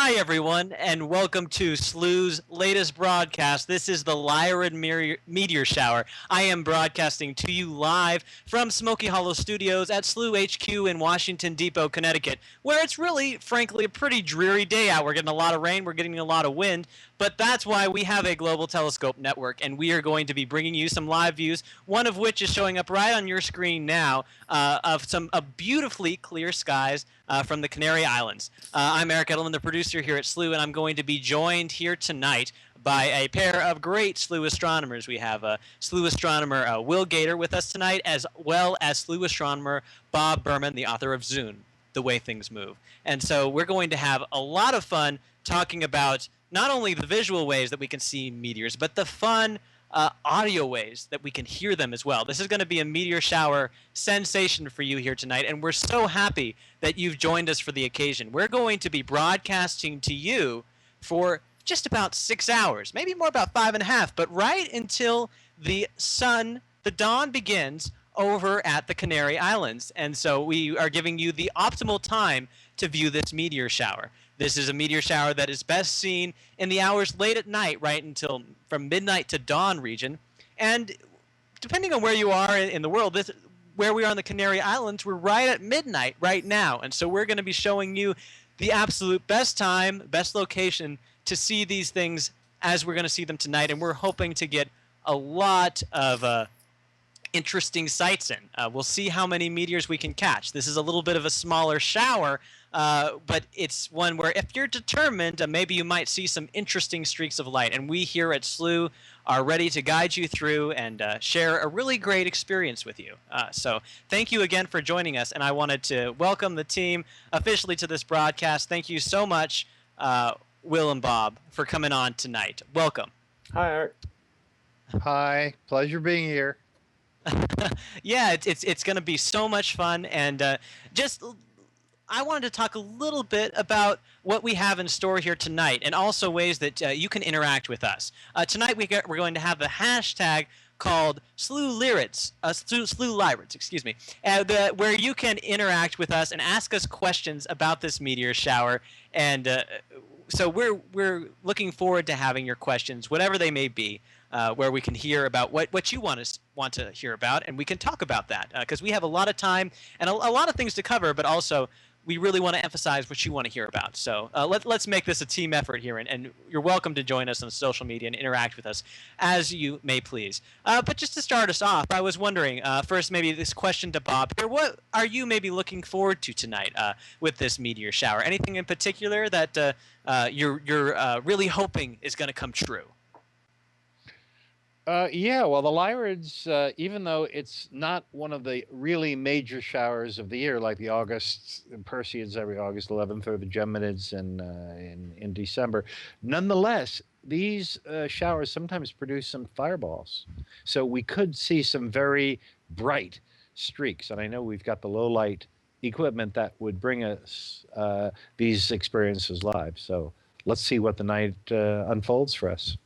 Hi, everyone, and welcome to Slooh's latest broadcast. This is the Lyrid Meteor Shower. I am broadcasting to you live from Smoky Hollow Studios at Slooh HQ in Washington Depot, Connecticut, where it's really, frankly, a pretty dreary day out. We're getting a lot of rain, we're getting a lot of wind, But that's why we have a global telescope network, and we are going to be bringing you some live views, one of which is showing up right on your screen now, of some beautifully clear skies from the Canary Islands. I'm Eric Edelman, the producer here at Slooh, and I'm going to be joined here tonight by a pair of great Slooh astronomers. We have Slooh astronomer Will Gator with us tonight, as well as Slooh astronomer Bob Berman, the author of Zune, The Way Things Move. And so we're going to have a lot of fun talking about not only the visual ways that we can see meteors, but the fun audio ways that we can hear them as well. This is going to be a meteor shower sensation for you here tonight, and we're so happy that you've joined us for the occasion. We're going to be broadcasting to you for just about 6 hours, maybe more, about 5.5, but right until the dawn begins over at the Canary Islands. And so we are giving you the optimal time to view this meteor shower. This is a meteor shower that is best seen in the hours late at night, right until from midnight to dawn region. And depending on where you are in the world, where we are on the Canary Islands, we're right at midnight right now. And so we're going to be showing you the absolute best time, best location to see these things as we're going to see them tonight. And we're hoping to get a lot of interesting sights in. We'll see how many meteors we can catch. This is a little bit of a smaller shower, but it's one where if you're determined, maybe you might see some interesting streaks of light. And we here at Slooh are ready to guide you through and share a really great experience with you. So thank you again for joining us. And I wanted to welcome the team officially to this broadcast. Thank you so much, Will and Bob, for coming on tonight. Welcome. Hi, Art. Hi, pleasure being here. Yeah, it's going to be so much fun, and I wanted to talk a little bit about what we have in store here tonight, and also ways that you can interact with us. Tonight we're going to have a hashtag called Slooh Lyrids, Slooh Lyrids, excuse me, where you can interact with us and ask us questions about this meteor shower, and so we're looking forward to having your questions, whatever they may be. Where we can hear about what you want to hear about, and we can talk about that because we have a lot of time and a lot of things to cover, but also we really want to emphasize what you want to hear about. So let's make this a team effort here, and you're welcome to join us on social media and interact with us as you may please. But just to start us off, I was wondering, first maybe this question to Bob here, what are you maybe looking forward to tonight with this meteor shower? Anything in particular that you're really hoping is going to come true? Yeah, well, the Lyrids, even though it's not one of the really major showers of the year, like the Perseids every August 11th or the Geminids in December, nonetheless, these showers sometimes produce some fireballs. So we could see some very bright streaks. And I know we've got the low light equipment that would bring us these experiences live. So let's see what the night unfolds for us.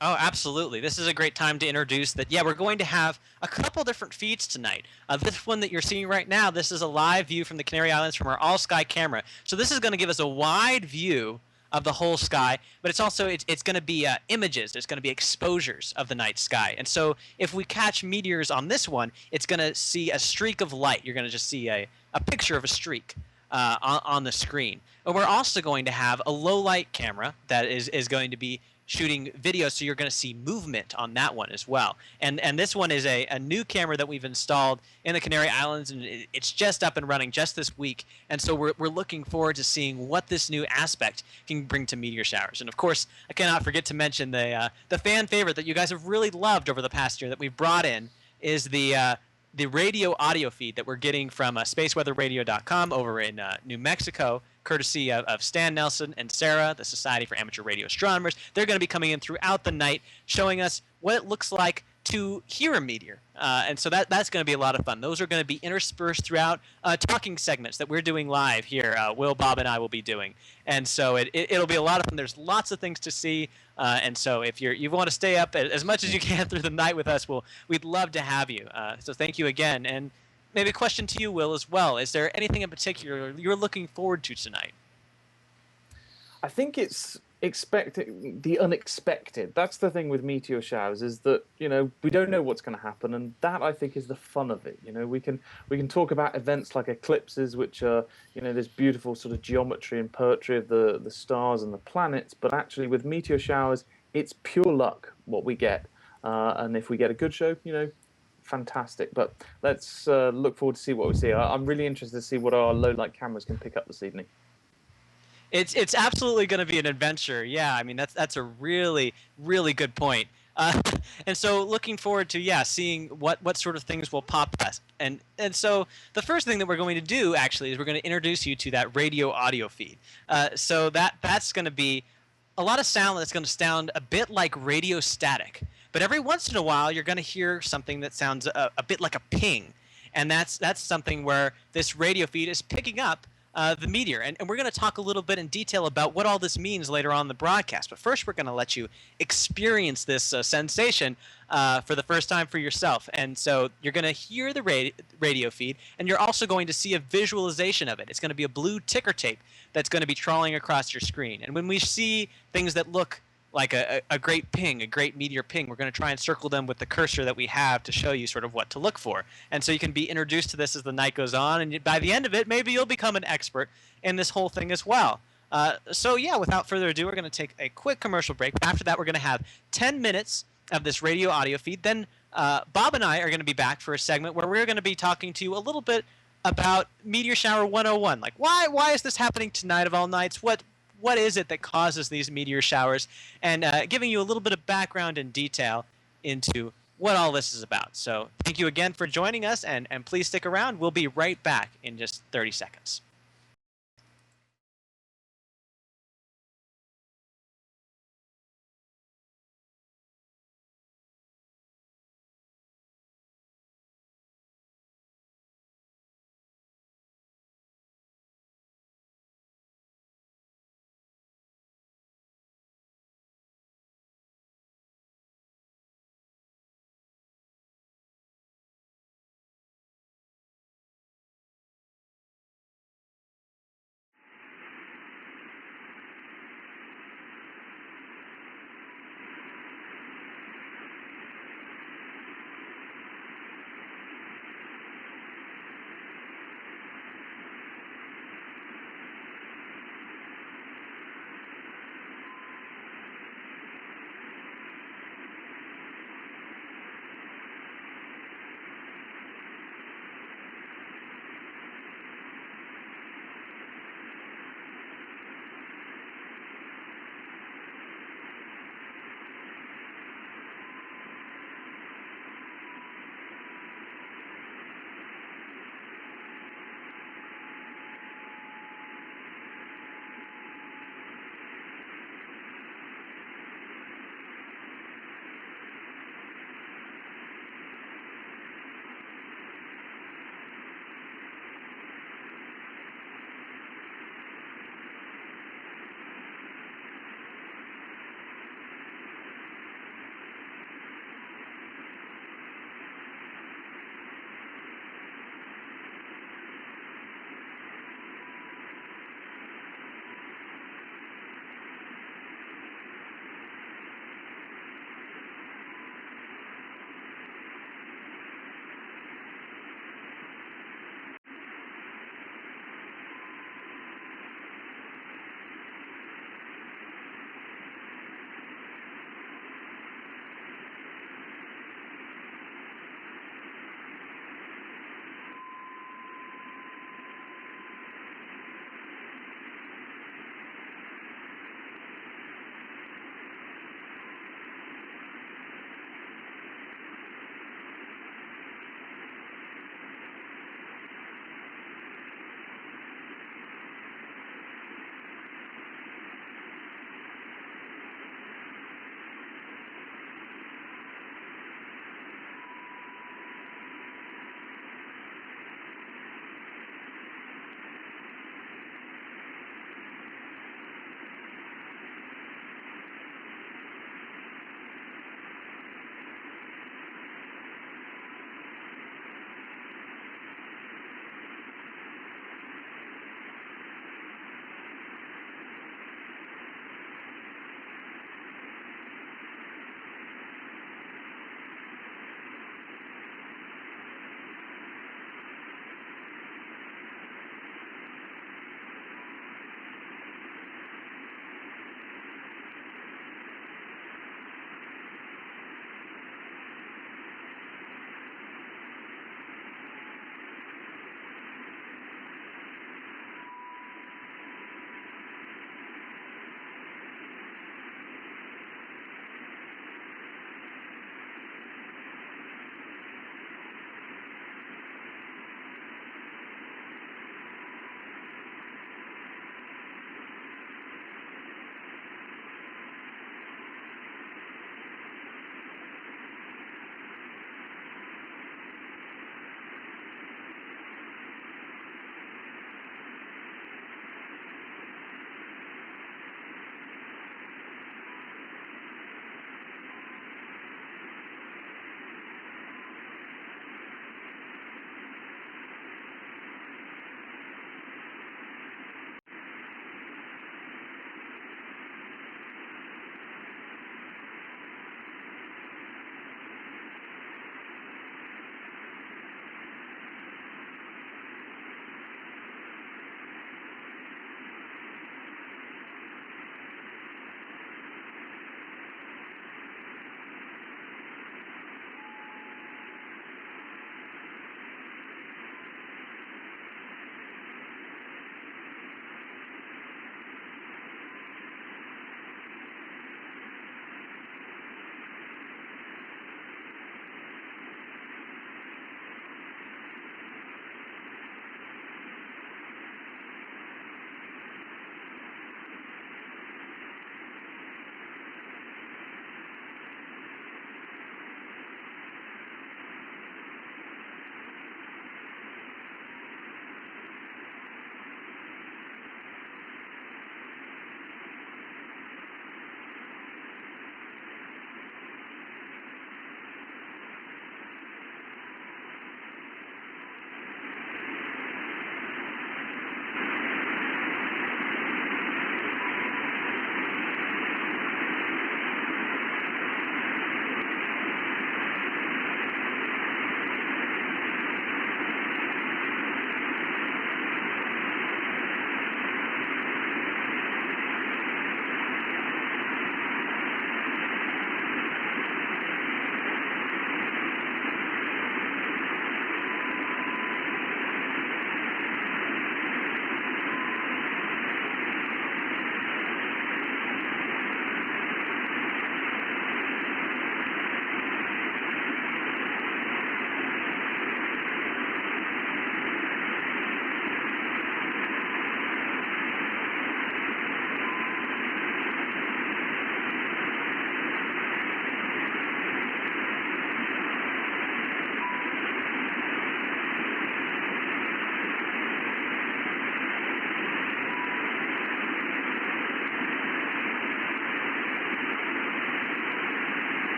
Oh, absolutely. This is a great time to introduce that. Yeah, we're going to have a couple different feeds tonight. This one that you're seeing right now, this is a live view from the Canary Islands from our all-sky camera. So this is going to give us a wide view of the whole sky, but it's also it's going to be images. There's going to be exposures of the night sky. And so if we catch meteors on this one, it's going to see a streak of light. You're going to just see a picture of a streak on the screen. And we're also going to have a low-light camera that is going to be shooting video, so you're going to see movement on that one as well. And this one is a new camera that we've installed in the Canary Islands, and it's just up and running just this week. And so we're looking forward to seeing what this new aspect can bring to meteor showers. And of course, I cannot forget to mention the fan favorite that you guys have really loved over the past year that we've brought in is the radio audio feed that we're getting from spaceweatherradio.com over in New Mexico, courtesy of Stan Nelson and Sarah, the Society for Amateur Radio Astronomers. They're going to be coming in throughout the night, showing us what it looks like to hear a meteor. And so that's going to be a lot of fun. Those are going to be interspersed throughout talking segments that we're doing live here. Will, Bob, and I will be doing. And so it'll be a lot of fun. There's lots of things to see. And so if you want to stay up as much as you can through the night with us, we'd love to have you. So thank you again. And maybe a question to you, Will, as well. Is there anything in particular you're looking forward to tonight? I think it's expecting the unexpected. That's the thing with meteor showers, is that we don't know what's going to happen, and that I think is the fun of it. We can talk about events like eclipses, which are this beautiful sort of geometry and poetry of the stars and the planets, but actually with meteor showers, it's pure luck what we get. And if we get a good show, fantastic. But let's look forward to see what we see. I'm really interested to see what our low light cameras can pick up this evening. It's absolutely going to be an adventure. Yeah, I mean that's a really good point. Uh, and so looking forward to seeing what sort of things will pop us. And so the first thing that we're going to do actually is we're going to introduce you to that radio audio feed. So that's going to be a lot of sound that's going to sound a bit like radio static. But every once in a while you're going to hear something that sounds a bit like a ping, and that's something where this radio feed is picking up the meteor. And we're going to talk a little bit in detail about what all this means later on in the broadcast. But first, we're going to let you experience this sensation for the first time for yourself. And so you're going to hear the radio feed, and you're also going to see a visualization of it. It's going to be a blue ticker tape that's going to be trawling across your screen. And when we see things that look like a great ping, a great meteor ping, we're going to try and circle them with the cursor that we have to show you sort of what to look for. And so you can be introduced to this as the night goes on, and by the end of it, maybe you'll become an expert in this whole thing as well. So yeah, without further ado, we're going to take a quick commercial break. After that, we're going to have 10 minutes of this radio audio feed. Then Bob and I are going to be back for a segment where we're going to be talking to you a little bit about Meteor Shower 101. Like, why is this happening tonight of all nights? What is it that causes these meteor showers, and giving you a little bit of background and detail into what all this is about. So thank you again for joining us, and please stick around. We'll be right back in just 30 seconds.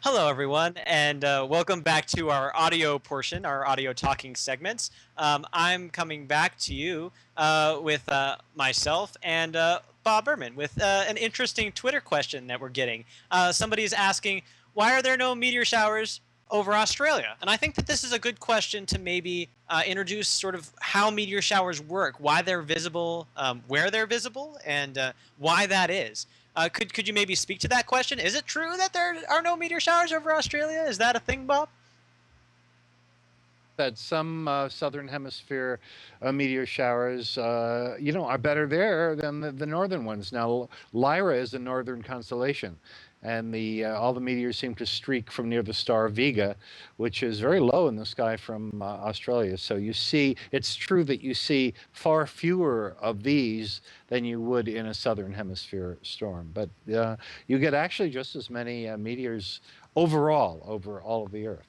Hello, everyone, and welcome back to our audio portion, our audio talking segments. I'm coming back to you with myself and Bob Berman with an interesting Twitter question that we're getting. Somebody is asking, why are there no meteor showers over Australia? And I think that this is a good question to maybe introduce sort of how meteor showers work, why they're visible, where they're visible, and why that is. Could you maybe speak to that question? Is it true that there are no meteor showers over Australia? Is that a thing, Bob? That some southern hemisphere meteor showers, are better there than the northern ones. Now, Lyra is a northern constellation, and the all the meteors seem to streak from near the star Vega, which is very low in the sky from Australia. So it's true that you see far fewer of these than you would in a southern hemisphere storm, but you get actually just as many meteors overall over all of the Earth.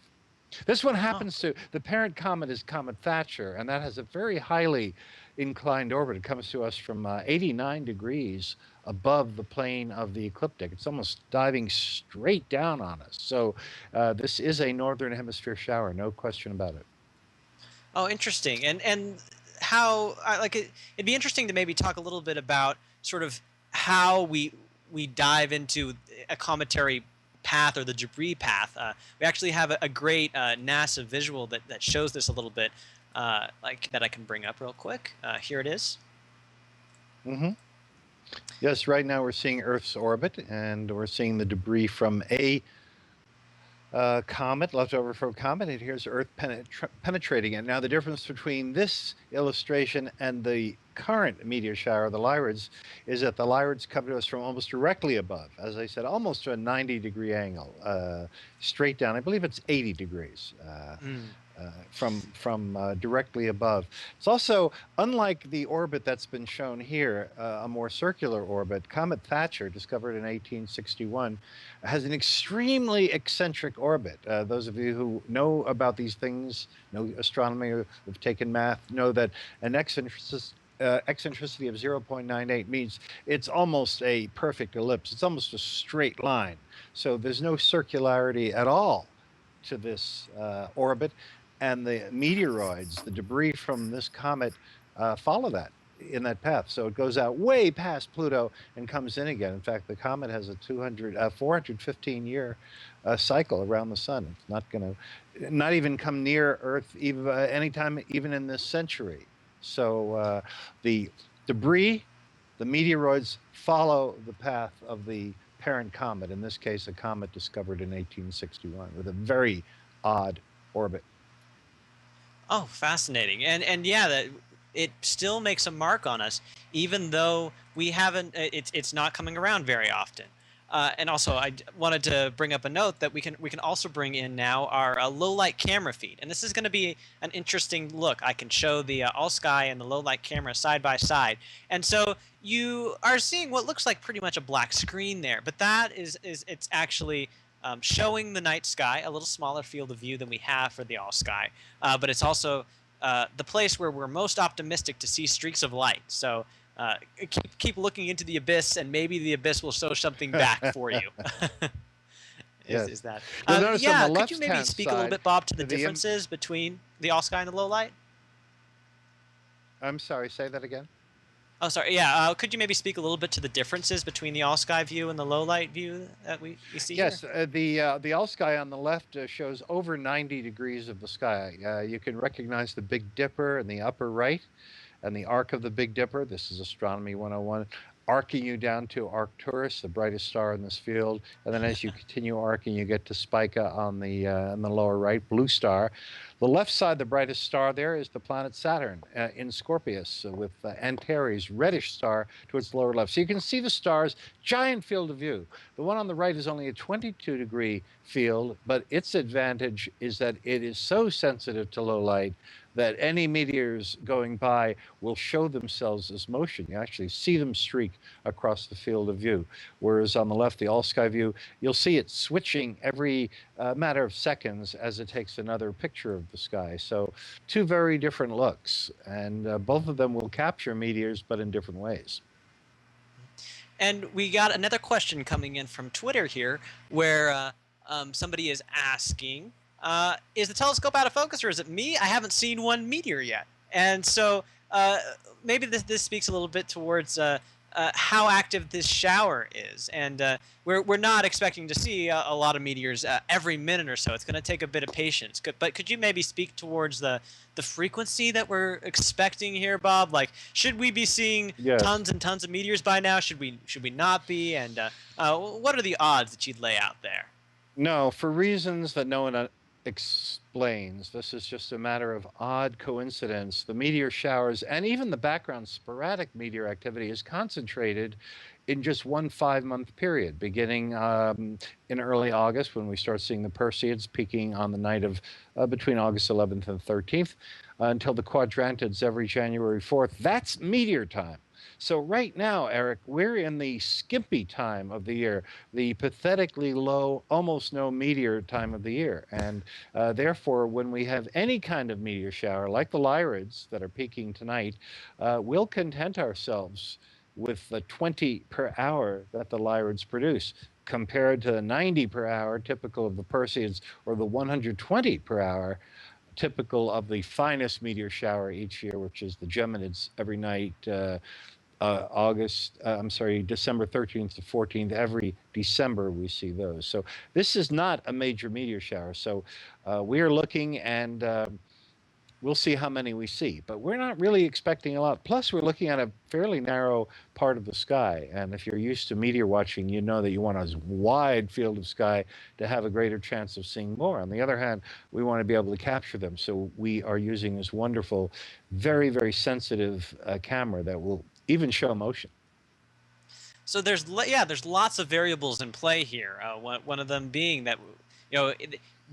This one happens to, the parent comet is Comet Thatcher, and that has a very highly inclined orbit. It comes to us from 89 degrees above the plane of the ecliptic. It's almost diving straight down on us. So this is a northern hemisphere shower, no question about it. Oh, interesting. And how it'd be interesting to maybe talk a little bit about sort of how we dive into a cometary path or the debris path. We actually have a great NASA visual that shows this a little bit, like that I can bring up real quick. Here it is. Mm-hmm. Yes, right now we're seeing Earth's orbit, and we're seeing the debris from a comet, left over from a comet, and here's Earth penetrating it. Now, the difference between this illustration and the current meteor shower, the Lyrids, is that the Lyrids come to us from almost directly above. As I said, almost to a 90-degree angle, straight down. I believe it's 80 degrees. From directly above. It's also, unlike the orbit that's been shown here, a more circular orbit. Comet Thatcher, discovered in 1861, has an extremely eccentric orbit. Those of you who know about these things, know astronomy, or have taken math, know that an eccentricity of 0.98 means it's almost a perfect ellipse. It's almost a straight line. So there's no circularity at all to this orbit. And the meteoroids, the debris from this comet, follow that in that path. So it goes out way past Pluto and comes in again. In fact, the comet has a 415-year cycle around the sun. It's not going to, not even come near Earth even anytime, even in this century. So the debris, the meteoroids follow the path of the parent comet. In this case, a comet discovered in 1861 with a very odd orbit. Oh, fascinating. And yeah, that it still makes a mark on us, even though we haven't. It's not coming around very often. And also, wanted to bring up a note that we can also bring in now our low light camera feed, and this is going to be an interesting look. I can show the all sky and the low light camera side by side, and so you are seeing what looks like pretty much a black screen there, but that is it's actually showing the night sky, a little smaller field of view than we have for the all sky, but it's also the place where we're most optimistic to see streaks of light. So keep looking into the abyss, and maybe the abyss will show something back for you. Yes. Is that? Yeah, could you maybe speak a little bit, Bob, to the differences between the all sky and the low light? I'm sorry, say that again. Oh, sorry. Yeah. Could you maybe speak a little bit to the differences between the all sky view and the low light view that we see Yes, here? the all sky on the left shows over 90 degrees of the sky. You can recognize the Big Dipper in the upper right, and the arc of the Big Dipper. This is Astronomy 101, arcing you down to Arcturus, the brightest star in this field. And then as you continue arcing, you get to Spica on the lower right, blue star. The left side, the brightest star there is the planet Saturn in Scorpius with Antares, reddish star to its lower left. So you can see the stars, giant field of view. The one on the right is only a 22-degree field, but its advantage is that it is so sensitive to low light that any meteors going by will show themselves as motion. You actually see them streak across the field of view. Whereas on the left, the all-sky view, you'll see it switching every matter of seconds as it takes another picture of the sky. So two very different looks, and both of them will capture meteors, but in different ways. And we got another question coming in from Twitter here, where somebody is asking, is the telescope out of focus or is it me? I haven't seen one meteor yet. And so maybe this speaks a little bit towards how active this shower is. And we're not expecting to see a lot of meteors every minute or so. It's going to take a bit of patience. But could you maybe speak towards the frequency that we're expecting here, Bob? Like, should we be seeing Yes. tons and tons of meteors by now? Should we not be? And what are the odds that you'd lay out there? No, for reasons that no one explains. This is just a matter of odd coincidence. The meteor showers and even the background sporadic meteor activity is concentrated in just one 5-month period, beginning in early August when we start seeing the Perseids peaking on the night of between August 11th and 13th until the quadrantids every January 4th. That's meteor time. So right now, Eric, we're in the skimpy time of the year, the pathetically low, almost no meteor time of the year. And therefore, when we have any kind of meteor shower, like the Lyrids that are peaking tonight, we'll content ourselves with the 20 per hour that the Lyrids produce, compared to the 90 per hour typical of the Perseids, or the 120 per hour typical of the finest meteor shower each year, which is the Geminids every night. December 13th to 14th. Every December we see those. So this is not a major meteor shower. So we are looking, and we'll see how many we see. But we're not really expecting a lot. Plus, we're looking at a fairly narrow part of the sky. And if you're used to meteor watching, you know that you want a wide field of sky to have a greater chance of seeing more. On the other hand, we want to be able to capture them. So we are using this wonderful, very, very sensitive camera that will even show motion. So there's lots of variables in play here. One of them being that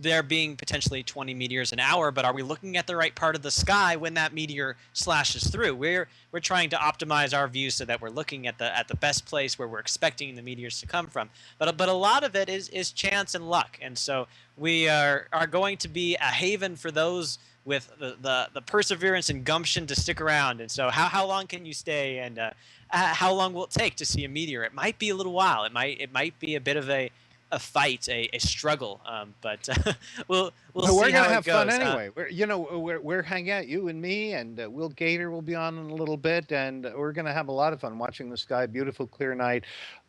there being potentially 20 meteors an hour, but are we looking at the right part of the sky when that meteor slashes through? We're trying to optimize our view so that we're looking at the best place where we're expecting the meteors to come from. But a lot of it is chance and luck, and so we are going to be a haven for those with the perseverance and gumption to stick around. And so how long can you stay, and how long will it take to see a meteor? It might be a little while. It might be a bit of a fight, a struggle, but we'll see we're how gonna it have goes. fun anyway. We're hanging out. You and me, and Will Gator will be on in a little bit, and we're gonna have a lot of fun watching the sky. Beautiful, clear night.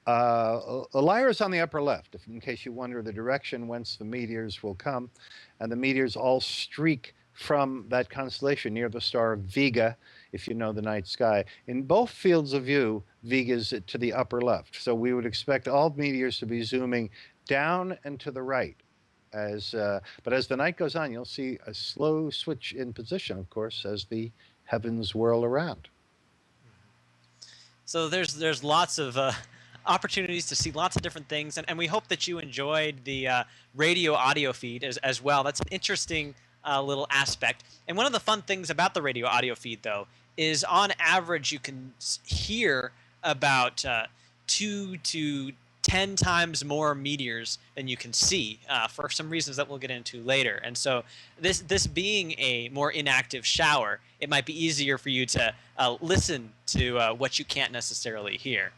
Lyra's on the upper left, in case you wonder the direction whence the meteors will come, and the meteors all streak from that constellation near the star Vega, if you know the night sky. In both fields of view, Vega's to the upper left. So we would expect all meteors to be zooming down and to the right. But as the night goes on, you'll see a slow switch in position, of course, as the heavens whirl around. So there's lots of opportunities to see lots of different things, and we hope that you enjoyed the radio audio feed as well. That's an interesting little aspect. And one of the fun things about the radio audio feed, though, is on average you can hear about 2 to 10 times more meteors than you can see, for some reasons that we'll get into later. And so this being a more inactive shower, it might be easier for you to listen to what you can't necessarily hear,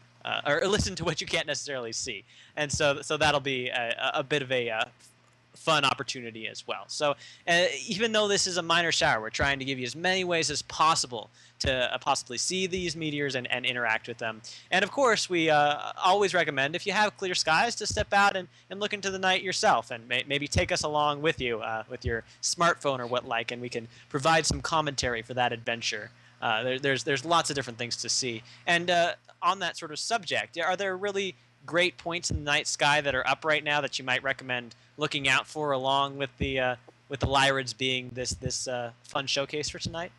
or listen to what you can't necessarily see. And so that'll be a bit of a fun opportunity as well. So even though this is a minor shower, we're trying to give you as many ways as possible to possibly see these meteors and interact with them. And of course, we always recommend, if you have clear skies, to step out and look into the night yourself, and maybe take us along with you with your smartphone or what like, and we can provide some commentary for that adventure. There's lots of different things to see. And on that sort of subject, are there really great points in the night sky that are up right now that you might recommend looking out for, along with the Lyrids being this fun showcase for tonight?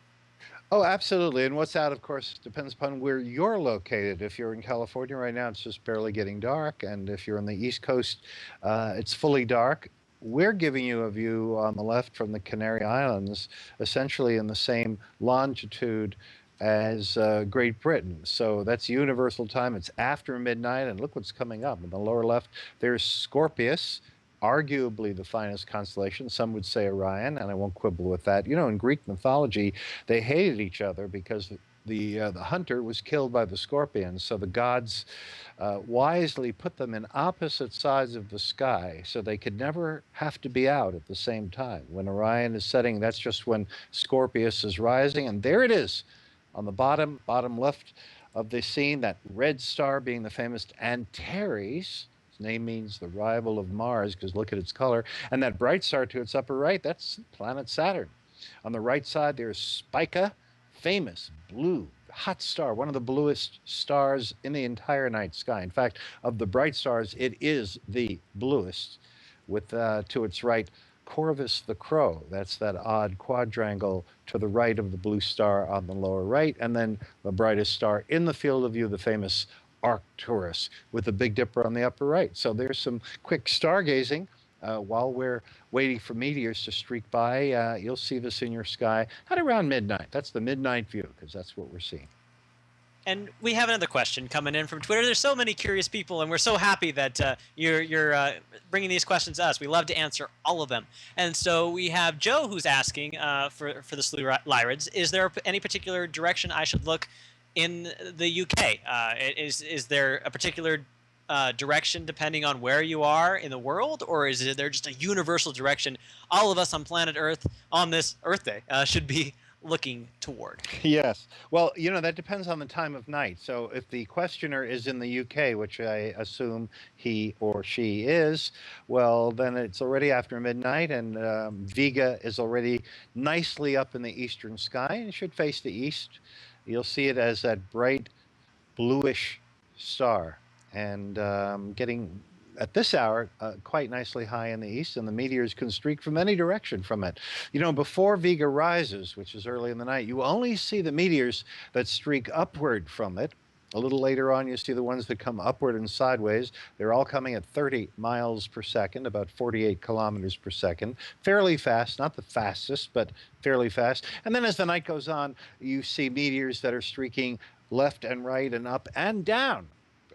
Oh, absolutely. And what's out, of course, depends upon where you're located. If you're in California right now, it's just barely getting dark. And if you're on the East Coast, it's fully dark. We're giving you a view on the left from the Canary Islands, essentially in the same longitude as Great Britain. So that's universal time. It's after midnight, and look what's coming up. In the lower left, there's Scorpius, arguably the finest constellation. Some would say Orion, and I won't quibble with that. You know, in Greek mythology, they hated each other because the hunter was killed by the scorpions. So the gods wisely put them in opposite sides of the sky so they could never have to be out at the same time. When Orion is setting, that's just when Scorpius is rising, and there it is on the bottom left of the scene, that red star being the famous Antares. Its name means the rival of Mars because look at its color. And that bright star to its upper right, that's planet Saturn. On the right side, there's Spica, famous blue hot star, one of the bluest stars in the entire night sky. In fact, of the bright stars, it is the bluest, with to its right Corvus the Crow. That's that odd quadrangle to the right of the blue star on the lower right, and then the brightest star in the field of view, the famous Arcturus, with the Big Dipper on the upper right. So there's some quick stargazing while we're waiting for meteors to streak by. You'll see this in your sky at around midnight. That's the midnight view, because that's what we're seeing. And we have another question coming in from Twitter. There's so many curious people, and we're so happy that you're bringing these questions to us. We love to answer all of them. And so we have Joe who's asking for the Slooh Lyrids, is there any particular direction I should look in the UK? Is there a particular direction depending on where you are in the world, or is there just a universal direction all of us on planet Earth on this Earth Day should be looking toward? Yes. Well, you know, that depends on the time of night. So if the questioner is in the UK, which I assume he or she is, well, then it's already after midnight, and Vega is already nicely up in the eastern sky and should face the east. You'll see it as that bright bluish star, and getting at this hour quite nicely high in the east, and the meteors can streak from any direction from it. You know, before Vega rises, which is early in the night, you only see the meteors that streak upward from it. A little later on, you see the ones that come upward and sideways. They're all coming at 30 miles per second, about 48 kilometers per second. Fairly fast, not the fastest, but fairly fast. And then as the night goes on, you see meteors that are streaking left and right and up and down.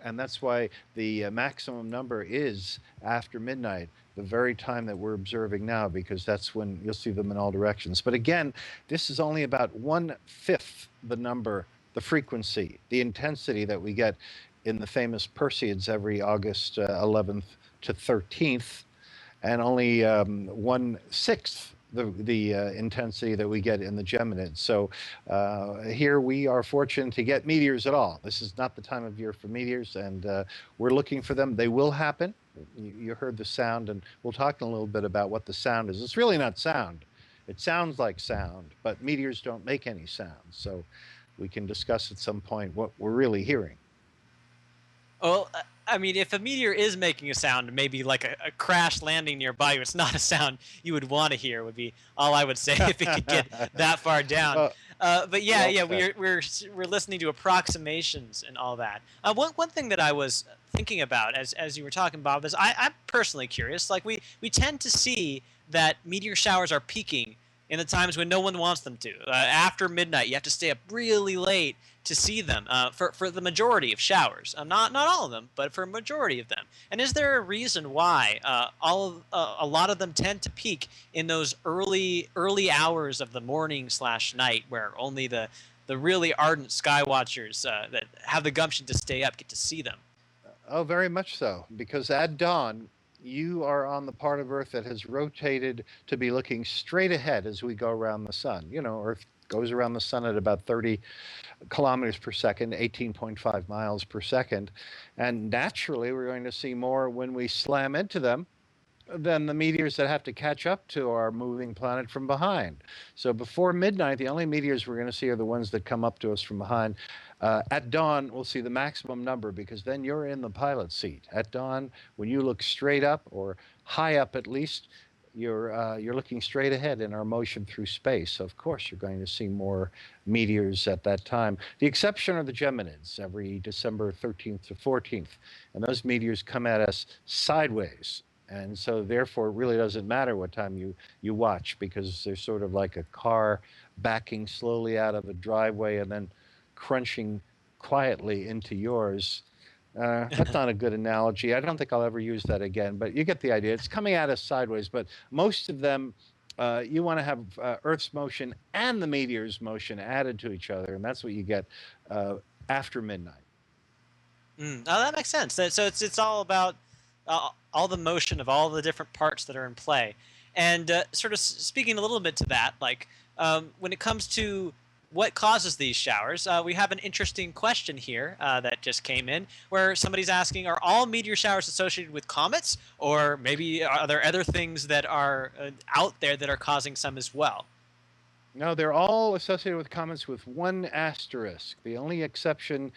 And that's why the maximum number is after midnight, the very time that we're observing now, because that's when you'll see them in all directions. But again, this is only about 1/5 the number, the frequency, the intensity that we get in the famous Perseids every August 11th to 13th, and only 1/6 the intensity that we get in the Geminids. So here we are fortunate to get meteors at all. This is not the time of year for meteors, and we're looking for them. They will happen. You heard the sound, and we'll talk a little bit about what the sound is. It's really not sound. It sounds like sound, but meteors don't make any sound. So we can discuss at some point what we're really hearing. Well, I mean, if a meteor is making a sound, maybe like a crash landing nearby you, it's not a sound you would want to hear, would be all I would say if it could get that far down. But yeah, we're listening to approximations and all that. One thing that I was thinking about as you were talking, Bob, is I'm personally curious. Like we tend to see that meteor showers are peaking in the times when no one wants them to. After midnight, you have to stay up really late to see them for the majority of showers. Not all of them, but for a majority of them. And is there a reason why a lot of them tend to peak in those early hours of the morning/night, where only the really ardent sky watchers that have the gumption to stay up get to see them? Oh, very much so, because at dawn, you are on the part of Earth that has rotated to be looking straight ahead as we go around the sun. You know, Earth goes around the sun at about 30 kilometers per second, 18.5 miles per second. And naturally, we're going to see more when we slam into them than the meteors that have to catch up to our moving planet from behind. So before midnight, the only meteors we're going to see are the ones that come up to us from behind. At dawn, we'll see the maximum number, because then you're in the pilot seat. At dawn, when you look straight up, or high up at least, you're looking straight ahead in our motion through space. So of course, you're going to see more meteors at that time. The exception are the Geminids, every December 13th to 14th. And those meteors come at us sideways. And so therefore, it really doesn't matter what time you watch, because they're sort of like a car backing slowly out of a driveway and then crunching quietly into yours. That's not a good analogy. I don't think I'll ever use that again, but you get the idea. It's coming at us sideways, but most of them, you want to have Earth's motion and the meteor's motion added to each other, and that's what you get after midnight. Oh, that makes sense. So it's all about all the motion of all the different parts that are in play, and sort of speaking a little bit to that, like when it comes to what causes these showers, we have an interesting question here that just came in, where somebody's asking: Are all meteor showers associated with comets, or maybe are there other things that are out there that are causing some as well? No, they're all associated with comets with one asterisk. The only exception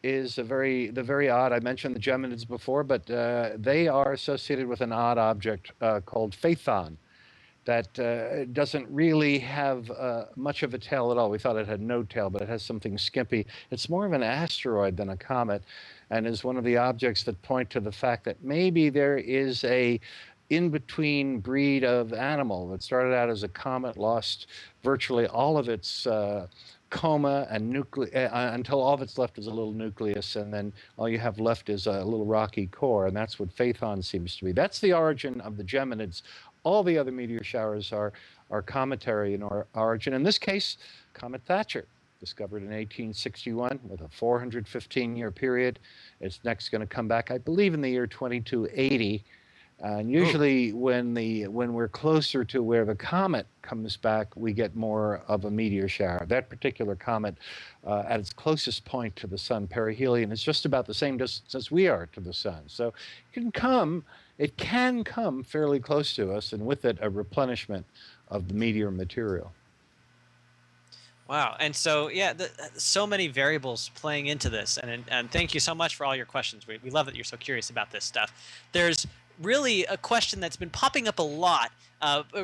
is the very odd. I mentioned the Geminids before, but they are associated with an odd object called Phaethon that doesn't really have much of a tail at all. We thought it had no tail, but it has something skimpy. It's more of an asteroid than a comet, and is one of the objects that point to the fact that maybe there is a in-between breed of animal that started out as a comet, lost virtually all of its coma and until all that's left is a little nucleus, and then all you have left is a little rocky core, and that's what Phaethon seems to be. That's the origin of the Geminids. All the other meteor showers are cometary in origin. In this case, Comet Thatcher, discovered in 1861 with a 415-year period. It's next going to come back, I believe, in the year 2280. And usually when we're closer to where the comet comes back, we get more of a meteor shower. That particular comet, at its closest point to the sun, perihelion, is just about the same distance as we are to the sun. So it can come fairly close to us, and with it, a replenishment of the meteor material. Wow. And so, yeah, so many variables playing into this. And thank you so much for all your questions. We love that you're so curious about this stuff. There's really a question that's been popping up a lot.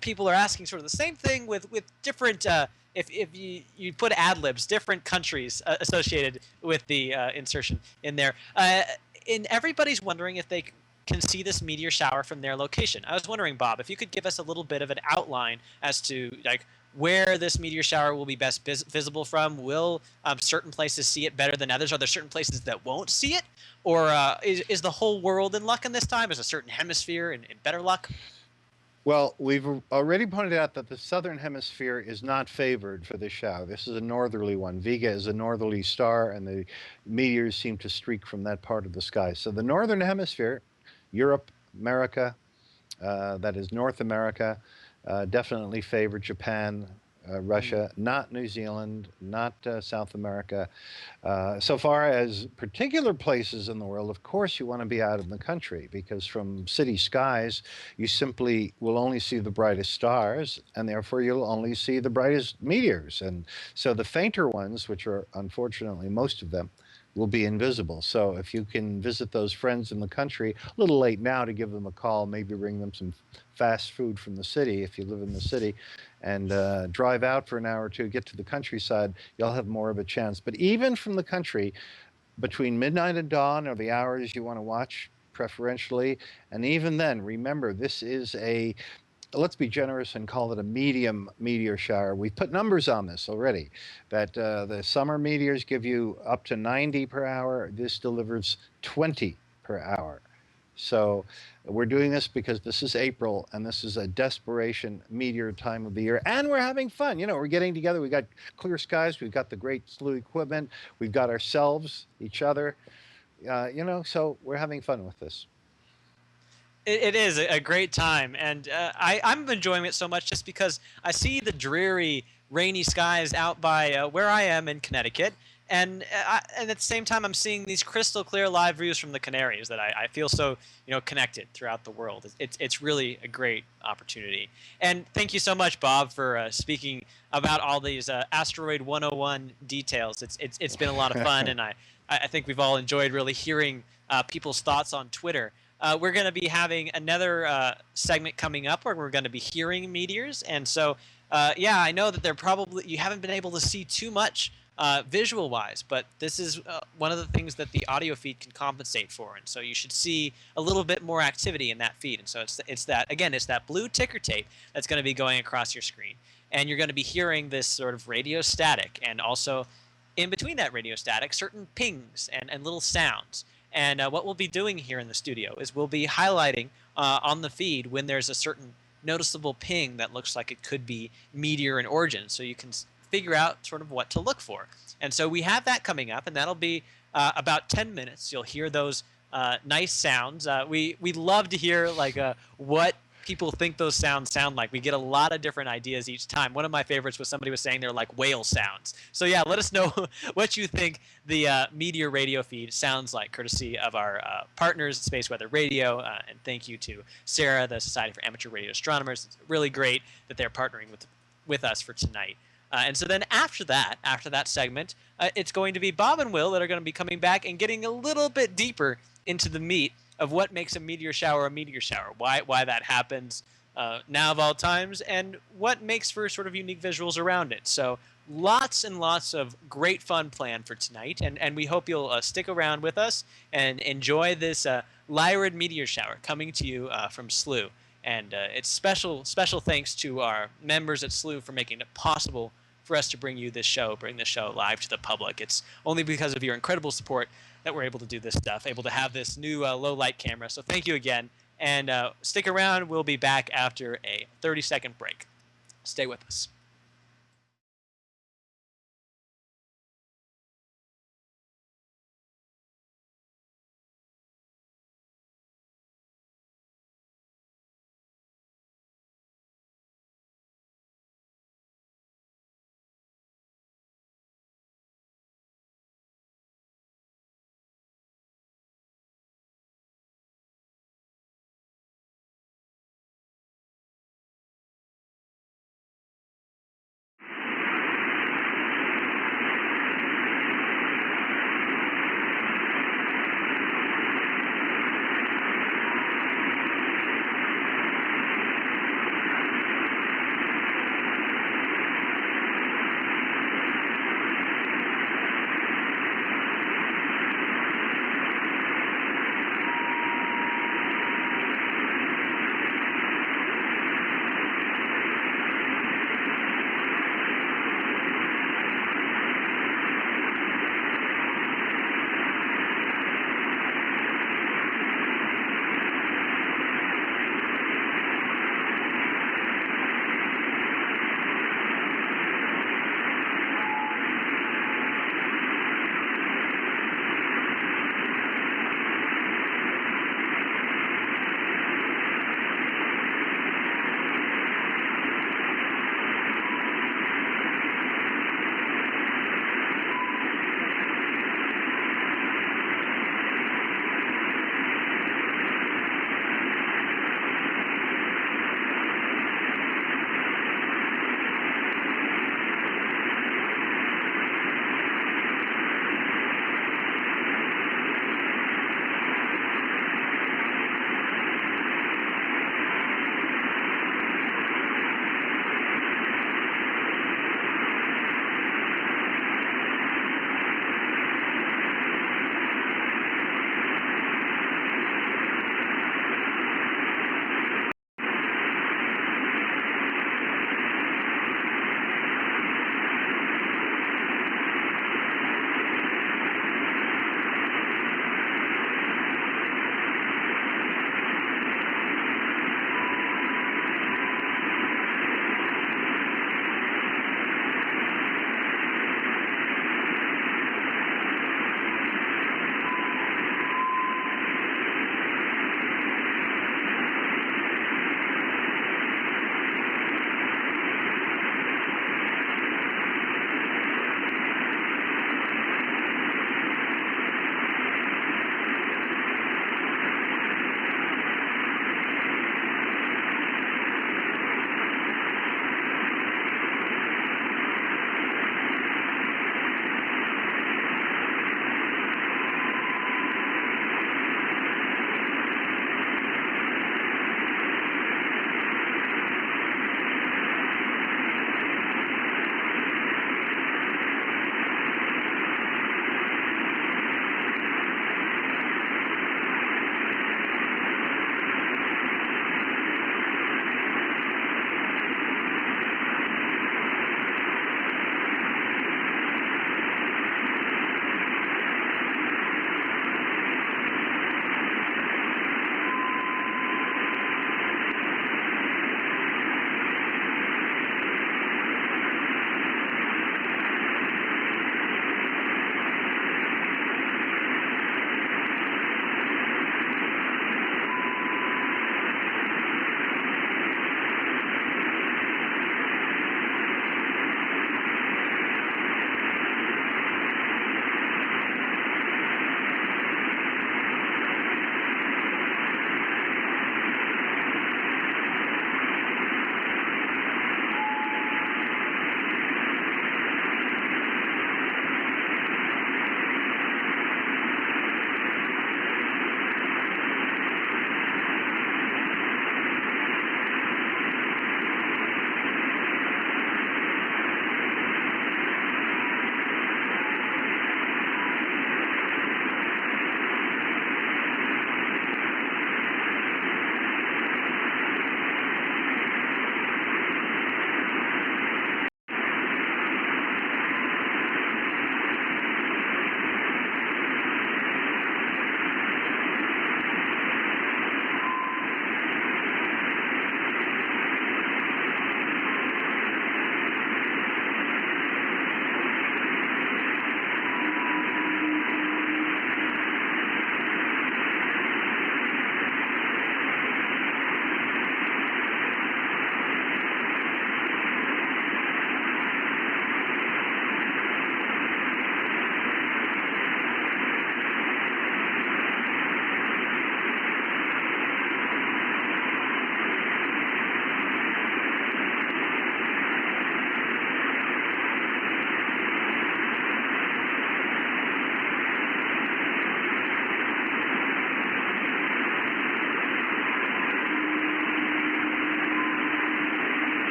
People are asking sort of the same thing with different, if you put ad libs, different countries associated with the insertion in there. And everybody's wondering if they can see this meteor shower from their location. I was wondering, Bob, if you could give us a little bit of an outline as to like where this meteor shower will be best visible from. Will certain places see it better than others? Are there certain places that won't see it? Or is the whole world in luck in this time? Is a certain hemisphere in better luck? Well, we've already pointed out that the southern hemisphere is not favored for this shower. This is a northerly one. Vega is a northerly star, and the meteors seem to streak from that part of the sky. So the northern hemisphere, Europe, America, that is North America, definitely favored. Japan, Russia, not New Zealand, not South America. So far as particular places in the world, of course, you want to be out in the country, because from city skies, you simply will only see the brightest stars, and therefore you'll only see the brightest meteors. And so the fainter ones, which are unfortunately most of them, will be invisible. So if you can visit those friends in the country, a little late now to give them a call, maybe bring them some fast food from the city if you live in the city, and drive out for an hour or two, get to the countryside, you'll have more of a chance. But even from the country, between midnight and dawn are the hours you want to watch preferentially. And even then, remember, this is let's be generous and call it a medium meteor shower. We've put numbers on this already, that the summer meteors give you up to 90 per hour. This delivers 20 per hour. So we're doing this because this is April, and this is a desperation meteor time of the year, and we're having fun. You know, we're getting together. We've got clear skies. We've got the great Slooh equipment. We've got ourselves, each other. So we're having fun with this. It is a great time, and I'm enjoying it so much just because I see the dreary, rainy skies out by where I am in Connecticut, and at the same time I'm seeing these crystal clear live views from the Canaries that I feel so connected throughout the world. It's really a great opportunity, and thank you so much, Bob, for speaking about all these Asteroid 101 details. It's been a lot of fun, and I think we've all enjoyed really hearing people's thoughts on Twitter. We're going to be having another segment coming up where we're going to be hearing meteors. And so, I know that you haven't been able to see too much visual-wise, but this is one of the things that the audio feed can compensate for. And so you should see a little bit more activity in that feed. And so it's that blue ticker tape that's going to be going across your screen. And you're going to be hearing this sort of radio static, and also in between that radio static, certain pings and little sounds. And what we'll be doing here in the studio is we'll be highlighting on the feed when there's a certain noticeable ping that looks like it could be meteor in origin, so you can figure out sort of what to look for. And so we have that coming up, and that'll be about 10 minutes. You'll hear those nice sounds. We love to hear like what people think those sounds sound like. We get a lot of different ideas each time. One of my favorites was somebody was saying they're like whale sounds. So yeah, let us know what you think the Meteor radio feed sounds like, courtesy of our partners, Space Weather Radio, and thank you to Sarah, the Society for Amateur Radio Astronomers. It's really great that they're partnering with us for tonight. And so then after that segment, it's going to be Bob and Will that are going to be coming back and getting a little bit deeper into the meat of what makes a meteor shower, why that happens now of all times, and what makes for sort of unique visuals around it. So lots and lots of great fun planned for tonight, and we hope you'll stick around with us and enjoy this Lyrid meteor shower coming to you from Slooh. And it's special thanks to our members at Slooh for making it possible for us to bring this show live to the public. It's only because of your incredible support that we're able to do this stuff, able to have this new low light camera. So thank you again, and stick around. We'll be back after a 30-second break. Stay with us.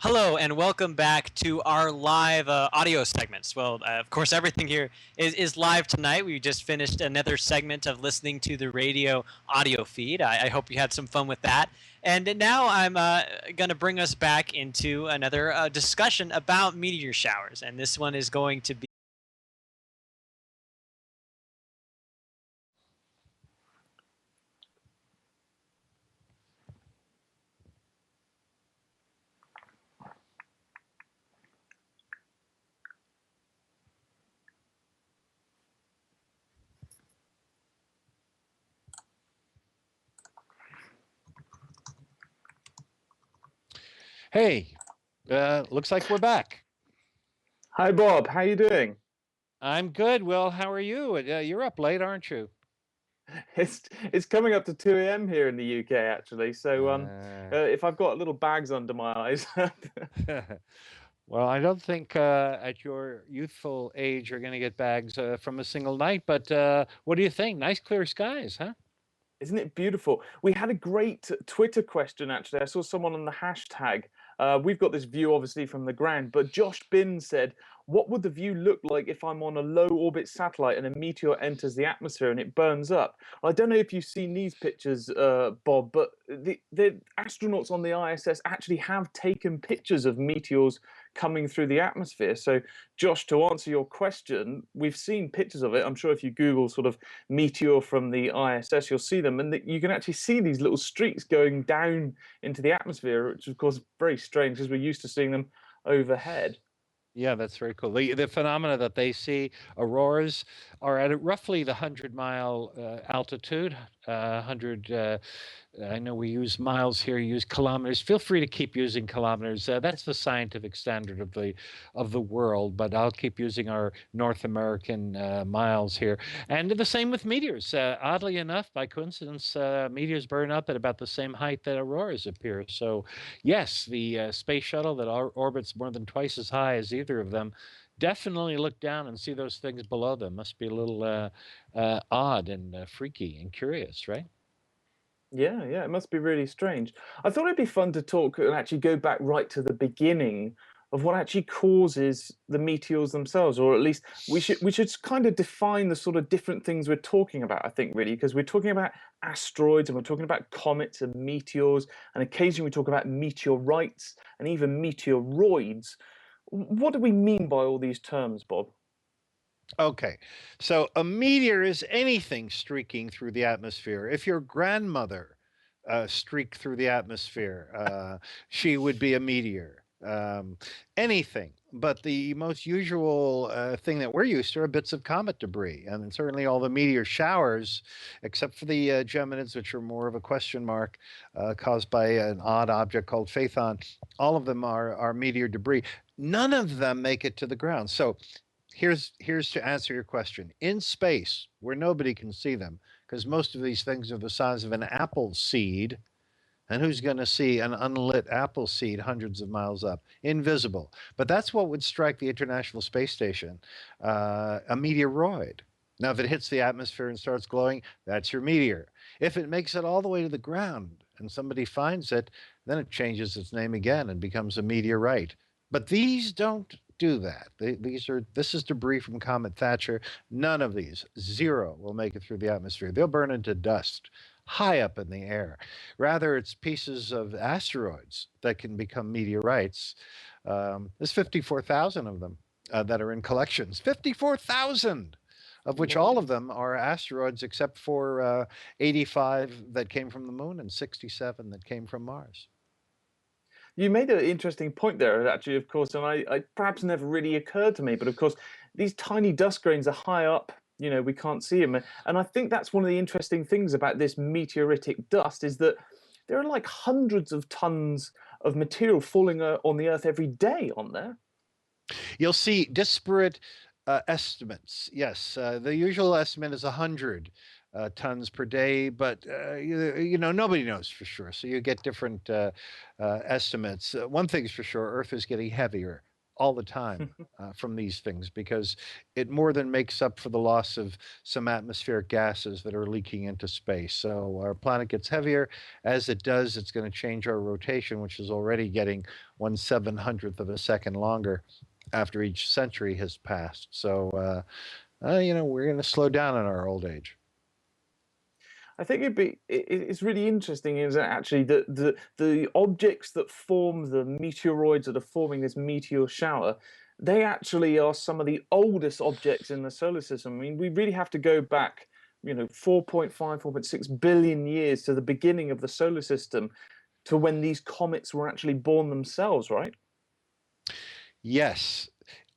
Hello and welcome back to our live audio segments. Well, of course, everything here is live tonight. We just finished another segment of listening to the radio audio feed. I hope you had some fun with that. And now I'm going to bring us back into another discussion about meteor showers. And this one is going to be. Hey, looks like we're back. Hi, Bob. How you doing? I'm good. Well, how are you? You're up late, aren't you? It's coming up to 2 a.m. here in the UK, actually. So Uh, if I've got little bags under my eyes, well, I don't think at your youthful age you're going to get bags from a single night, but what do you think? Nice clear skies, huh? isn't it beautiful? We had a great Twitter question, actually. I saw someone on the hashtag. We've got this view, obviously, from the ground, but Josh Bin said, what would the view look like if I'm on a low orbit satellite and a meteor enters the atmosphere and it burns up? I don't know if you've seen these pictures, Bob, but the astronauts on the ISS actually have taken pictures of meteors coming through the atmosphere. So, Josh, to answer your question, we've seen pictures of it. I'm sure if you Google sort of meteor from the ISS, you'll see them, and you can actually see these little streaks going down into the atmosphere, which of course is very strange because we're used to seeing them overhead. Yeah, that's very cool. The phenomena that they see, auroras, are at roughly the 100-mile altitude. 100. I know we use miles here. You use kilometers. Feel free to keep using kilometers. That's the scientific standard of the world. But I'll keep using our North American miles here. And the same with meteors. Oddly enough, by coincidence, meteors burn up at about the same height that auroras appear. So, yes, the space shuttle that orbits more than twice as high as either of them definitely look down and see those things below them. Must be a little odd and freaky and curious, right? Yeah, yeah, it must be really strange. I thought it'd be fun to talk and actually go back right to the beginning of what actually causes the meteors themselves, or at least we should kind of define the sort of different things we're talking about, I think, really, because we're talking about asteroids and we're talking about comets and meteors, and occasionally we talk about meteorites and even meteoroids. What do we mean by all these terms, Bob? Okay, so a meteor is anything streaking through the atmosphere. If your grandmother streaked through the atmosphere, she would be a meteor. Anything, but the most usual thing that we're used to are bits of comet debris, and certainly all the meteor showers, except for the Geminids, which are more of a question mark caused by an odd object called Phaethon. All of them are meteor debris. None of them make it to the ground. So here's to answer your question. In space, where nobody can see them, because most of these things are the size of an apple seed, and who's going to see an unlit apple seed hundreds of miles up? Invisible. But that's what would strike the International Space Station, a meteoroid. Now, if it hits the atmosphere and starts glowing, that's your meteor. If it makes it all the way to the ground and somebody finds it, then it changes its name again and becomes a meteorite. But these don't do that. This is debris from Comet Thatcher. None of these, zero, will make it through the atmosphere. They'll burn into dust high up in the air. Rather, it's pieces of asteroids that can become meteorites. There's 54,000 of them that are in collections. 54,000! Of which all of them are asteroids, except for 85 that came from the moon and 67 that came from Mars. You made an interesting point there, actually, of course, and I perhaps never really occurred to me, but of course, these tiny dust grains are high up. We can't see them, and I think that's one of the interesting things about this meteoritic dust is that there are like hundreds of tons of material falling on the Earth every day, aren't there? You'll see disparate estimates. Yes, the usual estimate is 100 tons per day, but nobody knows for sure. So you get different estimates. One thing's for sure: Earth is getting heavier all the time from these things, because it more than makes up for the loss of some atmospheric gases that are leaking into space. So our planet gets heavier. As it does, it's going to change our rotation, which is already getting 1/700th of a second longer after each century has passed. So, we're going to slow down in our old age. I think it's really interesting, isn't it, actually, that the objects that form the meteoroids that are forming this meteor shower, they actually are some of the oldest objects in the solar system. I mean, we really have to go back, 4.5, 4.6 billion years to the beginning of the solar system to when these comets were actually born themselves, right? Yes.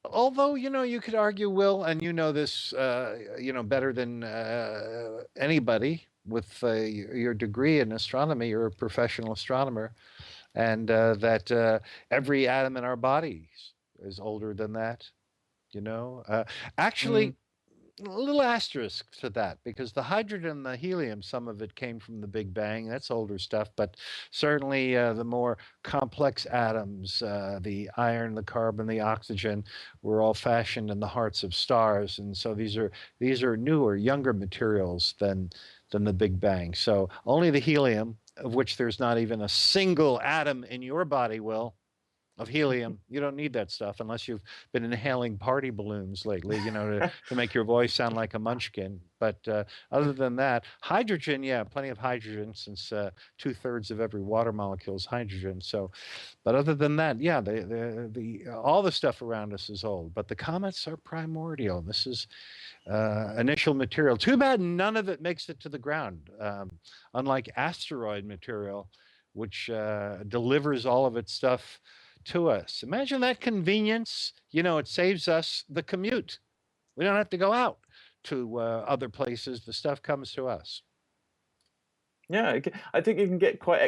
Although, you could argue, Will, and you know this, better than anybody with your degree in astronomy. You're a professional astronomer, and that every atom in our bodies is older than that. Actually, Mm. a little asterisk to that, because the hydrogen and the helium, some of it came from the Big Bang. That's older stuff, but certainly the more complex atoms, the iron, the carbon, the oxygen, were all fashioned in the hearts of stars, and so these are newer, younger materials than the Big Bang. So only the helium, of which there's not even a single atom in your body, Will, of helium. You don't need that stuff unless you've been inhaling party balloons lately, to make your voice sound like a munchkin. But other than that, hydrogen, yeah, plenty of hydrogen, since 2/3 of every water molecule is hydrogen. So, but other than that, yeah, the all the stuff around us is old. But the comets are primordial. This is initial material. Too bad none of it makes it to the ground, unlike asteroid material, which delivers all of its stuff to us. Imagine that convenience. It saves us the commute. We don't have to go out to other places. The stuff comes to us. Yeah, I think it can get quite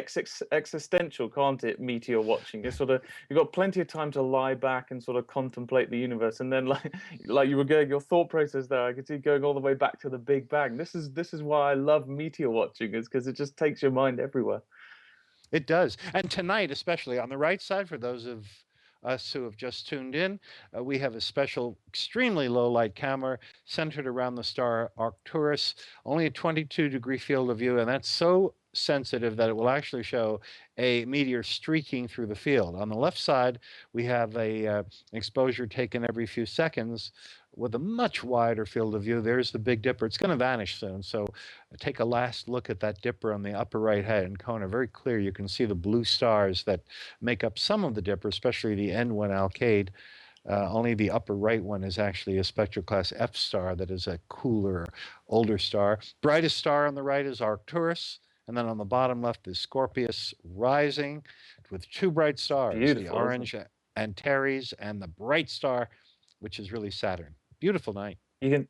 existential, can't it? Meteor watching. It's sort of, you've got plenty of time to lie back and sort of contemplate the universe, and then like you were going, your thought process there, I could see going all the way back to the Big Bang. This is why I love meteor watching, is because it just takes your mind everywhere. It does. And tonight, especially on the right side, for those of us who have just tuned in, we have a special, extremely low light camera centered around the star Arcturus, only a 22-degree field of view. And that's so sensitive that it will actually show a meteor streaking through the field. On the left side, we have an exposure taken every few seconds with a much wider field of view. There's the Big Dipper. It's going to vanish soon. So take a last look at that dipper on the upper right-hand corner. Very clear. You can see the blue stars that make up some of the dipper, especially the end one, Alkaid. Only the upper right one is actually a spectral class F star that is a cooler, older star. Brightest star on the right is Arcturus. And then on the bottom left is Scorpius rising with two bright stars, Beautiful, the isn't orange Antares and the bright star, which is really Saturn. Beautiful night. it?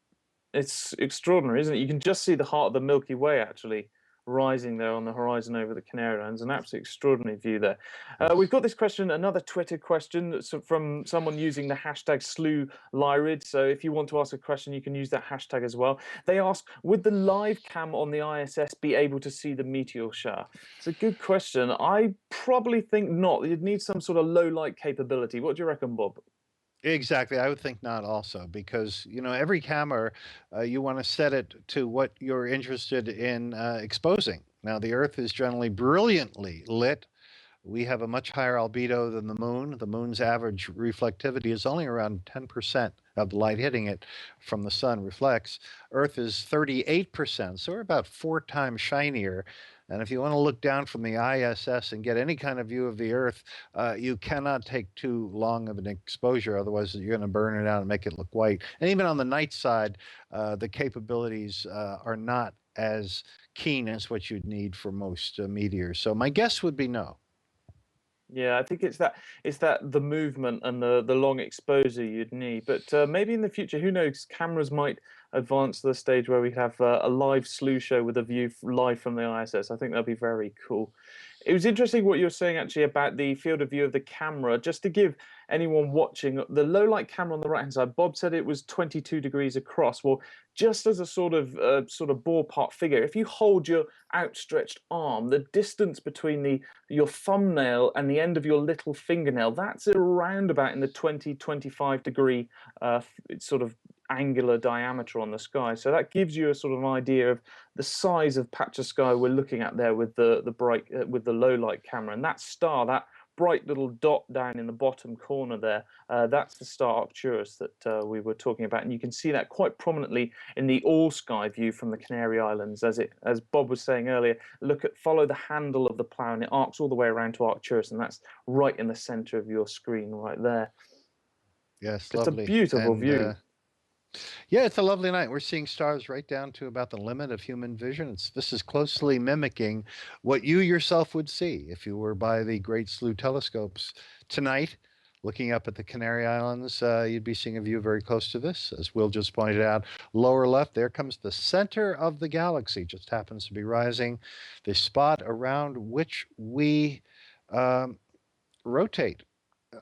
It's extraordinary, isn't it? You can just see the heart of the Milky Way actually rising there on the horizon over the Canary Islands. An absolutely extraordinary view there. We've Yes. got this question, another Twitter question from someone using the hashtag Slooh Lyrid. So if you want to ask a question, you can use that hashtag as well. They ask, would the live cam on the ISS be able to see the meteor shower? It's a good question. I probably think not. You'd need some sort of low light capability. What do you reckon, Bob? Exactly. I would think not also, because, every camera, you want to set it to what you're interested in exposing. Now, the Earth is generally brilliantly lit. We have a much higher albedo than the moon. The moon's average reflectivity is only around 10% of the light hitting it from the sun reflects. Earth is 38%, so we're about 4 times shinier. And if you want to look down from the ISS and get any kind of view of the Earth, you cannot take too long of an exposure. Otherwise, you're going to burn it out and make it look white. And even on the night side, the capabilities are not as keen as what you'd need for most meteors. So my guess would be no. Yeah, I think it's that the movement and the long exposure you'd need. But maybe in the future, who knows? Cameras might advance to the stage where we have a live Slooh show with a view live from the ISS. I think that'd be very cool. It was interesting what you were saying actually about the field of view of the camera. Just to give anyone watching the low light camera on the right hand side, Bob said it was 22 degrees across. Well, just as a sort of ballpark figure, if you hold your outstretched arm, the distance between your thumbnail and the end of your little fingernail, that's around about in the 20-25 degree sort of angular diameter on the sky. So that gives you a sort of idea of the size of patch of sky we're looking at there with the bright with the low light camera. And that star, that bright little dot down in the bottom corner there, that's the star Arcturus that we were talking about, and you can see that quite prominently in the all sky view from the Canary Islands. As Bob was saying earlier, follow the handle of the plough, and it arcs all the way around to Arcturus, and that's right in the center of your screen right there. Yes, It's lovely. a beautiful view. Yeah, it's a lovely night. We're seeing stars right down to about the limit of human vision. This is closely mimicking what you yourself would see if you were by the Great Slooh telescopes tonight. Looking up at the Canary Islands, you'd be seeing a view very close to this. As Will just pointed out, lower left, there comes the center of the galaxy, just happens to be rising, the spot around which we rotate.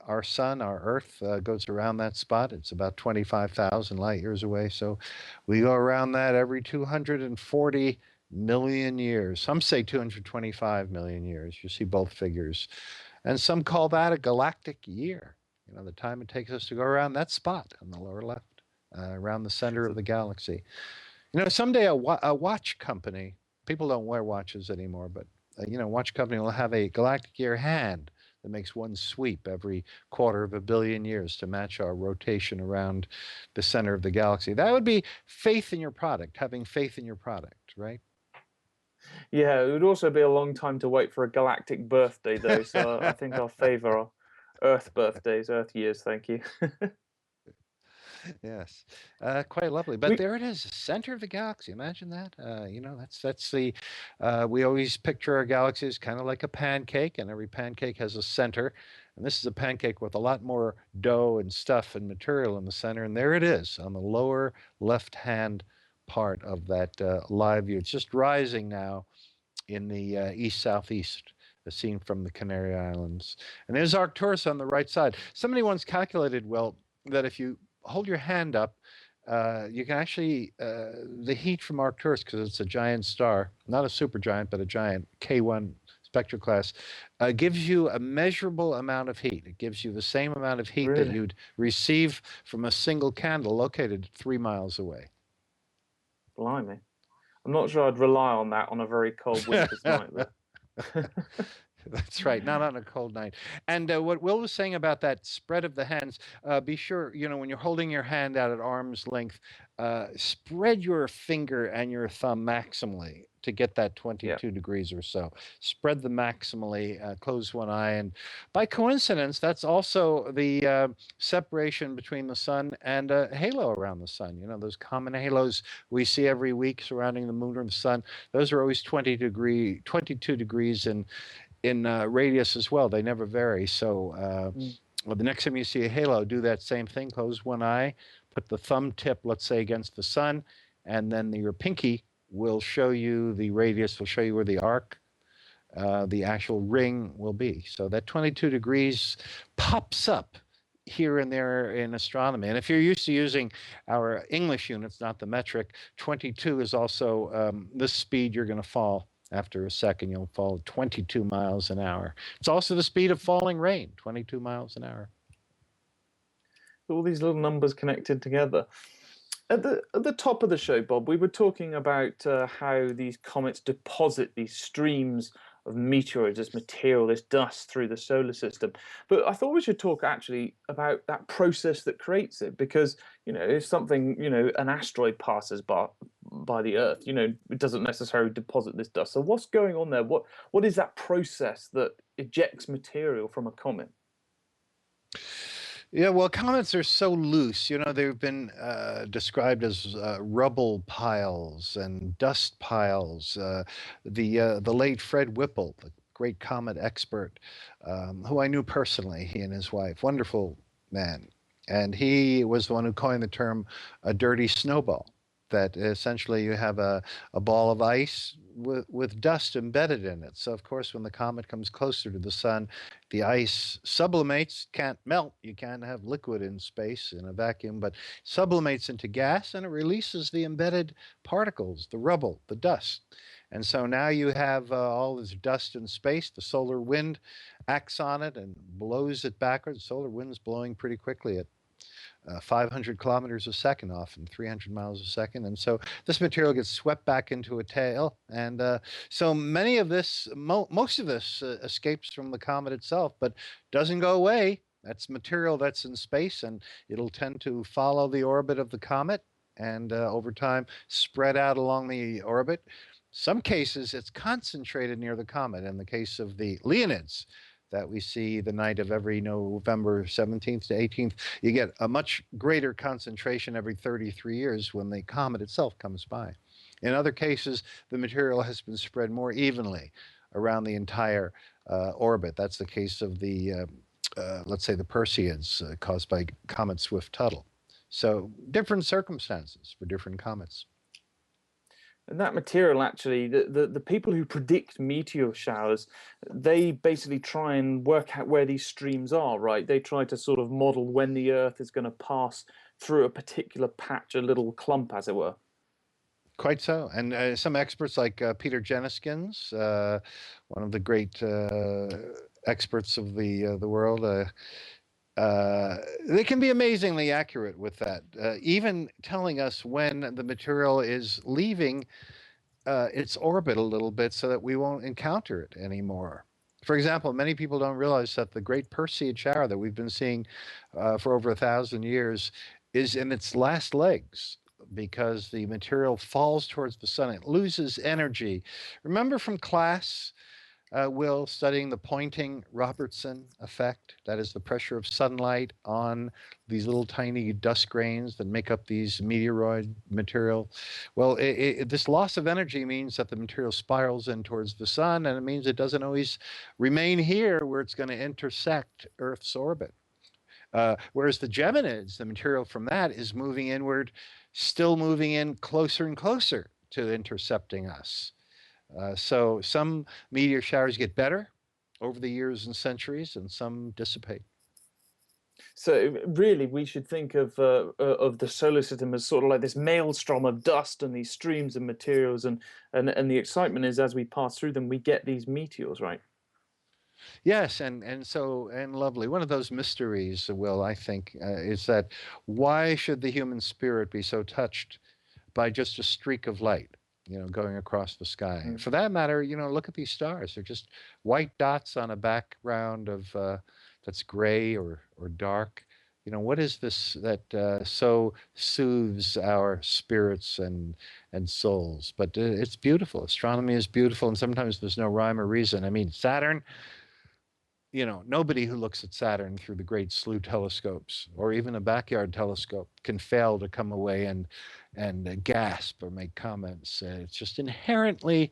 Our sun, our Earth, goes around that spot. It's about 25,000 light years away. So we go around that every 240 million years. Some say 225 million years. You see both figures. And some call that a galactic year. You know, the time it takes us to go around that spot on the lower left, around the center of the galaxy. You know, someday a watch company, people don't wear watches anymore, but, watch company will have a galactic year hand that makes one sweep every 250 million years to match our rotation around the center of the galaxy. That would be faith in your product, having faith in your product, right? Yeah, it would also be a long time to wait for a galactic birthday, though. So I think I'll favour our Earth birthdays, Earth years. Thank you. Yes, quite lovely. But we, there it is, center of the galaxy. Imagine that. That's the. We always picture our galaxy as kind of like a pancake, and every pancake has a center. And this is a pancake with a lot more dough and stuff and material in the center. And there it is on the lower left-hand part of that live view. It's just rising now in the east-southeast, as seen from the Canary Islands. And there's Arcturus on the right side. Somebody once calculated, well, that if you hold your hand up, you can actually, the heat from Arcturus, because it's a giant star, not a supergiant, but a giant K1 spectral class, gives you a measurable amount of heat. It gives you the same amount of heat that you'd receive from a single candle located 3 miles away. Blimey. I'm not sure I'd rely on that on a very cold winter's night, though. That's right, not on a cold night. And what Will was saying about that spread of the hands, be sure, when you're holding your hand out at arm's length, spread your finger and your thumb maximally to get that 22 degrees or so. Spread them maximally, close one eye. And by coincidence, that's also the separation between the sun and a halo around the sun. Those common halos we see every week surrounding the moon or the sun, those are always 22 degrees in radius as well. They never vary. So the next time you see a halo, do that same thing. Close one eye, put the thumb tip, let's say, against the sun, and then your pinky will show you the radius, will show you where the arc, the actual ring will be. So that 22 degrees pops up here and there in astronomy. And if you're used to using our English units, not the metric, 22 is also the speed you're going to fall. After a second, you'll fall 22 miles an hour. It's also the speed of falling rain, 22 miles an hour. All these little numbers connected together. At the top of the show, Bob, we were talking about how these comets deposit these streams of meteors, this material, this dust through the solar system. But I thought we should talk actually about that process that creates it, because if something, an asteroid passes by the Earth, it doesn't necessarily deposit this dust. So what's going on there? What is that process that ejects material from a comet? Yeah, well, comets are so loose. They've been described as rubble piles and dust piles. The late Fred Whipple, the great comet expert, who I knew personally, he and his wife, wonderful man. And he was the one who coined the term a dirty snowball. that essentially you have a ball of ice with dust embedded in it. So, of course, when the comet comes closer to the sun, the ice sublimates, can't melt. You can't have liquid in space in a vacuum, but sublimates into gas and it releases the embedded particles, the rubble, the dust. And so now you have all this dust in space. The solar wind acts on it and blows it backwards. Solar wind's blowing pretty quickly at 500 kilometers a second, often 300 miles a second. And so this material gets swept back into a tail. And so many of this, most of this escapes from the comet itself, but doesn't go away. That's material that's in space, and it'll tend to follow the orbit of the comet and over time spread out along the orbit. Some cases, it's concentrated near the comet. In the case of the Leonids, that we see the night of every November 17th to 18th. You get a much greater concentration every 33 years when the comet itself comes by. In other cases, the material has been spread more evenly around the entire orbit. That's the case of the, let's say, the Perseids caused by Comet Swift-Tuttle. So different circumstances for different comets. And that material, actually, the people who predict meteor showers, they basically try and work out where these streams are, right? They try to sort of model when the Earth is going to pass through a particular patch, a little clump, as it were. Quite so. And some experts like Peter Jenniskins, one of the great experts of the world, they can be amazingly accurate with that, even telling us when the material is leaving its orbit a little bit so that we won't encounter it anymore. For example, many people don't realize that the great Perseid shower that we've been seeing for over 1,000 years is in its last legs because the material falls towards the sun. It loses energy. Remember from class, Will, studying the Poynting-Robertson effect. That is the pressure of sunlight on these little tiny dust grains that make up these meteoroid material. Well, this loss of energy means that the material spirals in towards the sun, and it means it doesn't always remain here where it's going to intersect Earth's orbit. Whereas the Geminids, the material from that is moving inward, still moving in closer and closer to intercepting us. So some meteor showers get better over the years and centuries, and some dissipate. So really, we should think of the solar system as sort of like this maelstrom of dust and these streams of materials, and the excitement is as we pass through them, we get these meteors, right? Yes, and lovely. One of those mysteries, Will, I think, is that why should the human spirit be so touched by just a streak of light, going across the sky? Mm. For that matter, look at these stars. They're just white dots on a background of that's gray or dark. What is this that so soothes our spirits and souls? But it's beautiful. Astronomy is beautiful, and sometimes there's no rhyme or reason. I mean, Saturn. Nobody who looks at Saturn through the great Slooh telescopes or even a backyard telescope can fail to come away and gasp or make comments. It's just inherently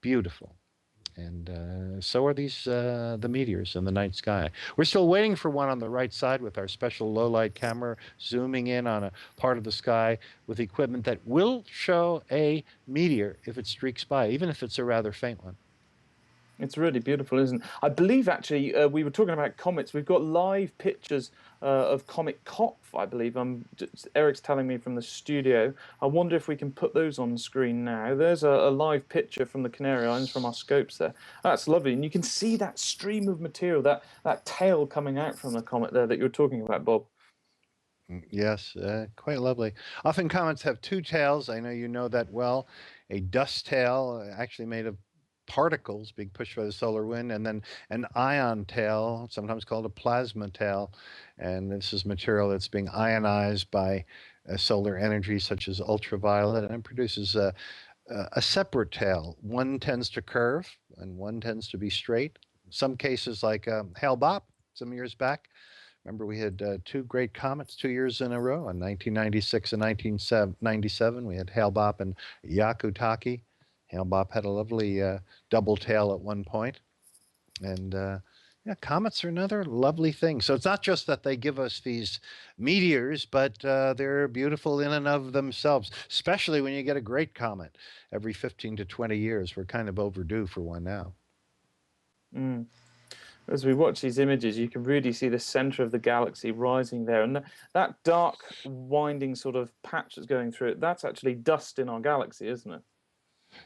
beautiful. And so are these the meteors in the night sky. We're still waiting for one on the right side with our special low light camera zooming in on a part of the sky with equipment that will show a meteor if it streaks by, even if it's a rather faint one. It's really beautiful, isn't it? I believe, actually, we were talking about comets. We've got live pictures of Comet Kopf, I believe. Eric's telling me from the studio. I wonder if we can put those on the screen now. There's a live picture from the Canary Islands from our scopes there. That's lovely. And you can see that stream of material, that tail coming out from the comet there that you were talking about, Bob. Yes, quite lovely. Often comets have two tails. I know you know that well. A dust tail, actually made of particles being pushed by the solar wind, and then an ion tail, sometimes called a plasma tail. And this is material that's being ionized by solar energy, such as ultraviolet, and it produces a separate tail. One tends to curve, and one tends to be straight. Some cases, like Hale-Bopp, some years back. Remember, we had two great comets 2 years in a row, in 1996 and 1997. We had Hale-Bopp and Hyakutake. Hale-Bopp had a lovely double tail at one point. And Yeah, comets are another lovely thing. So it's not just that they give us these meteors, but they're beautiful in and of themselves, especially when you get a great comet every 15 to 20 years. We're kind of overdue for one now. Mm. As we watch these images, you can really see the center of the galaxy rising there, and that dark, winding sort of patch that's going through it, that's actually dust in our galaxy, isn't it?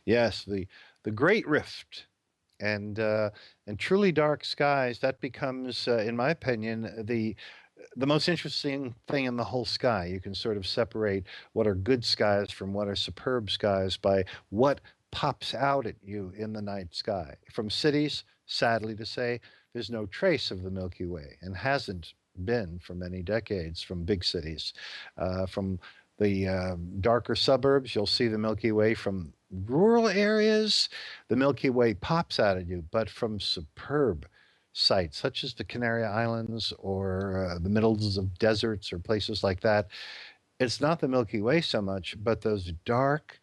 Yes, the Great Rift and truly dark skies, that becomes, in my opinion, the most interesting thing in the whole sky. You can sort of separate what are good skies from what are superb skies by what pops out at you in the night sky. From cities, sadly to say, there's no trace of the Milky Way and hasn't been for many decades from big cities. From the darker suburbs, you'll see the Milky Way. From rural areas, the Milky Way pops out at you, but from superb sites such as the Canary Islands or the middles of deserts or places like that, it's not the Milky Way so much, but those dark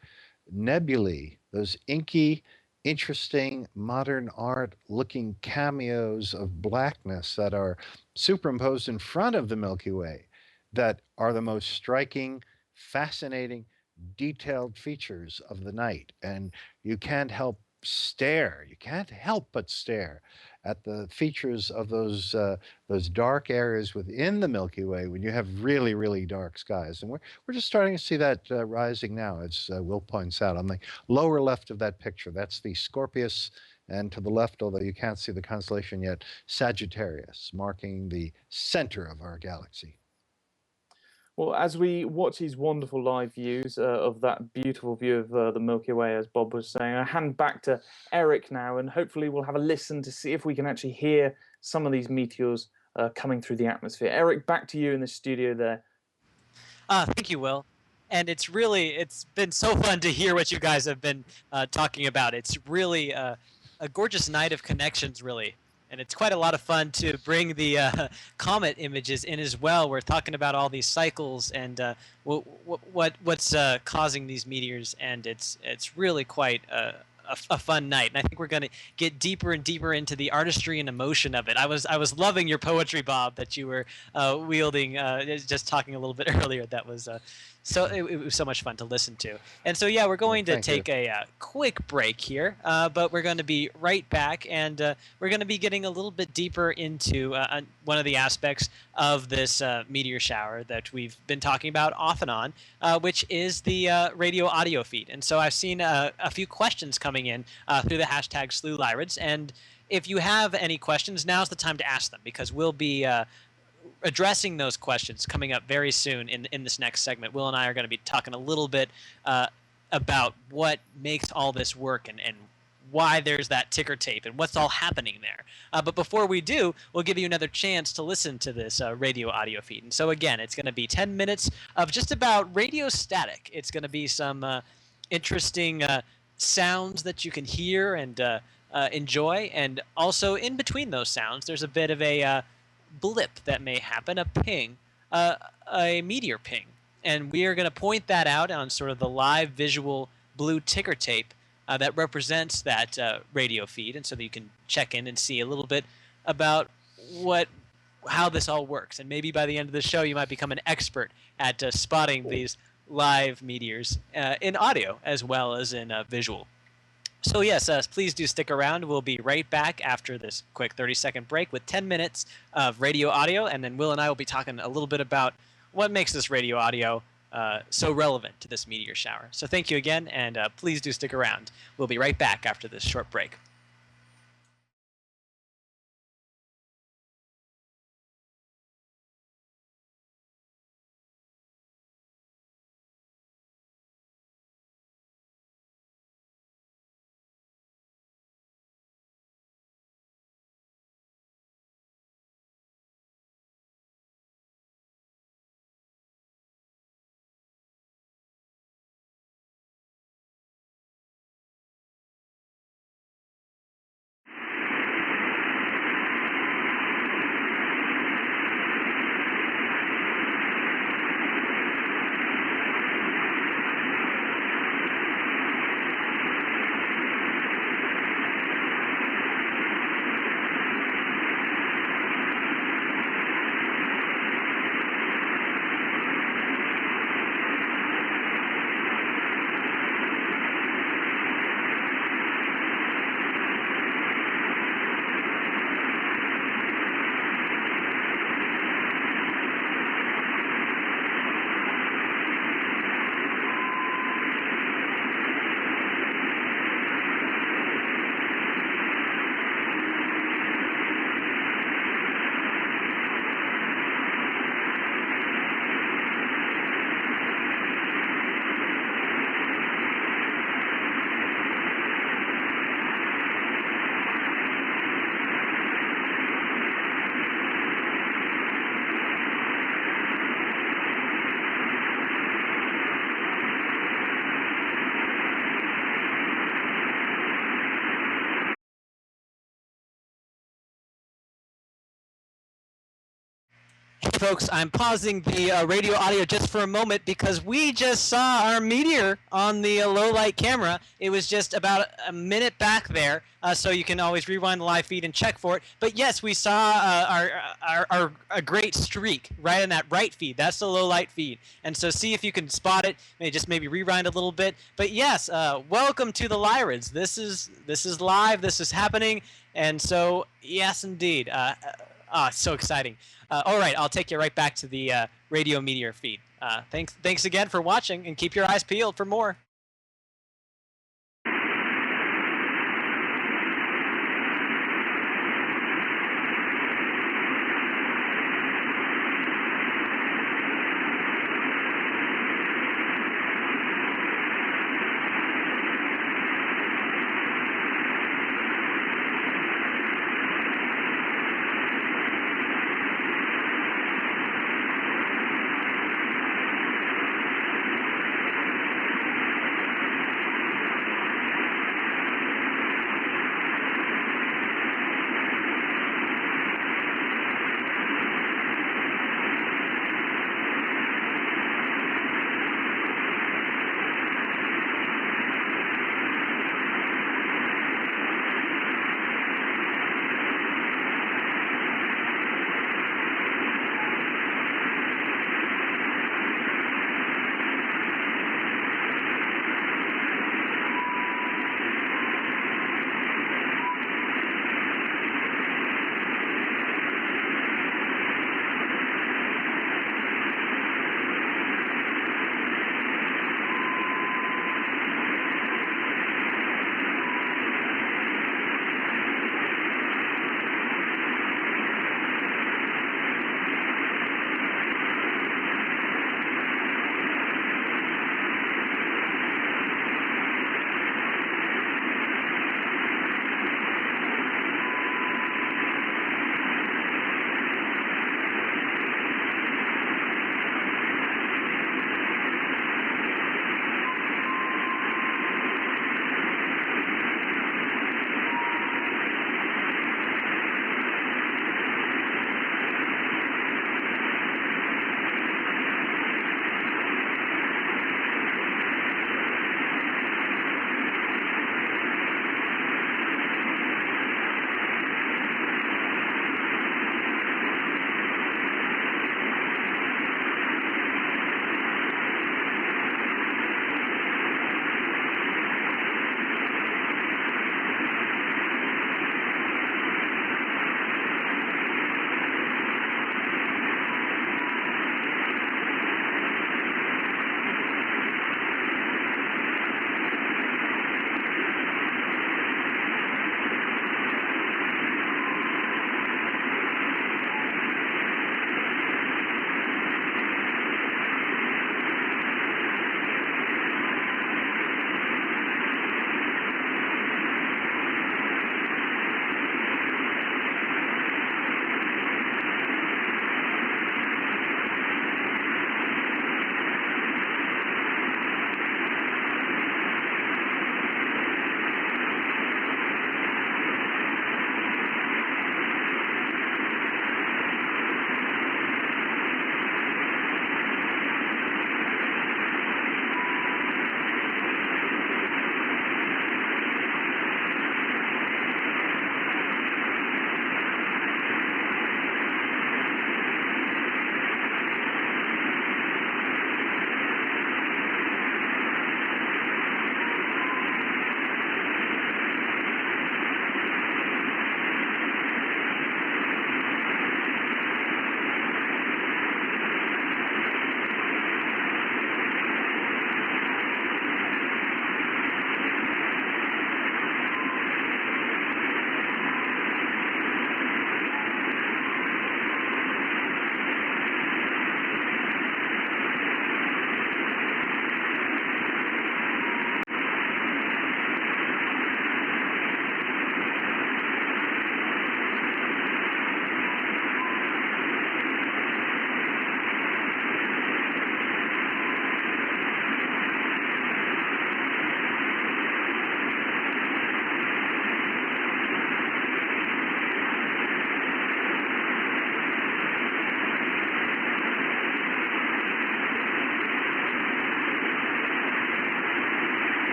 nebulae, those inky, interesting modern art looking cameos of blackness that are superimposed in front of the Milky Way that are the most striking, fascinating, detailed features of the night. And you can't help stare. You can't help but stare at the features of those dark areas within the Milky Way when you have really, really dark skies. And we're just starting to see that rising now, as Will points out on the lower left of that picture. That's the Scorpius, and to the left, although you can't see the constellation yet, Sagittarius, marking the center of our galaxy. Well, as we watch these wonderful live views of that beautiful view of the Milky Way, as Bob was saying, I hand back to Eric now, and hopefully we'll have a listen to see if we can actually hear some of these meteors coming through the atmosphere. Eric, back to you in the studio there. Thank you, Will. And it's been so fun to hear what you guys have been talking about. It's really a gorgeous night of connections, really. And it's quite a lot of fun to bring the comet images in as well. We're talking about all these cycles and what's causing these meteors, and it's really quite a fun night. And I think we're going to get deeper and deeper into the artistry and emotion of it. I was loving your poetry, Bob, that you were wielding, just talking a little bit earlier. That was it was so much fun to listen to. And so yeah, we're Well, going to thank you. take a quick break here, but we're going to be right back, and we're going to be getting a little bit deeper into one of the aspects of this meteor shower that we've been talking about off and on, which is the radio audio feed. And so I've seen a few questions coming in through the hashtag Slooh Lyrids, and if you have any questions, now's the time to ask them, because we'll be addressing those questions coming up very soon in this next segment. Will and I are going to be talking a little bit about what makes all this work and why there's that ticker tape and what's all happening there. But before we do, we'll give you another chance to listen to this radio audio feed. And so again, it's going to be 10 minutes of just about radio static. It's going to be some interesting sounds that you can hear and enjoy. And also in between those sounds, there's a bit of a blip that may happen, a ping, a meteor ping. And we are going to point that out on sort of the live visual blue ticker tape that represents that radio feed, and so that you can check in and see a little bit about how this all works. And maybe by the end of the show, you might become an expert at spotting these live meteors in audio as well as in visual. So yes, please do stick around. We'll be right back after this quick 30-second break with 10 minutes of radio audio, and then Will and I will be talking a little bit about what makes this radio audio so relevant to this meteor shower. So thank you again, and please do stick around. We'll be right back after this short break. folks, I'm pausing the radio audio just for a moment because we just saw our meteor on the low light camera. It was just about a minute back there, so you can always rewind the live feed and check for it. But yes, we saw a great streak right in that right feed. That's the low light feed. And so see if you can spot it. Maybe rewind a little bit. But yes, welcome to the Lyrids. This is live. This is happening. And so yes, indeed. It's so exciting. All right, I'll take you right back to the radio meteor feed. Thanks again for watching, and keep your eyes peeled for more.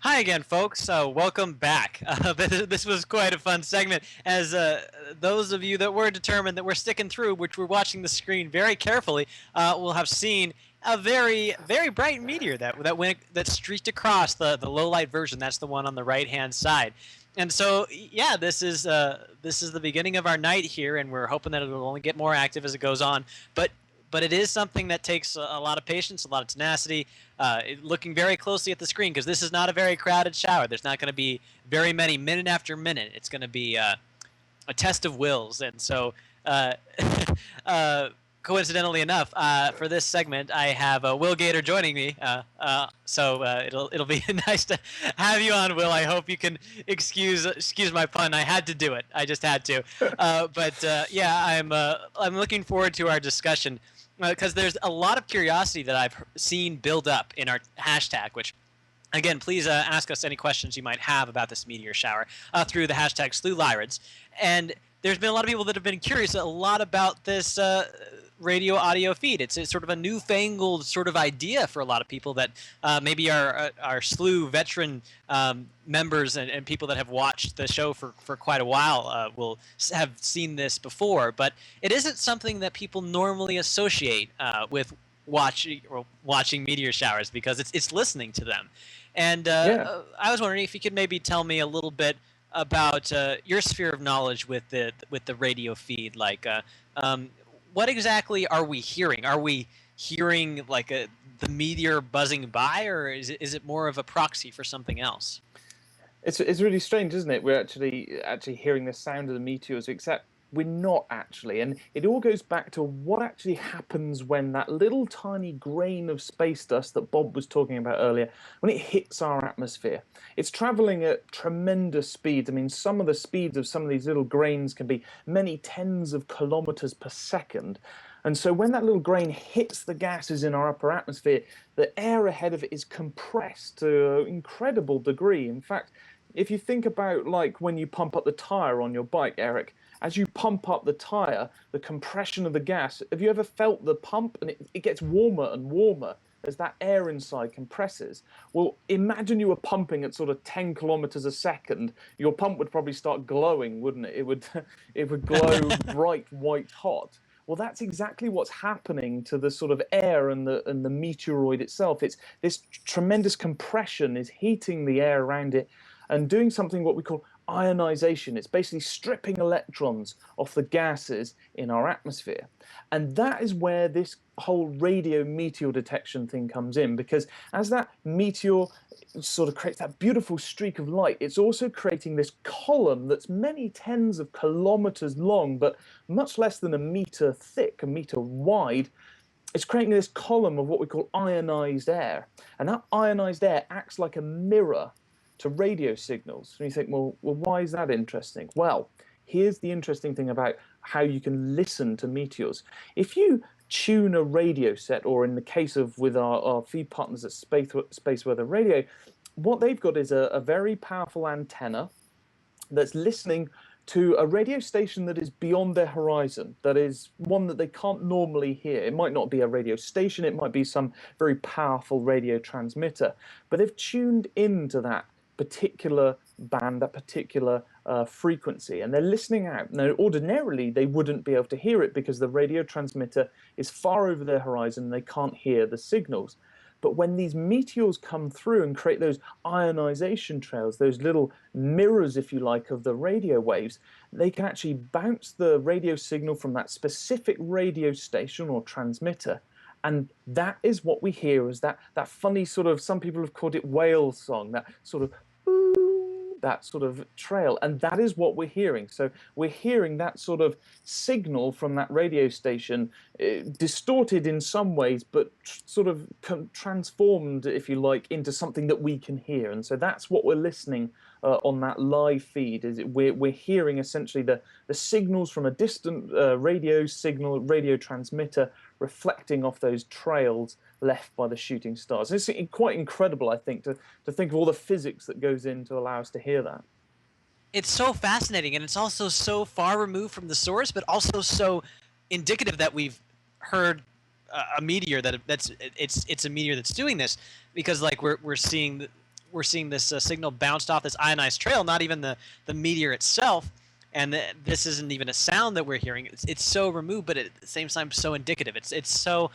Hi again, folks. Welcome back. This was quite a fun segment, as those of you that were determined that we're sticking through, which were watching the screen very carefully, will have seen a very, very bright meteor that streaked across the low light version. That's the one on the right hand side. And so, yeah, this is the beginning of our night here, and we're hoping that it will only get more active as it goes on. But it is something that takes a lot of patience, a lot of tenacity, looking very closely at the screen, because this is not a very crowded shower. There's not going to be very many minute after minute. It's going to be a test of wills. And so, coincidentally enough, for this segment, I have Will Gator joining me. So it'll be nice to have you on, Will. I hope you can excuse my pun. I had to do it. I just had to. But yeah, I'm looking forward to our discussion, because there's a lot of curiosity that I've seen build up in our hashtag, which, again, please ask us any questions you might have about this meteor shower through the hashtag Slooh Lyrids. And there's been a lot of people that have been curious a lot about this radio audio feed. It's sort of a newfangled sort of idea for a lot of people that maybe our Slooh veteran members and people that have watched the show for quite a while will have seen this before. But it isn't something that people normally associate with watching meteor showers, because it's listening to them. And I was wondering if you could maybe tell me a little bit about your sphere of knowledge with the radio feed. Like, what exactly are we hearing? Are we hearing like the meteor buzzing by, or is it more of a proxy for something else? It's really strange, isn't it? We're actually hearing the sound of the meteors, except we're not actually. And it all goes back to what actually happens when that little tiny grain of space dust that Bob was talking about earlier, when it hits our atmosphere. It's traveling at tremendous speeds. I mean, some of the speeds of some of these little grains can be many tens of kilometers per second. And so when that little grain hits the gases in our upper atmosphere, the air ahead of it is compressed to an incredible degree. In fact, if you think about like when you pump up the tire on your bike, Eric, as you pump up the tire, the compression of the gas, have you ever felt the pump? And it gets warmer and warmer as that air inside compresses. Well, imagine you were pumping at sort of 10 kilometers a second. Your pump would probably start glowing, wouldn't it? It would glow bright white hot. Well, that's exactly what's happening to the sort of air and the meteoroid itself. It's this tremendous compression is heating the air around it and doing something what we call ionization. It's basically stripping electrons off the gases in our atmosphere. And that is where this whole radio meteor detection thing comes in, because as that meteor sort of creates that beautiful streak of light, it's also creating this column that's many tens of kilometers long, but much less than a meter thick, a meter wide. It's creating this column of what we call ionized air. And that ionized air acts like a mirror to radio signals. And you think, well, why is that interesting? Well, here's the interesting thing about how you can listen to meteors. If you tune a radio set, or in the case of with our feed partners at Space Weather Radio, what they've got is a very powerful antenna that's listening to a radio station that is beyond their horizon, that is one that they can't normally hear. It might not be a radio station, it might be some very powerful radio transmitter, but they've tuned into that particular band, that particular frequency, and they're listening out. Now, ordinarily, they wouldn't be able to hear it because the radio transmitter is far over their horizon and they can't hear the signals. But when these meteors come through and create those ionization trails, those little mirrors, if you like, of the radio waves, they can actually bounce the radio signal from that specific radio station or transmitter. And that is what we hear as that funny sort of, some people have called it whale song, that sort of that sort of trail, and that is what we're hearing. So we're hearing that sort of signal from that radio station, distorted in some ways, but sort of transformed, if you like, into something that we can hear. And so that's what we're listening on that live feed. Is we're hearing essentially the signals from a distant radio transmitter reflecting off those trails left by the shooting stars. It's quite incredible, I think, to think of all the physics that goes in to allow us to hear that. It's so fascinating, and it's also so far removed from the source, but also so indicative that we've heard a meteor it's a meteor that's doing this, because like we're seeing we're seeing this signal bounced off this ionized trail, not even the meteor itself. And this isn't even a sound that we're hearing. It's so removed, but at the same time so indicative. It's so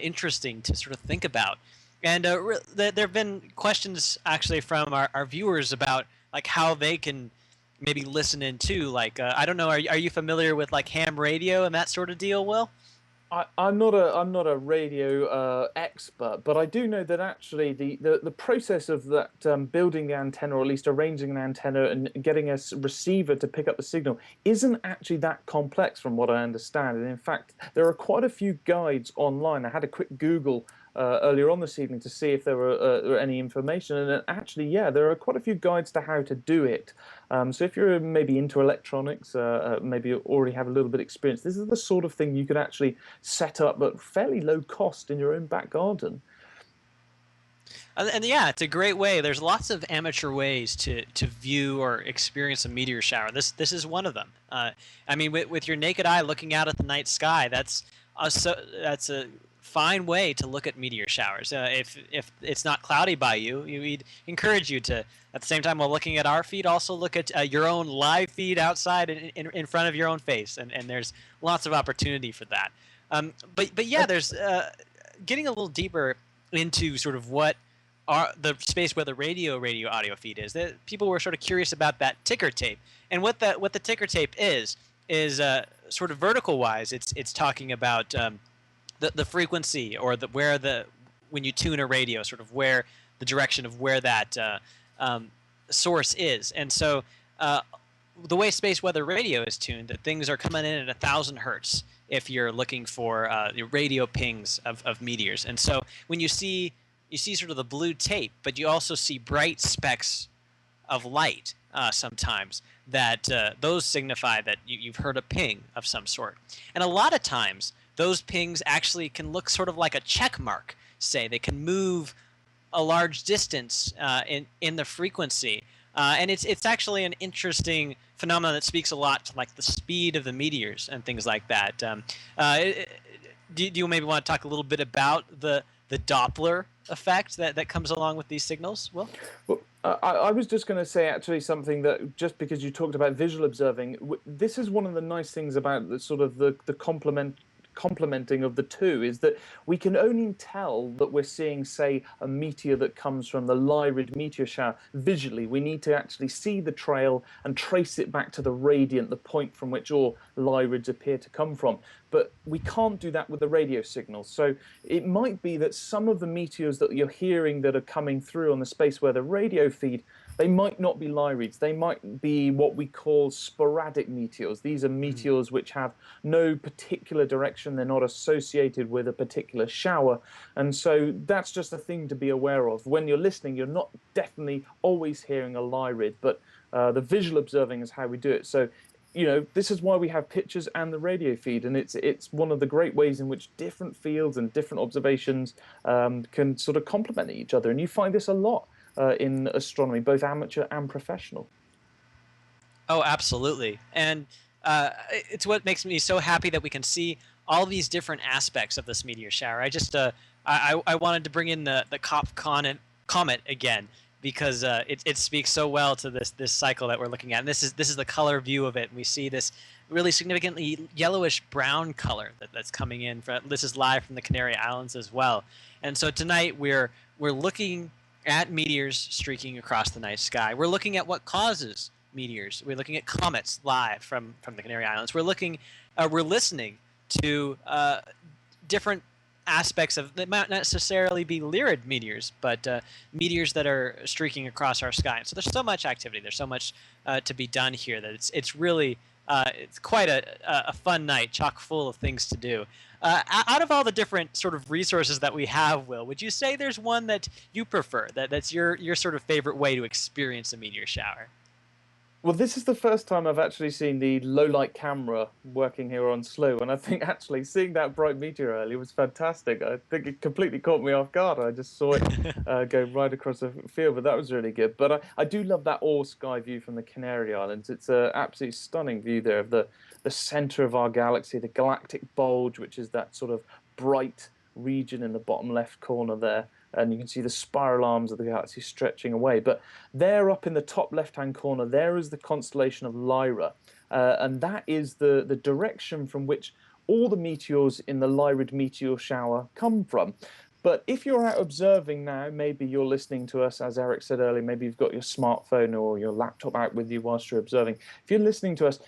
interesting to sort of think about. And there have been questions actually from our viewers about like how they can maybe listen in too. Like I don't know, are you familiar with like ham radio and that sort of deal, Will? I'm not a radio expert, but I do know that actually the process of that building the antenna, or at least arranging an antenna and getting a receiver to pick up the signal, isn't actually that complex from what I understand. And in fact, there are quite a few guides online. I had a quick Google earlier on this evening to see if there were any information, and actually, yeah, there are quite a few guides to how to do it. So if you're maybe into electronics, maybe you already have a little bit of experience, this is the sort of thing you could actually set up at fairly low cost in your own back garden. And yeah, it's a great way. There's lots of amateur ways to view or experience a meteor shower. This is one of them. I mean, with your naked eye looking out at the night sky, that's that's a fine way to look at meteor showers. If it's not cloudy by you, we'd encourage you to, at the same time while looking at our feed, also look at your own live feed outside in front of your own face, and there's lots of opportunity for that. But yeah, there's getting a little deeper into sort of what the space weather radio audio feed is. That people were sort of curious about that ticker tape, and what the ticker tape is sort of vertical wise. It's talking about the frequency, or when you tune a radio, sort of where the direction of where that source is. And so the way space weather radio is tuned, that things are coming in at 1,000 hertz if you're looking for the radio pings of meteors. And so when you see sort of the blue tape, but you also see bright specks of light sometimes, that those signify that you've heard a ping of some sort. And a lot of times those pings actually can look sort of like a check mark. Say they can move a large distance in the frequency, and it's actually an interesting phenomenon that speaks a lot to like the speed of the meteors and things like that. Do you maybe want to talk a little bit about the Doppler effect that comes along with these signals? Well, I was just going to say actually something that, just because you talked about visual observing, this is one of the nice things about the sort of the complementing of the two, is that we can only tell that we're seeing, say, a meteor that comes from the Lyrid meteor shower visually. We need to actually see the trail and trace it back to the radiant, the point from which all Lyrids appear to come from. But we can't do that with the radio signals. So it might be that some of the meteors that you're hearing that are coming through on the space weather radio feed, they might not be Lyrids. They might be what we call sporadic meteors. These are meteors which have no particular direction. They're not associated with a particular shower. And so that's just a thing to be aware of. When you're listening, you're not definitely always hearing a Lyrid, but the visual observing is how we do it. So, you know, this is why we have pictures and the radio feed, and it's one of the great ways in which different fields and different observations can sort of complement each other. And you find this a lot in astronomy, both amateur and professional. Oh, absolutely. And it's what makes me so happy that we can see all these different aspects of this meteor shower. I wanted to bring in the Cop comet again, because it speaks so well to this cycle that we're looking at. And this is the color view of it. And we see this really significantly yellowish brown color that's coming in. This is live from the Canary Islands as well. And so tonight we're looking at meteors streaking across the night sky. We're looking at what causes meteors. We're looking at comets live from the Canary Islands. We're listening to different aspects of that might not necessarily be Lyrid meteors, but meteors that are streaking across our sky. And so there's so much activity. There's so much to be done here that it's really it's quite a fun night, chock full of things to do. Out of all the different sort of resources that we have, Will, would you say there's one that you prefer, that's your sort of favorite way to experience a meteor shower? Well, this is the first time I've actually seen the low-light camera working here on Slooh, and I think actually seeing that bright meteor earlier was fantastic. I think it completely caught me off guard. I just saw it go right across the field, but that was really good. But I do love that all-sky view from the Canary Islands. It's an absolutely stunning view there of the center of our galaxy, the galactic bulge, which is that sort of bright region in the bottom left corner there, and you can see the spiral arms of the galaxy stretching away. But there up in the top left-hand corner, there is the constellation of Lyra, and that is the direction from which all the meteors in the Lyrid meteor shower come from. But if you're out observing now, maybe you're listening to us, as Eric said earlier, maybe you've got your smartphone or your laptop out with you whilst you're observing. If you're listening to us,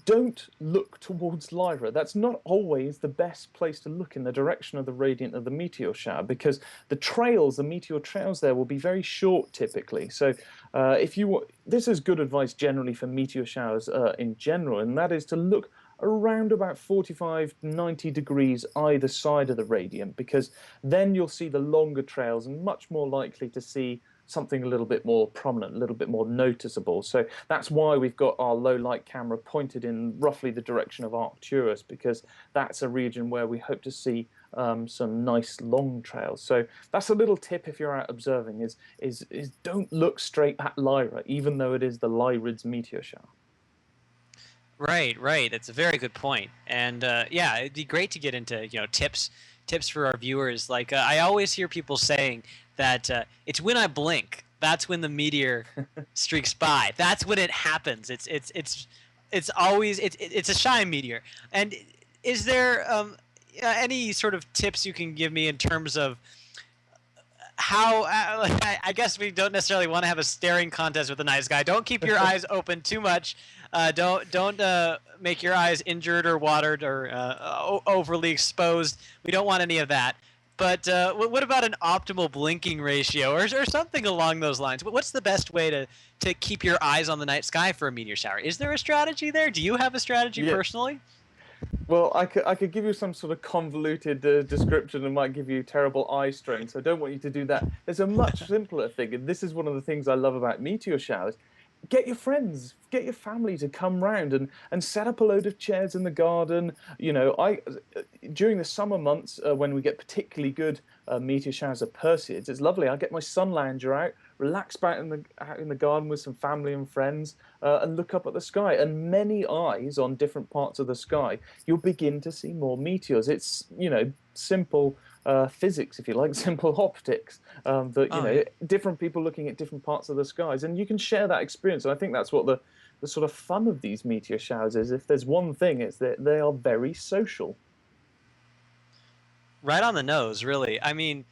don't look towards Lyra. That's not always the best place to look in the direction of the radiant of the meteor shower, because the trails, the meteor trails there will be very short typically. So this is good advice generally for meteor showers in general, and that is to look around about 45, 90 degrees either side of the radiant, because then you'll see the longer trails and much more likely to see something a little bit more prominent, a little bit more noticeable. So that's why we've got our low light camera pointed in roughly the direction of Arcturus, because that's a region where we hope to see some nice long trails. So that's a little tip if you're out observing, is don't look straight at Lyra, even though it is the Lyrids meteor shower. Right, right. That's a very good point. And yeah, it'd be great to get into tips for our viewers. Like I always hear people saying that it's when I blink, that's when the meteor streaks by. That's when it happens. It's always it's a shy meteor. And is there any sort of tips you can give me in terms of how I guess we don't necessarily want to have a staring contest with the night sky. Don't keep your eyes open too much. Don't make your eyes injured or watered or overly exposed. We don't want any of that. But what about an optimal blinking ratio or something along those lines? What's the best way to keep your eyes on the night sky for a meteor shower? Is there a strategy there? Do you have a strategy personally? Well, I could give you some sort of convoluted description and might give you terrible eye strain, so I don't want you to do that. There's a much simpler thing, and this is one of the things I love about meteor showers. Get your friends, get your family to come round and set up a load of chairs in the garden. During the summer months when we get particularly good meteor showers of Perseids, it's lovely. I get my sun lounger out, relax out in the garden with some family and friends, and look up at the sky. And many eyes on different parts of the sky, you'll begin to see more meteors. It's simple physics, if you like, simple optics. Different people looking at different parts of the skies, and you can share that experience. And I think that's what the sort of fun of these meteor showers is. If there's one thing, it's that they are very social. Right on the nose, really. I mean,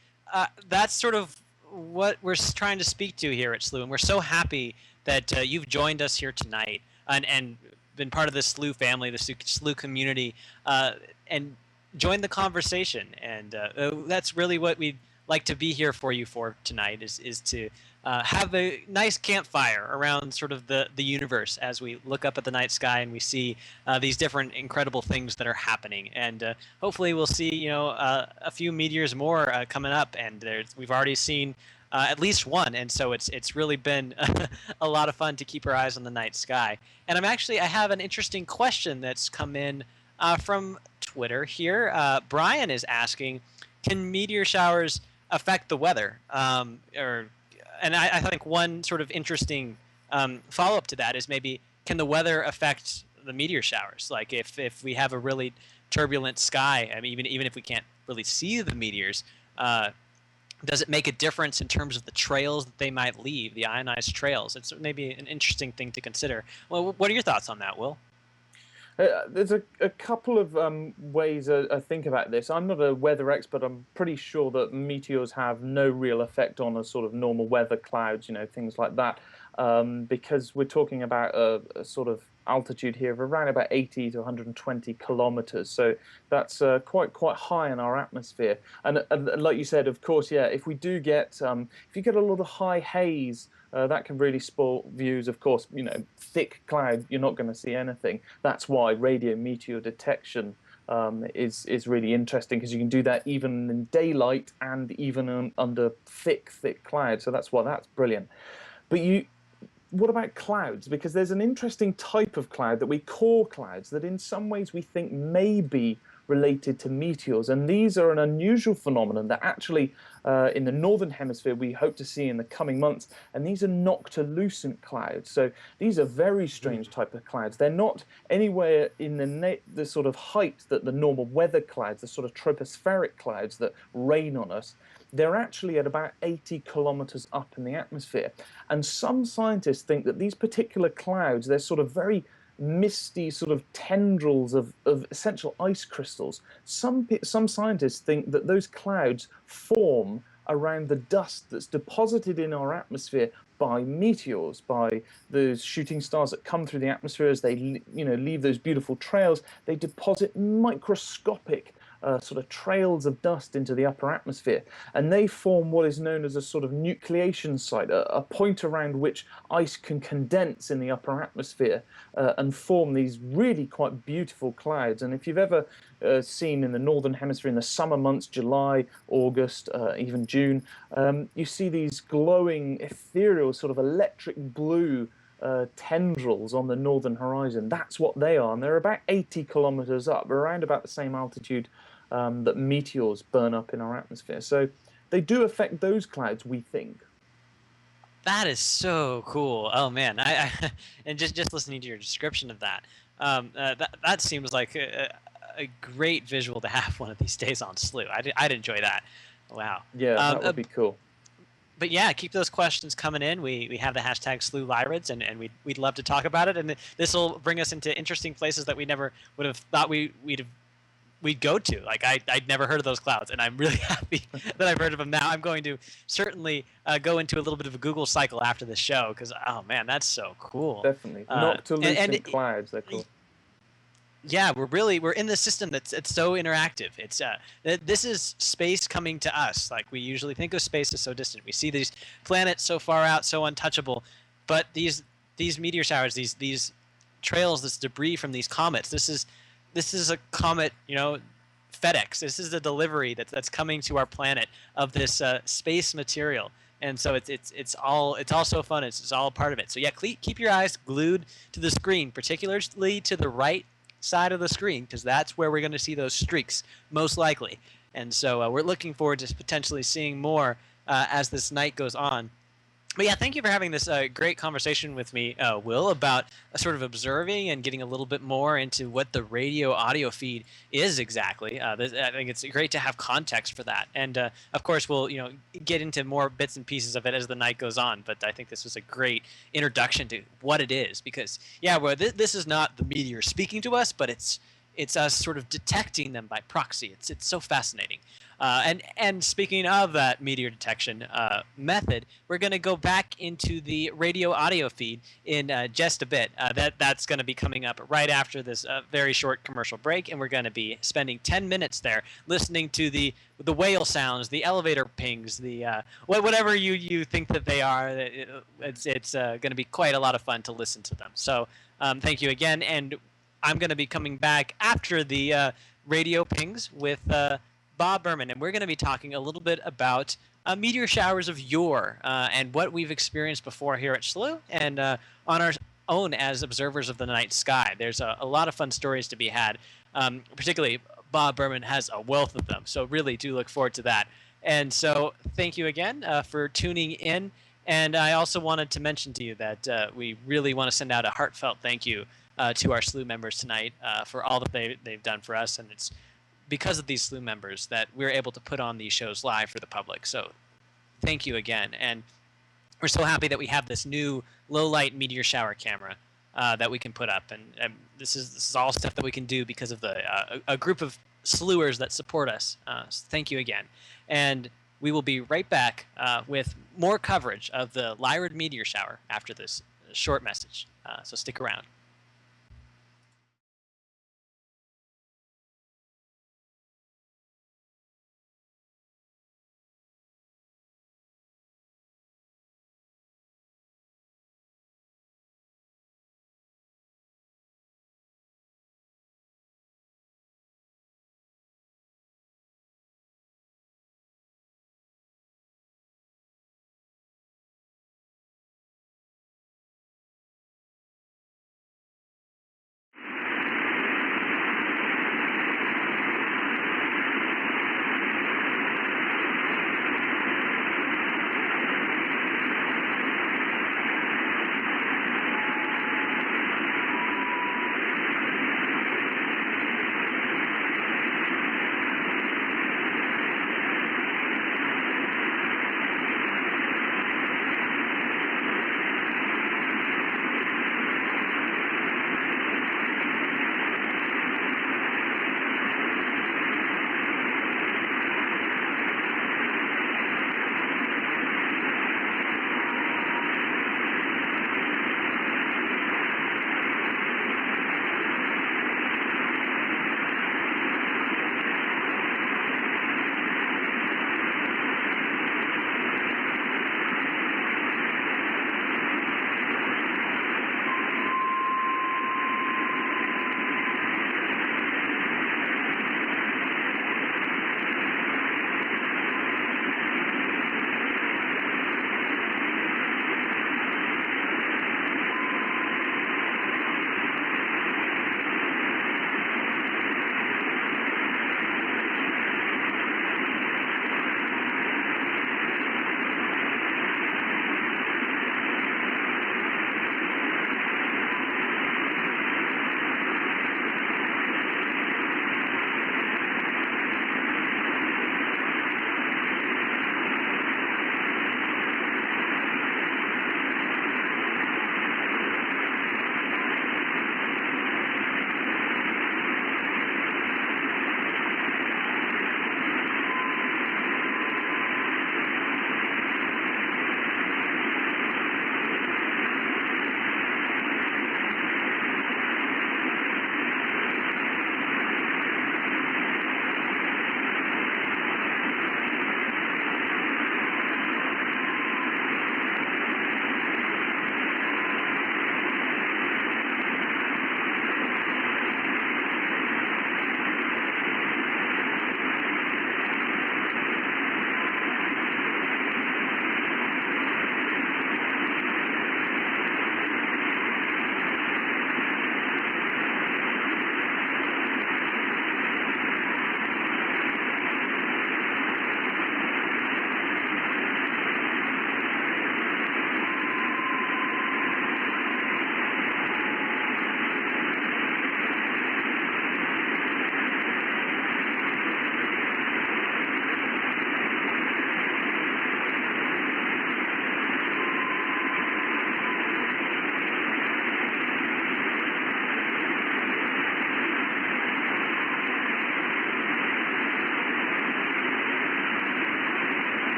that's sort of what we're trying to speak to here at Slooh, and we're so happy that you've joined us here tonight and been part of the Slooh family, the Slooh community, and joined the conversation. And that's really what we'd like to be here for you for tonight, is to have a nice campfire around sort of the universe as we look up at the night sky and we see these different incredible things that are happening. And hopefully we'll see a few meteors more coming up, and we've already seen at least one, and so it's really been a lot of fun to keep our eyes on the night sky. And I have an interesting question that's come in from Twitter here. Brian is asking, can meteor showers affect the weather? And I think one sort of interesting follow-up to that is maybe, can the weather affect the meteor showers? Like if we have a really turbulent sky, I mean, even if we can't really see the meteors, does it make a difference in terms of the trails that they might leave, the ionized trails? It's maybe an interesting thing to consider. Well, what are your thoughts on that, Will? There's a couple of ways I think about this. I'm not a weather expert. I'm pretty sure that meteors have no real effect on a sort of normal weather, clouds, things like that, because we're talking about a sort of altitude here of around about 80 to 120 kilometers. So that's quite high in our atmosphere. And like you said, of course, yeah, if we do get, if you get a lot of high haze, that can really spoil views. Of course, thick cloud, you're not going to see anything. That's why radio meteor detection is really interesting, because you can do that even in daylight and even under thick cloud. So that's why that's brilliant. But what about clouds? Because there's an interesting type of cloud that we call clouds that in some ways we think may be related to meteors. And these are an unusual phenomenon that actually, in the northern hemisphere, we hope to see in the coming months. And these are noctilucent clouds. So these are very strange type of clouds. They're not anywhere in the sort of height that the normal weather clouds, the sort of tropospheric clouds that rain on us. They're actually at about 80 kilometers up in the atmosphere. And some scientists think that these particular clouds, they're sort of very misty sort of tendrils of essential ice crystals. Some scientists think that those clouds form around the dust that's deposited in our atmosphere by meteors, by those shooting stars that come through the atmosphere as they leave those beautiful trails. They deposit microscopic sort of trails of dust into the upper atmosphere, and they form what is known as a sort of nucleation site, a point around which ice can condense in the upper atmosphere and form these really quite beautiful clouds. And if you've ever seen in the northern hemisphere in the summer months, July, August, even June, you see these glowing, ethereal, sort of electric blue tendrils on the northern horizon. That's what they are, and they're about 80 kilometers up, around about the same altitude that meteors burn up in our atmosphere. So they do affect those clouds, we think. That is so cool. Oh man, and just listening to your description of that, that seems like a great visual to have one of these days on Slooh. I'd enjoy that. Wow. Yeah, that would be cool. But yeah, keep those questions coming in. We have the hashtag Slooh Lyrids, and we'd love to talk about it. And this will bring us into interesting places that we never would have thought we'd go to. Like I'd never heard of those clouds, and I'm really happy that I've heard of them now. I'm going to certainly go into a little bit of a Google cycle after this show because oh man, that's so cool. Definitely noctilucent clouds. They're cool. Yeah, we're in the system it's so interactive. It's this is space coming to us. Like we usually think of space as so distant. We see these planets so far out, so untouchable, but these meteor showers, these trails, this debris from these comets. This is a comet, FedEx. This is the delivery that's coming to our planet of this space material. And so it's all so fun. It's all a part of it. So yeah, keep your eyes glued to the screen, particularly to the right side of the screen, because that's where we're going to see those streaks most likely. And so we're looking forward to potentially seeing more as this night goes on. But yeah, thank you for having this great conversation with me, Will, about sort of observing and getting a little bit more into what the radio audio feed is exactly. I think it's great to have context for that, and of course, we'll get into more bits and pieces of it as the night goes on. But I think this was a great introduction to what it is, because yeah, well, this is not the meteor speaking to us, but it's us sort of detecting them by proxy. It's so fascinating. And speaking of that meteor detection method, we're going to go back into the radio audio feed in just a bit. That's going to be coming up right after this very short commercial break, and we're going to be spending 10 minutes there listening to the whale sounds, the elevator pings, the whatever you think that they are. It's going to be quite a lot of fun to listen to them. So thank you again, and I'm going to be coming back after the radio pings with Bob Berman, and we're going to be talking a little bit about meteor showers of yore and what we've experienced before here at Slooh and on our own as observers of the night sky. There's a lot of fun stories to be had. Particularly, Bob Berman has a wealth of them, so really do look forward to that. And so thank you again for tuning in. And I also wanted to mention to you that we really want to send out a heartfelt thank you to our Slooh members tonight for all that they've done for us. And it's because of these Slooh members that we're able to put on these shows live for the public. So thank you again. And we're so happy that we have this new low light meteor shower camera that we can put up. And this is all stuff that we can do because of a group of Sloohers that support us. So thank you again. And we will be right back with more coverage of the Lyrid meteor shower after this short message. So stick around.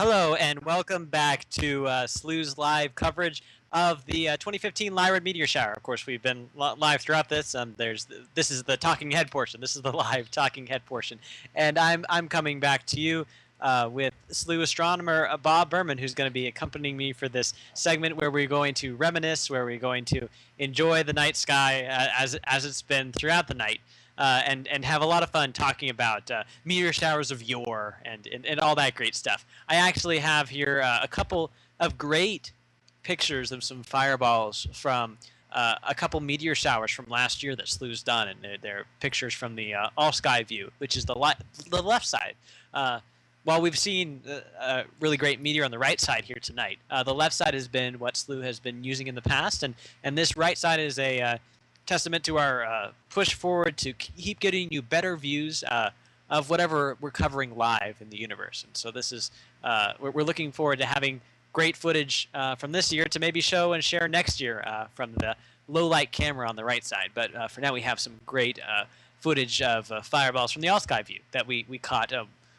Hello, and welcome back to Slooh's live coverage of the 2015 Lyrid meteor shower. Of course, we've been live throughout this. This is the talking head portion. This is the live talking head portion, and I'm coming back to you with Slooh astronomer Bob Berman, who's going to be accompanying me for this segment where we're going to reminisce, where we're going to enjoy the night sky as it's been throughout the night. And have a lot of fun talking about meteor showers of yore and all that great stuff. I actually have here a couple of great pictures of some fireballs from a couple meteor showers from last year that Slooh's done, and they're pictures from the all sky view, which is the left side. While we've seen a really great meteor on the right side here tonight, the left side has been what Slooh has been using in the past, and this right side is a testament to our push forward to keep getting you better views of whatever we're covering live in the universe. And so this is we're looking forward to having great footage from this year to maybe show and share next year from the low light camera on the right side. But for now, we have some great footage of fireballs from the all sky view that we caught.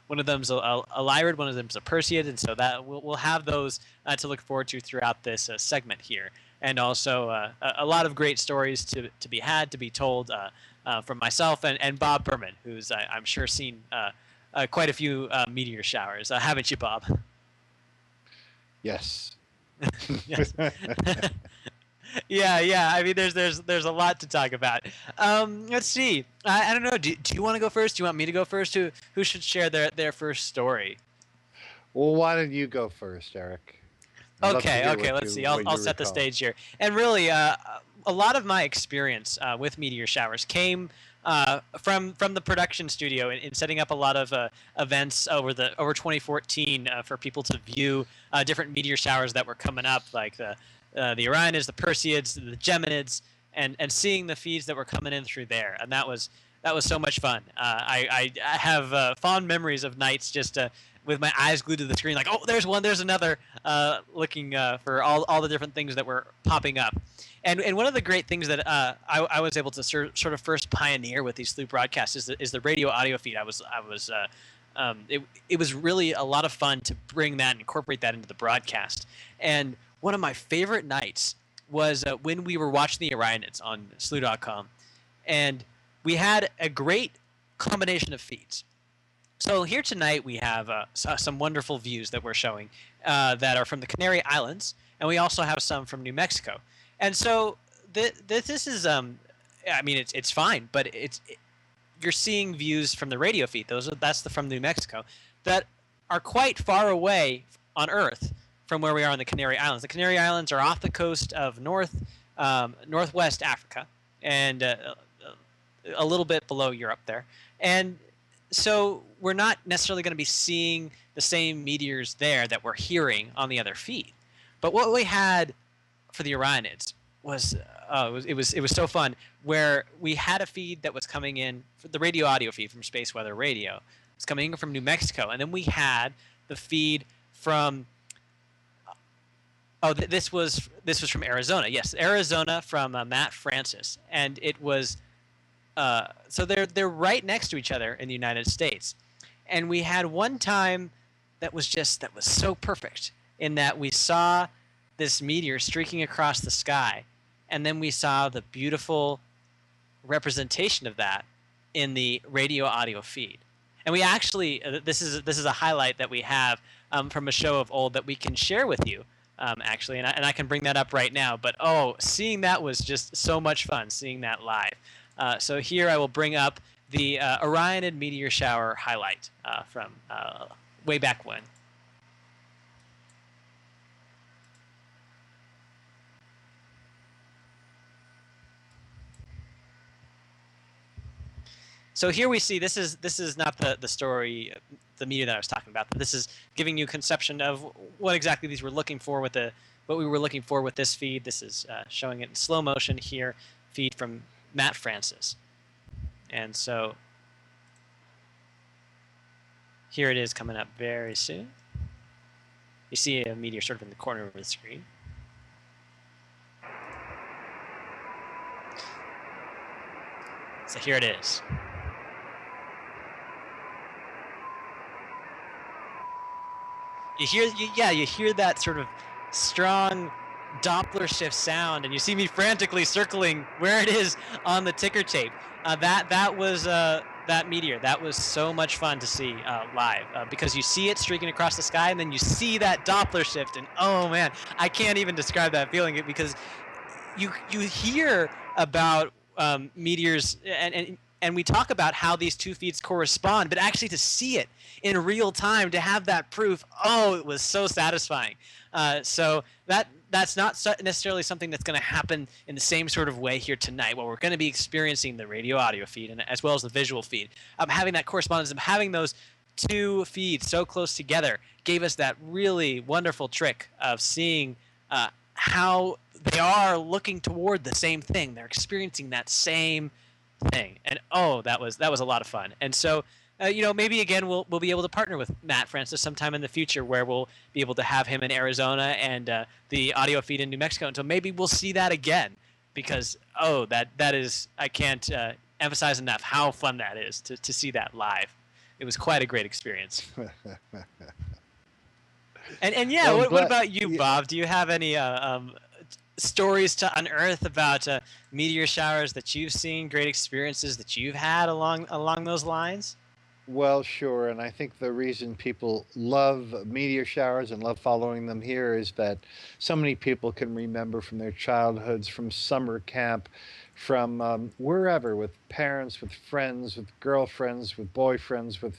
One of them's a Lyrid, one of them's a Perseid, and so that we'll have those to look forward to throughout this segment here. And also a lot of great stories to be told from myself and Bob Berman, who's I'm sure seen quite a few meteor showers, haven't you, Bob? Yes. Yes. Yeah. I mean, there's a lot to talk about. Let's see. I don't know. Do you want to go first? Do you want me to go first? Who should share their first story? Well, why don't you go first, Eric? I'd love to Okay, hear okay, what let's you- see. what I'll you set the recall. stage here. And really, a lot of my experience with meteor showers came from the production studio in setting up a lot of events over 2014 for people to view different meteor showers that were coming up, like the Orionids, the Perseids, the Geminids, and seeing the feeds that were coming in through there. And that was so much fun. I have fond memories of nights just with my eyes glued to the screen, like, oh, there's one, there's another, looking for all the different things that were popping up. And one of the great things that I was able to sort of first pioneer with these Slooh broadcasts is the radio audio feed. It was really a lot of fun to bring that and incorporate that into the broadcast. And one of my favorite nights was when we were watching the Orionids on Slooh.com, and we had a great combination of feeds. So here tonight we have some wonderful views that we're showing that are from the Canary Islands, and we also have some from New Mexico. And so this is, I mean, it's fine, but you're seeing views from the radio feed. That's from New Mexico, that are quite far away on Earth from where we are on the Canary Islands. The Canary Islands are off the coast of northwest Africa, and a little bit below Europe there, and so we're not necessarily going to be seeing the same meteors there that we're hearing on the other feed. But what we had for the Orionids was it was so fun, where we had a feed that was coming in, for the radio audio feed from Space Weather Radio. It's coming in from New Mexico, and then we had the feed from this was from Arizona. Yes, Arizona, from Matt Francis, and it was so they're right next to each other in the United States. And we had one time that was so perfect, in that we saw this meteor streaking across the sky, and then we saw the beautiful representation of that in the radio audio feed. And we actually this is a highlight that we have from a show of old that we can share with you, actually, and I can bring that up right now. But seeing that was just so much fun, seeing that live. So here I will bring up the Orionid meteor shower highlight from way back when. So here we see, this is not the story, the meteor that I was talking about, but this is giving you a conception of what exactly these were looking for with what we were looking for with this feed. This is showing it in slow motion here, feed from Matt Francis. And so here it is coming up very soon. You see a meteor sort of in the corner of the screen. So here it is. you hear that sort of strong Doppler shift sound, and you see me frantically circling where it is on the ticker tape. That was that meteor. That was so much fun to see live because you see it streaking across the sky, and then you see that Doppler shift, and oh man, I can't even describe that feeling because you hear about meteors and we talk about how these two feeds correspond, but actually to see it in real time, to have that proof, oh, it was so satisfying. So that's not necessarily something that's going to happen in the same sort of way here tonight. Well, we're going to be experiencing the radio audio feed and as well as the visual feed. Having that correspondence, having those two feeds so close together gave us that really wonderful trick of seeing how they are looking toward the same thing. They're experiencing that same thing, and oh, that was a lot of fun. And so, maybe again we'll be able to partner with Matt Francis sometime in the future, where we'll be able to have him in Arizona and the audio feed in New Mexico. And so maybe we'll see that again, because that is, I can't emphasize enough how fun that is to see that live. It was quite a great experience. And yeah, Well, what about you, Bob? Do you have any stories to unearth about meteor showers that you've seen, great experiences that you've had along those lines? Well, sure. And I think the reason people love meteor showers and love following them here is that so many people can remember from their childhoods, from summer camp, from wherever, with parents, with friends, with girlfriends, with boyfriends, with,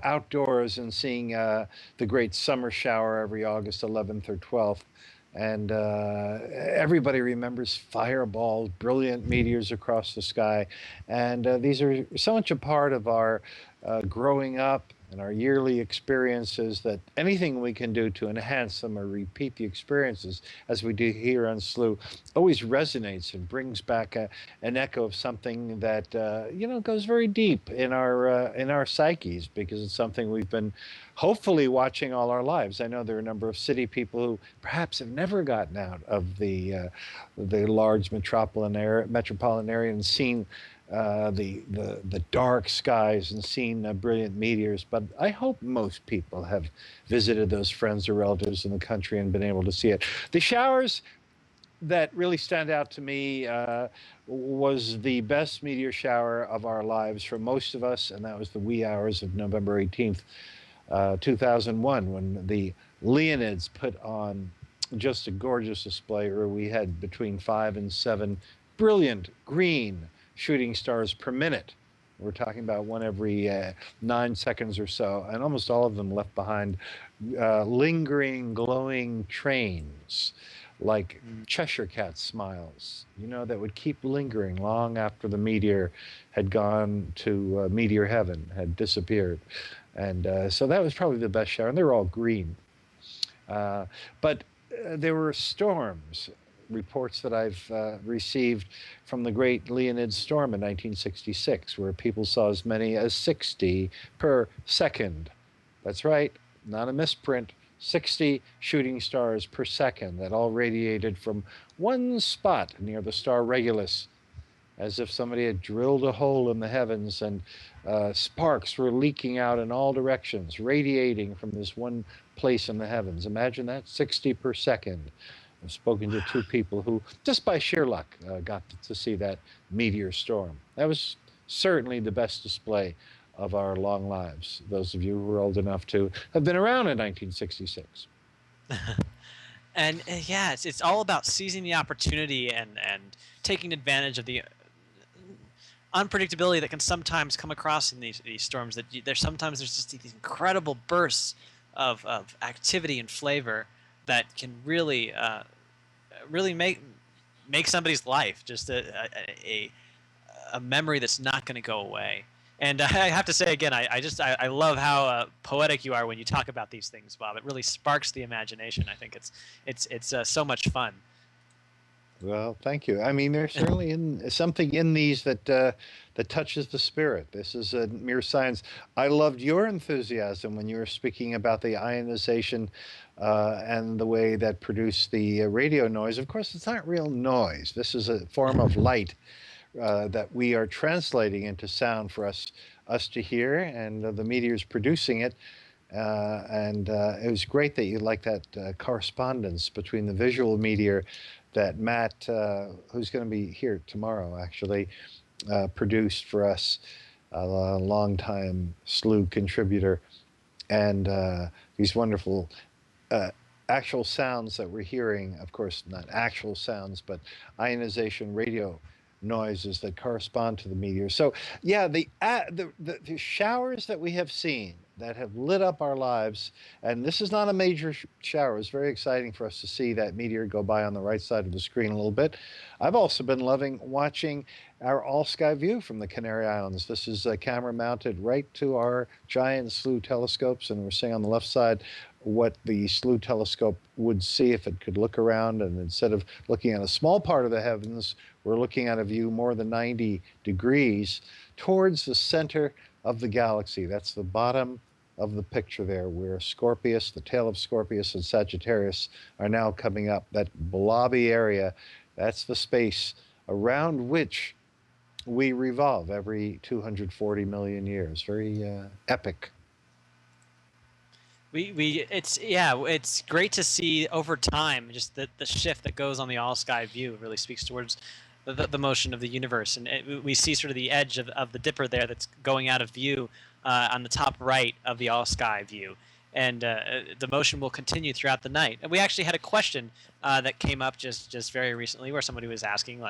outdoors, and seeing the great summer shower every August 11th or 12th. And everybody remembers fireballs, brilliant meteors across the sky. And these are so much a part of our growing up and our yearly experiences that anything we can do to enhance them or repeat the experiences, as we do here on Slooh, always resonates and brings back an echo of something that goes very deep in our psyches, because it's something we've been hopefully watching all our lives. I know there are a number of city people who perhaps have never gotten out of the large metropolitan area and seen the dark skies and seen brilliant meteors. But I hope most people have visited those friends or relatives in the country and been able to see it. The showers that really stand out to me was the best meteor shower of our lives for most of us, and that was the wee hours of November 18th, 2001, when the Lyrids put on just a gorgeous display where we had between 5 and 7 brilliant green shooting stars per minute. We're talking about one every 9 seconds or so, and almost all of them left behind lingering, glowing trains, like Cheshire cat smiles, that would keep lingering long after the meteor had gone to meteor heaven, had disappeared. And so that was probably the best shower, and they were all green. But there were storms, reports that I've received from the great Lyrid storm in 1966, where people saw as many as 60 per second. That's right, not a misprint. 60 shooting stars per second that all radiated from one spot near the star Regulus, as if somebody had drilled a hole in the heavens, and sparks were leaking out in all directions, radiating from this one place in the heavens. Imagine that, 60 per second. I've spoken to 2 people who, just by sheer luck, got to see that meteor storm. That was certainly the best display of our long lives, those of you who were old enough to have been around in 1966. And yeah, it's all about seizing the opportunity and taking advantage of the unpredictability that can sometimes come across in these storms. That there's just these incredible bursts of activity and flavor that can really make somebody's life just a memory that's not going to go away. And I have to say again, I love how poetic you are when you talk about these things, Bob. It really sparks the imagination. I think it's so much fun. Well, thank you. I mean, there's certainly something in these that touches the spirit. This is a mere science. I loved your enthusiasm when you were speaking about the ionization and the way that produced the radio noise. Of course, it's not real noise. This is a form of light that we are translating into sound for us to hear, and the meteors producing it And it was great that you liked that correspondence between the visual meteor that Matt, who's going to be here tomorrow, actually, produced for us, a longtime Slooh contributor, and these wonderful actual sounds that we're hearing, of course, not actual sounds, but ionization radio noises that correspond to the meteor. So, yeah, the showers that we have seen that have lit up our lives, and this is not a major shower. It's very exciting for us to see that meteor go by on the right side of the screen a little bit. I've also been loving watching our all-sky view from the Canary Islands. This is a camera mounted right to our giant Slooh telescopes, and we're seeing on the left side what the Slooh telescope would see if it could look around. And instead of looking at a small part of the heavens, we're looking at a view more than 90 degrees towards the center of the galaxy. That's the bottom of the picture there, where Scorpius, the tail of Scorpius, and Sagittarius are now coming up. That blobby area, that's the space around which we revolve every 240 million years. Very epic. It's great to see over time just the shift that goes on the all sky view. It really speaks towards the motion of the universe, and we see sort of the edge of the dipper there that's going out of view on the top right of the all sky view, and the motion will continue throughout the night. And we actually had a question that came up just very recently, where somebody was asking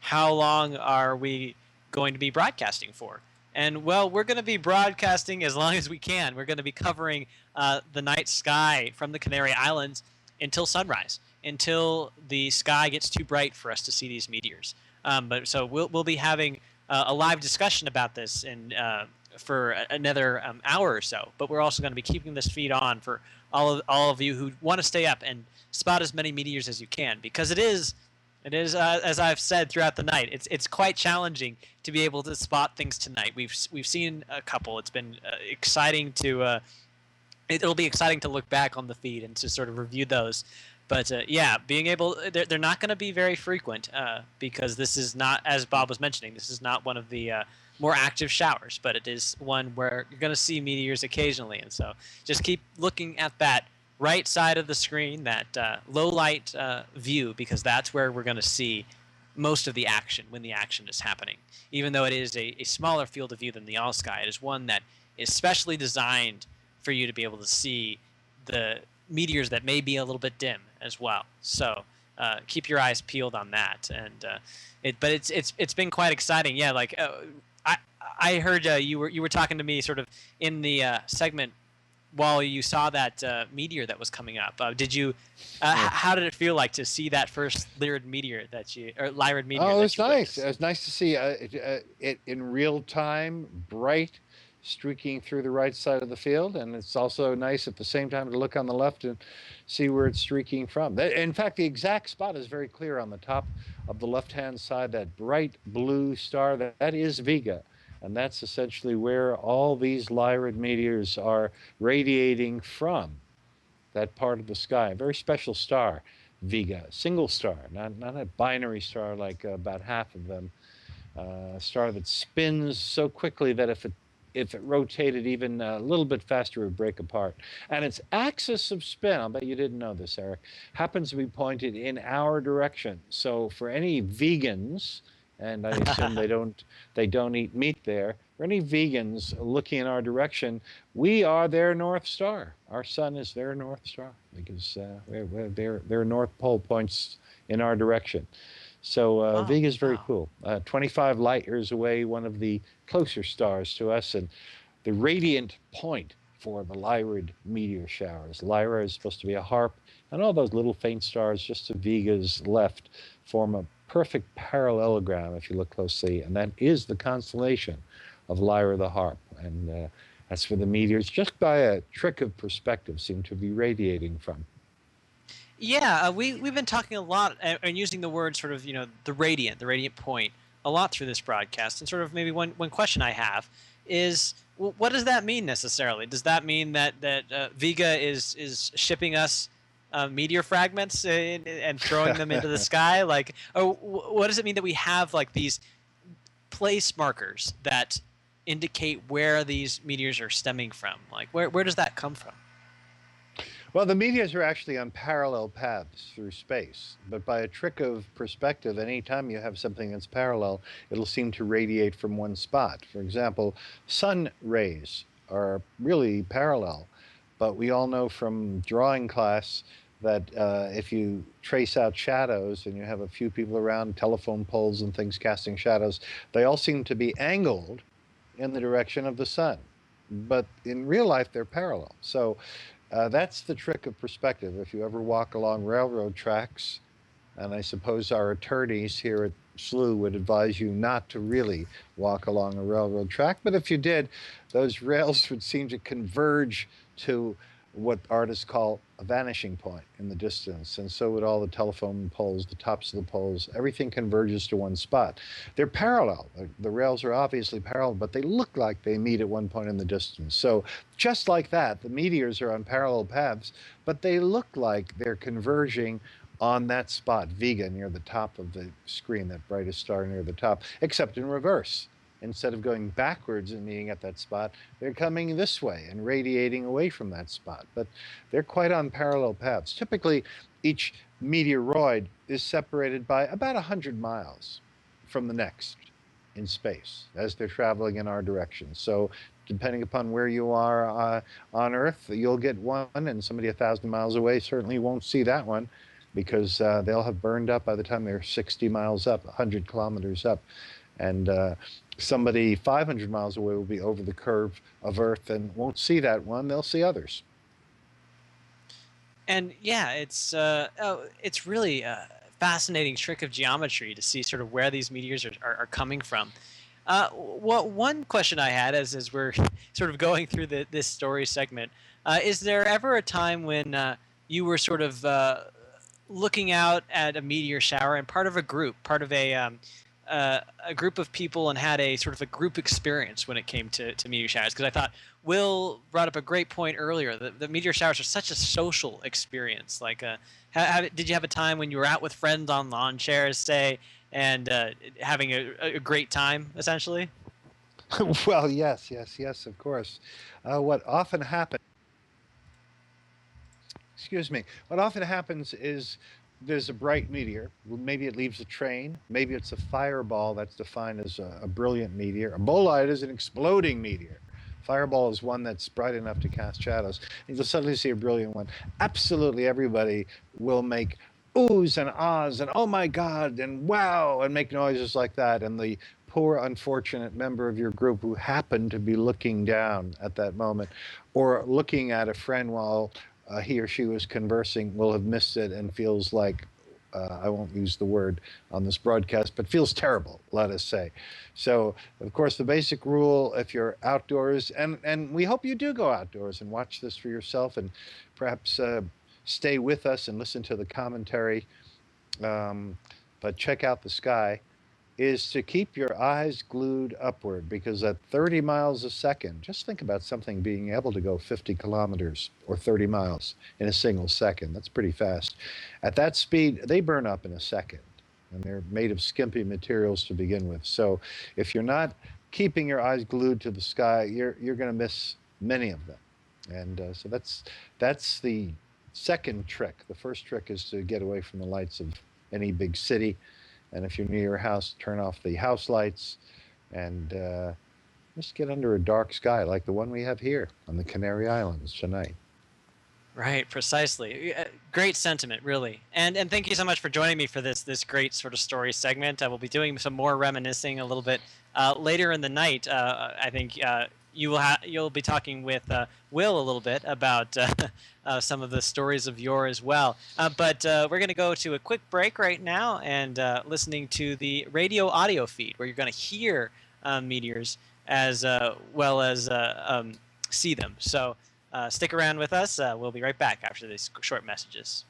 how long are we going to be broadcasting for? And well, we're going to be broadcasting as long as we can. We're going to be covering the night sky from the Canary Islands until sunrise, until the sky gets too bright for us to see these meteors. But so we'll be having a live discussion about this for another hour or so. But we're also going to be keeping this feed on for all of you who want to stay up and spot as many meteors as you can, because it is as I've said throughout the night. It's quite challenging to be able to spot things tonight. We've seen a couple. It's been exciting to. It'll be exciting to look back on the feed and to sort of review those. But yeah, being able, they're not going to be very frequent because this is not, as Bob was mentioning, this is not one of the more active showers, but it is one where you're going to see meteors occasionally. And so just keep looking at that right side of the screen, that low light view, because that's where we're going to see most of the action when the action is happening. Even though it is a smaller field of view than the all sky, it is one that is specially designed for you to be able to see the meteors that may be a little bit dim as well. So keep your eyes peeled on that. And it's been quite exciting. Yeah, I heard you were talking to me sort of in the segment while you saw that meteor that was coming up. Did you? How did it feel like to see that first Lyrid meteor Lyrid meteor? Oh, it was nice. It was nice to see it in real time, bright, streaking through the right side of the field, and it's also nice at the same time to look on the left and see where it's streaking from. In fact, the exact spot is very clear on the top of the left-hand side. That bright blue star, that is Vega. And that's essentially where all these Lyrid meteors are radiating from, that part of the sky. A very special star, Vega, single star, not a binary star like about half of them. A star that spins so quickly that if it rotated even a little bit faster, it would break apart. And its axis of spin, I'll bet you didn't know this, Eric, happens to be pointed in our direction. So for any vegans, and I assume they don't eat meat there, for any vegans looking in our direction, we are their North Star. Our sun is their North Star, because their North Pole points in our direction. So Vega is very cool. 25 light years away, one of the closer stars to us, and the radiant point for the Lyrid meteor showers. Lyra is supposed to be a harp, and all those little faint stars just to Vega's left form a perfect parallelogram if you look closely, and that is the constellation of Lyra the harp. And that's where the meteors, just by a trick of perspective, seem to be radiating from. Yeah, we've been talking a lot and using the word sort of, the radiant point a lot through this broadcast. And sort of maybe one question I have is, well, what does that mean necessarily? Does that mean that Vega is shipping us meteor fragments and throwing them into the sky? Or what does it mean that we have these place markers that indicate where these meteors are stemming from? Like, where does that come from? Well, the meteors are actually on parallel paths through space, but by a trick of perspective, anytime you have something that's parallel, it'll seem to radiate from one spot. For example, sun rays are really parallel, but we all know from drawing class that if you trace out shadows and you have a few people around, telephone poles and things casting shadows, they all seem to be angled in the direction of the sun. But in real life, they're parallel. So that's the trick of perspective. If you ever walk along railroad tracks, and I suppose our attorneys here at Slooh would advise you not to really walk along a railroad track, but if you did, those rails would seem to converge to what artists call a vanishing point in the distance, and so would all the telephone poles, the tops of the poles. Everything converges to one spot. They're parallel. The rails are obviously parallel, but they look like they meet at one point in the distance. So just like that, the meteors are on parallel paths, but they look like they're converging on that spot, Vega, near the top of the screen, that brightest star near the top, except in reverse. Instead of going backwards and meeting at that spot, they're coming this way and radiating away from that spot. But they're quite on parallel paths. Typically, each meteoroid is separated by about 100 miles from the next in space as they're traveling in our direction. So depending upon where you are on Earth, you'll get one, and somebody 1,000 miles away certainly won't see that one, because they'll have burned up by the time they're 60 miles up, 100 kilometers up. And somebody 500 miles away will be over the curve of Earth and won't see that one. They'll see others. And yeah, it's really a fascinating trick of geometry to see sort of where these meteors are coming from. What one question I had as we're sort of going through this story segment, is there ever a time when you were sort of looking out at a meteor shower and part of a group, part of a group of people, and had a sort of a group experience when it came to meteor showers? Because I thought Will brought up a great point earlier. The meteor showers are such a social experience. Like, did you have a time when you were out with friends on lawn chairs, say, and having a great time, essentially? Well, yes, yes, yes, of course. What often happens, excuse me, what often happens is there's a bright meteor. Maybe it leaves a train. Maybe it's a fireball that's defined as a brilliant meteor. A bolide is an exploding meteor. Fireball is one that's bright enough to cast shadows. And you'll suddenly see a brilliant one. Absolutely everybody will make oohs and ahs and oh my God and wow and make noises like that. And the poor unfortunate member of your group who happened to be looking down at that moment or looking at a friend while he or she was conversing will have missed it and feels like, I won't use the word on this broadcast, but feels terrible, let us say. So, of course, the basic rule, if you're outdoors, and we hope you do go outdoors and watch this for yourself and perhaps stay with us and listen to the commentary, but check out the sky, is to keep your eyes glued upward, because at 30 miles a second, just think about something being able to go 50 kilometers or 30 miles in a single second. That's pretty fast. At that speed, they burn up in a second, and they're made of skimpy materials to begin with. So if you're not keeping your eyes glued to the sky, you're going to miss many of them. And so that's the second trick. The first trick is to get away from the lights of any big city. And if you're near your house, turn off the house lights and just get under a dark sky like the one we have here on the Canary Islands tonight. Right, precisely. Great sentiment, really. And thank you so much for joining me for this great sort of story segment. I will be doing some more reminiscing a little bit later in the night. I think you'll be talking with Will a little bit about some of the stories of yore as well. But we're going to go to a quick break right now and listening to the radio audio feed, where you're going to hear meteors as well as see them. So. Stick around with us. We'll be right back after these short messages.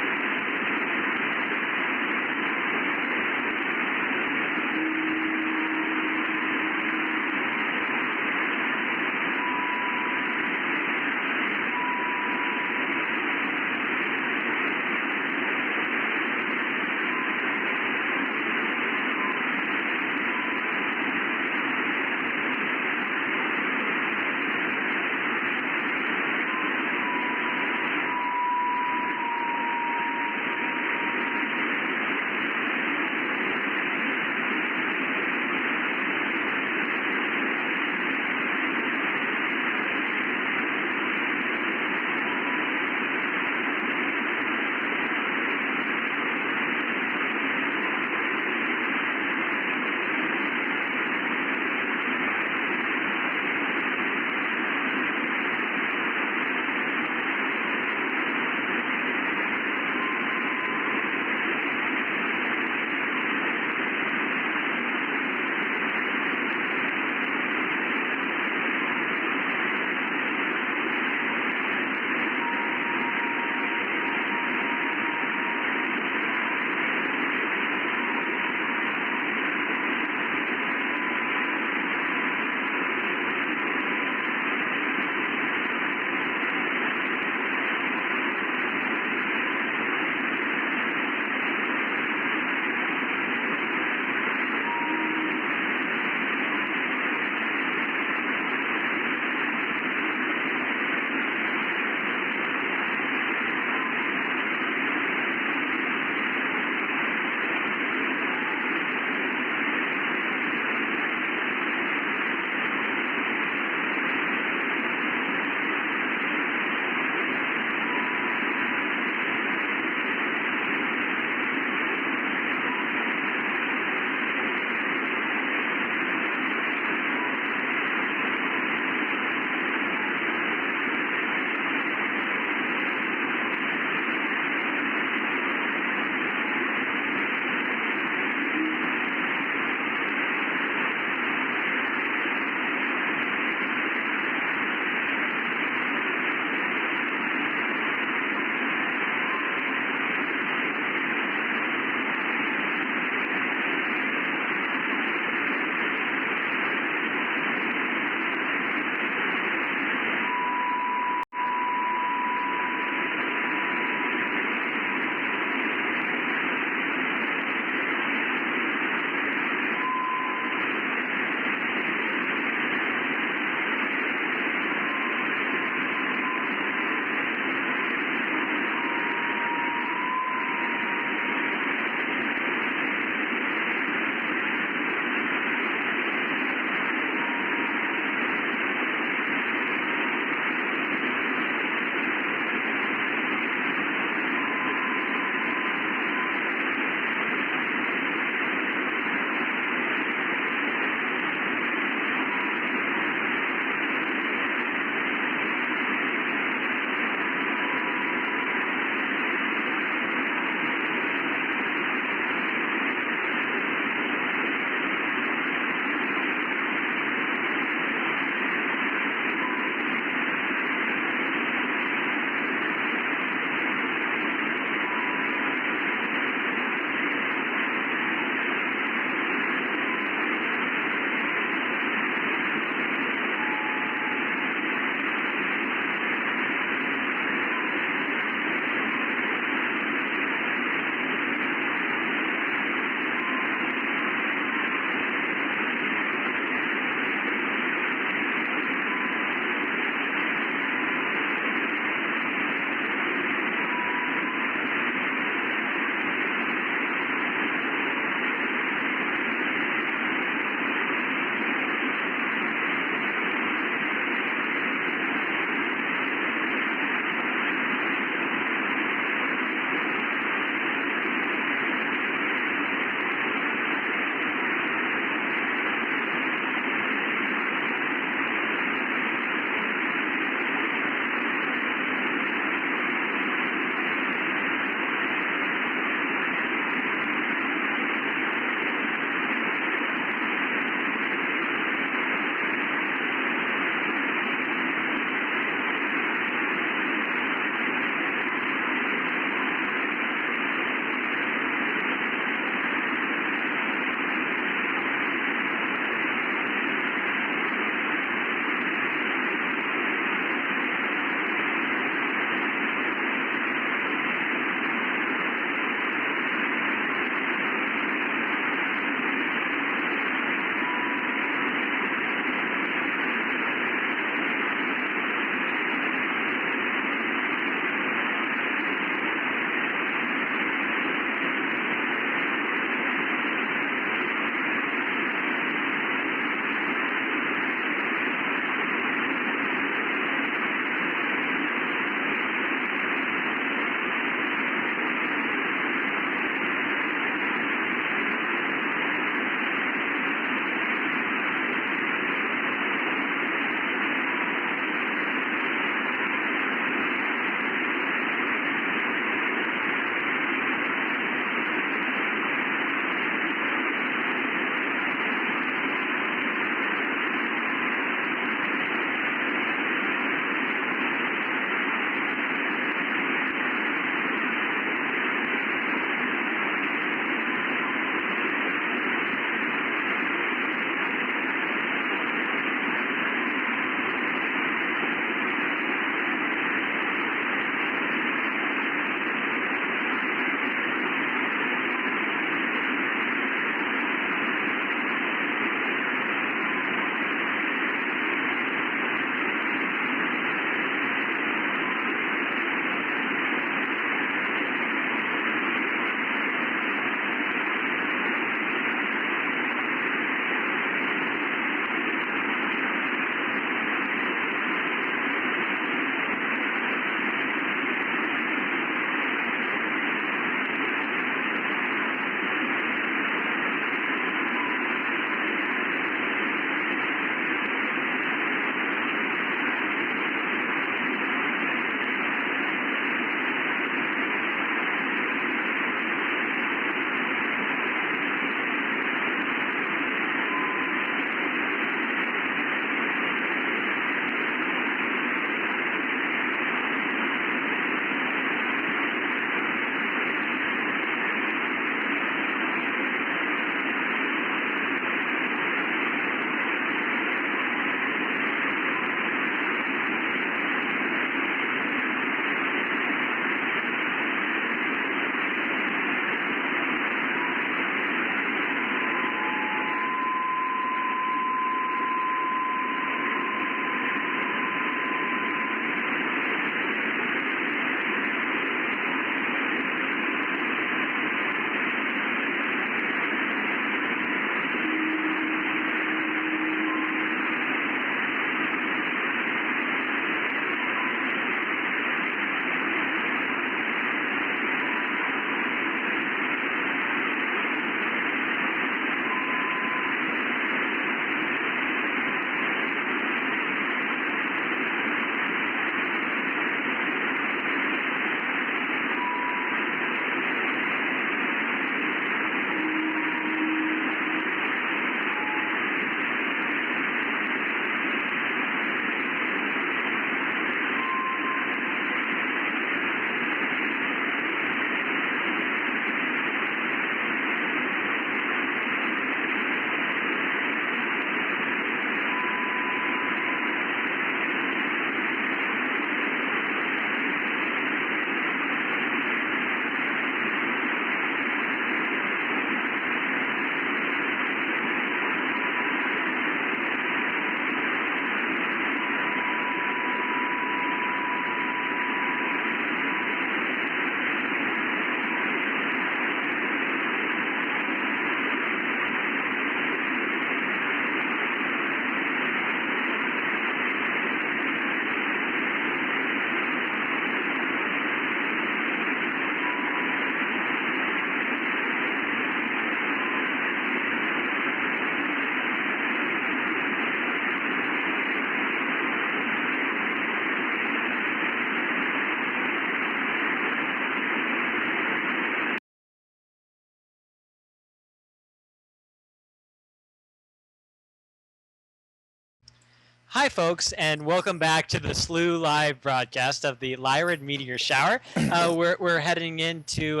Hi, folks, and welcome back to the Slooh live broadcast of the Lyrid meteor shower. We're heading into.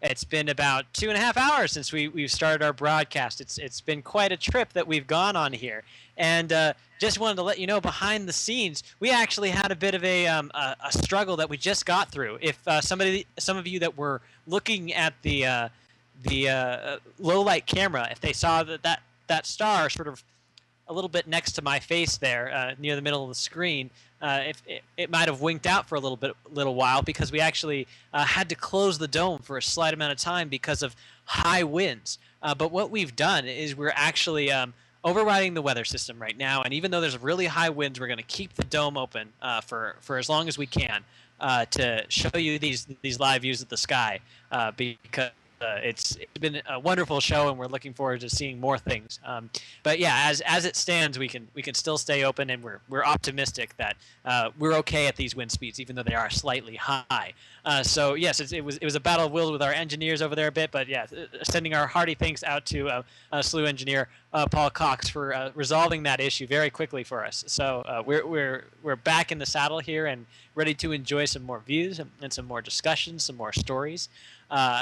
It's been about 2.5 hours since we've started our broadcast. It's been quite a trip that we've gone on here, and just wanted to let you know behind the scenes we actually had a bit of a struggle that we just got through. If some of you that were looking at the low light camera, if they saw that star sort of a little bit next to my face there, near the middle of the screen. If it might have winked out for a little while because we actually had to close the dome for a slight amount of time because of high winds. But what we've done is we're actually overriding the weather system right now, and even though there's really high winds, we're going to keep the dome open for as long as we can to show you these live views of the sky because. It's been a wonderful show, and we're looking forward to seeing more things. But yeah, as it stands, we can still stay open, and we're optimistic that we're okay at these wind speeds, even though they are slightly high. So yes, it was a battle of wills with our engineers over there a bit, but yeah, sending our hearty thanks out to Slooh engineer Paul Cox for resolving that issue very quickly for us. So we're back in the saddle here and ready to enjoy some more views and some more discussions, some more stories.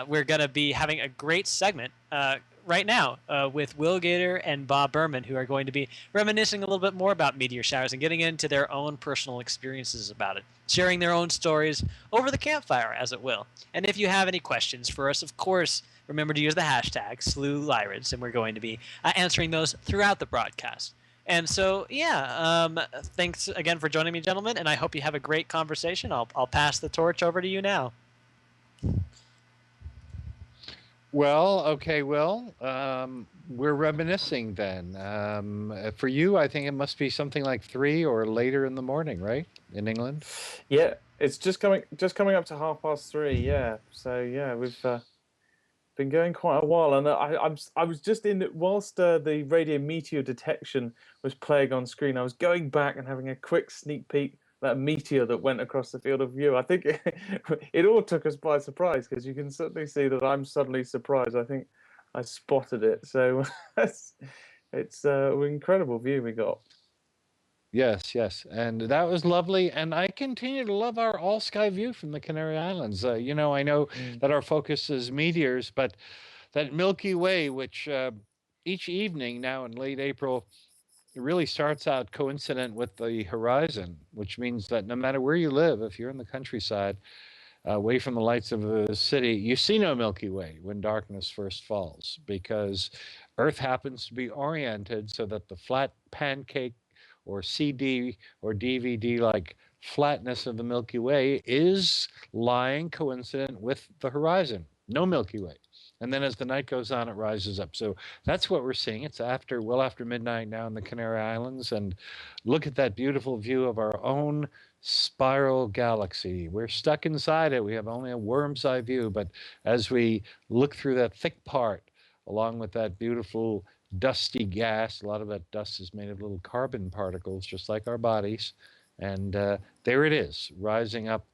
We're going to be having a great segment right now with Will Gator and Bob Berman, who are going to be reminiscing a little bit more about meteor showers and getting into their own personal experiences about it, sharing their own stories over the campfire, as it will. And if you have any questions for us, of course, remember to use the hashtag SloohLyrids, and we're going to be answering those throughout the broadcast. And so, yeah, thanks again for joining me, gentlemen, and I hope you have a great conversation. I'll pass the torch over to you now. Well, okay, Will. We're reminiscing then. For you, I think it must be something like 3 or later in the morning, right? In England? Yeah, it's just coming up to 3:30. Yeah, so yeah, we've been going quite a while, and I was just in whilst the radio meteor detection was playing on screen. I was going back and having a quick sneak peek that meteor that went across the field of view. I think it all took us by surprise because you can certainly see that I'm suddenly surprised. I think I spotted it, so it's an incredible view we got. Yes, yes. And that was lovely. And I continue to love our all sky view from the Canary Islands. I know that our focus is meteors, but that Milky Way, which each evening now in late April, it really starts out coincident with the horizon, which means that no matter where you live, if you're in the countryside, away from the lights of the city, you see no Milky Way when darkness first falls because Earth happens to be oriented so that the flat pancake or CD or DVD like flatness of the Milky Way is lying coincident with the horizon. No Milky Way. And then as the night goes on, it rises up. So that's what we're seeing. It's well after midnight now in the Canary Islands. And look at that beautiful view of our own spiral galaxy. We're stuck inside it. We have only a worm's eye view. But as we look through that thick part, along with that beautiful dusty gas, a lot of that dust is made of little carbon particles, just like our bodies. And there it is, rising up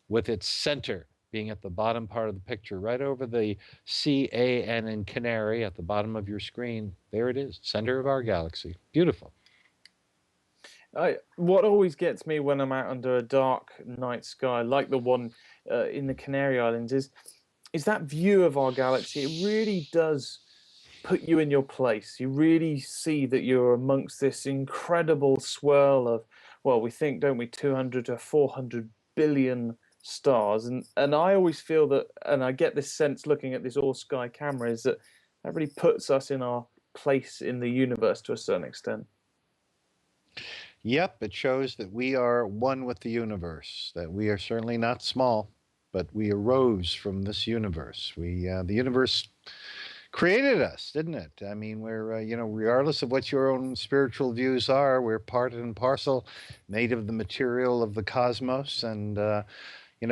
with its center being at the bottom part of the picture, right over the CAN in Canary at the bottom of your screen. There it is, center of our galaxy. Beautiful. What always gets me when I'm out under a dark night sky, like the one in the Canary Islands, is that view of our galaxy. It really does put you in your place. You really see that you're amongst this incredible swirl of, well, we think, don't we, 200 to 400 billion stars, and I always feel that, and I get this sense looking at this all sky camera, is that really puts us in our place in the universe to a certain extent. Yep, it shows that we are one with the universe, that we are certainly not small, but we arose from this universe. The universe created us, didn't it? I mean, we're, regardless of what your own spiritual views are, we're part and parcel, made of the material of the cosmos, and,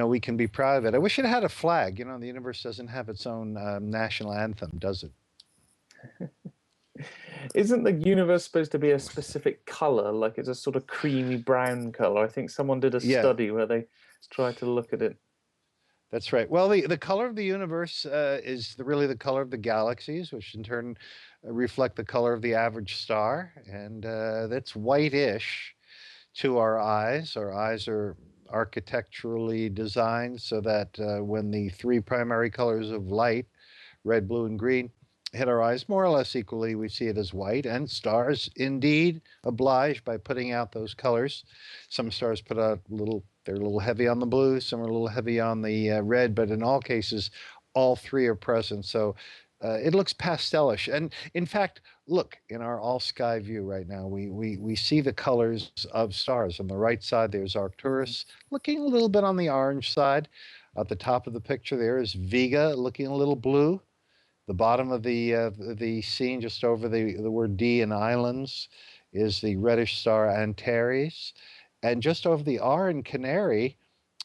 we can be proud of it. I wish it had a flag. The universe doesn't have its own national anthem, does it? Isn't the universe supposed to be a specific color, like it's a sort of creamy brown color? I think someone did a study where they tried to look at it. That's right. Well, the color of the universe is really the color of the galaxies, which in turn reflect the color of the average star, and that's whitish to our eyes. Our eyes are architecturally designed so that when the three primary colors of light, red, blue, and green, hit our eyes more or less equally, we see it as white. And stars indeed oblige by putting out those colors. Some stars put out they're a little heavy on the blue, some are a little heavy on the red, but in all cases, all three are present. So it looks pastelish. And in fact, look, in our all sky view right now, we see the colors of stars. On the right side, there's Arcturus, looking a little bit on the orange side. At the top of the picture there is Vega, looking a little blue. The bottom of the scene, just over the word D in islands, is the reddish star Antares. And just over the R in Canary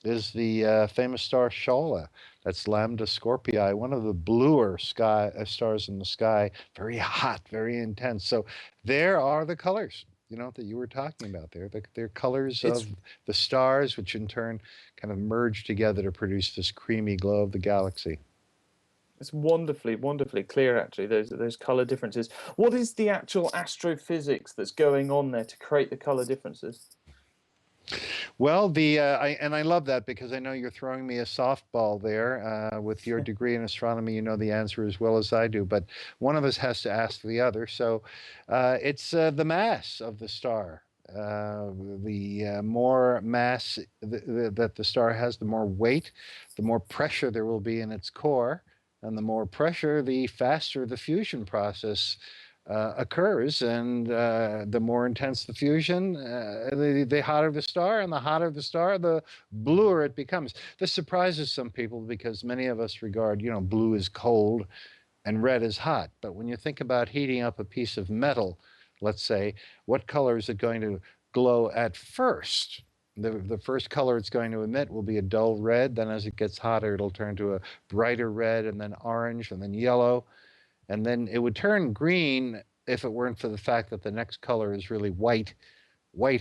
is the famous star Shola. That's Lambda Scorpii, one of the bluer stars in the sky, very hot, very intense. So there are the colors, that you were talking about there. They're colors of the stars, which in turn kind of merge together to produce this creamy glow of the galaxy. It's wonderfully, wonderfully clear, actually, those color differences. What is the actual astrophysics that's going on there to create the color differences? Well, I love that because I know you're throwing me a softball there. With your degree in astronomy, you know the answer as well as I do. But one of us has to ask the other. So it's the mass of the star. The more mass that the star has, the more weight, the more pressure there will be in its core. And the more pressure, the faster the fusion process occurs, and the more intense the fusion, the hotter the star, and the hotter the star, the bluer it becomes. This surprises some people because many of us regard, blue as cold and red as hot. But when you think about heating up a piece of metal, let's say, what color is it going to glow at first? The first color it's going to emit will be a dull red. Then as it gets hotter, it'll turn to a brighter red, and then orange, and then yellow. And then it would turn green if it weren't for the fact that the next color is really white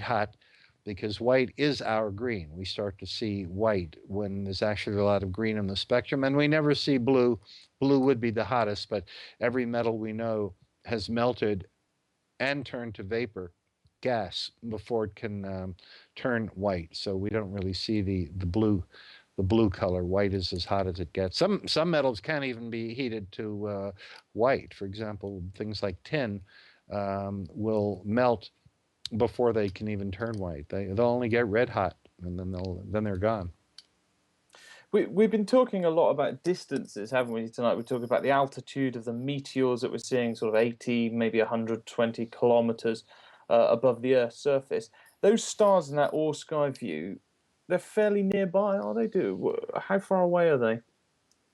hot, because white is our green. We start to see white when there's actually a lot of green in the spectrum, and we never see blue. Blue would be the hottest, but every metal we know has melted and turned to vapor, gas, before it can turn white. So we don't really see the blue color. White is as hot as it gets. Some metals can't even be heated to white. For example, things like tin will melt before they can even turn white. They'll only get red hot, and then they're gone. We've been talking a lot about distances, haven't we, tonight? We're talking about the altitude of the meteors that we're seeing, sort of 80, maybe 120 kilometers above the Earth's surface. Those stars in that all-sky view, they're fairly nearby, are they? How far away are they?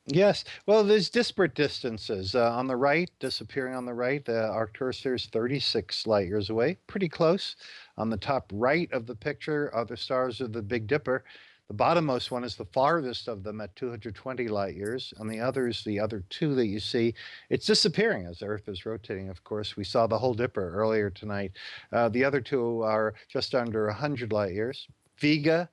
Yes. Well, there's disparate distances. On the right, disappearing on the right, Arcturus is 36 light years away, pretty close. On the top right of the picture are the stars of the Big Dipper. The bottommost one is the farthest of them at 220 light years. On the others, the other two that you see, it's disappearing as the Earth is rotating, of course. We saw the whole Dipper earlier tonight. The other two are just under 100 light years. Vega,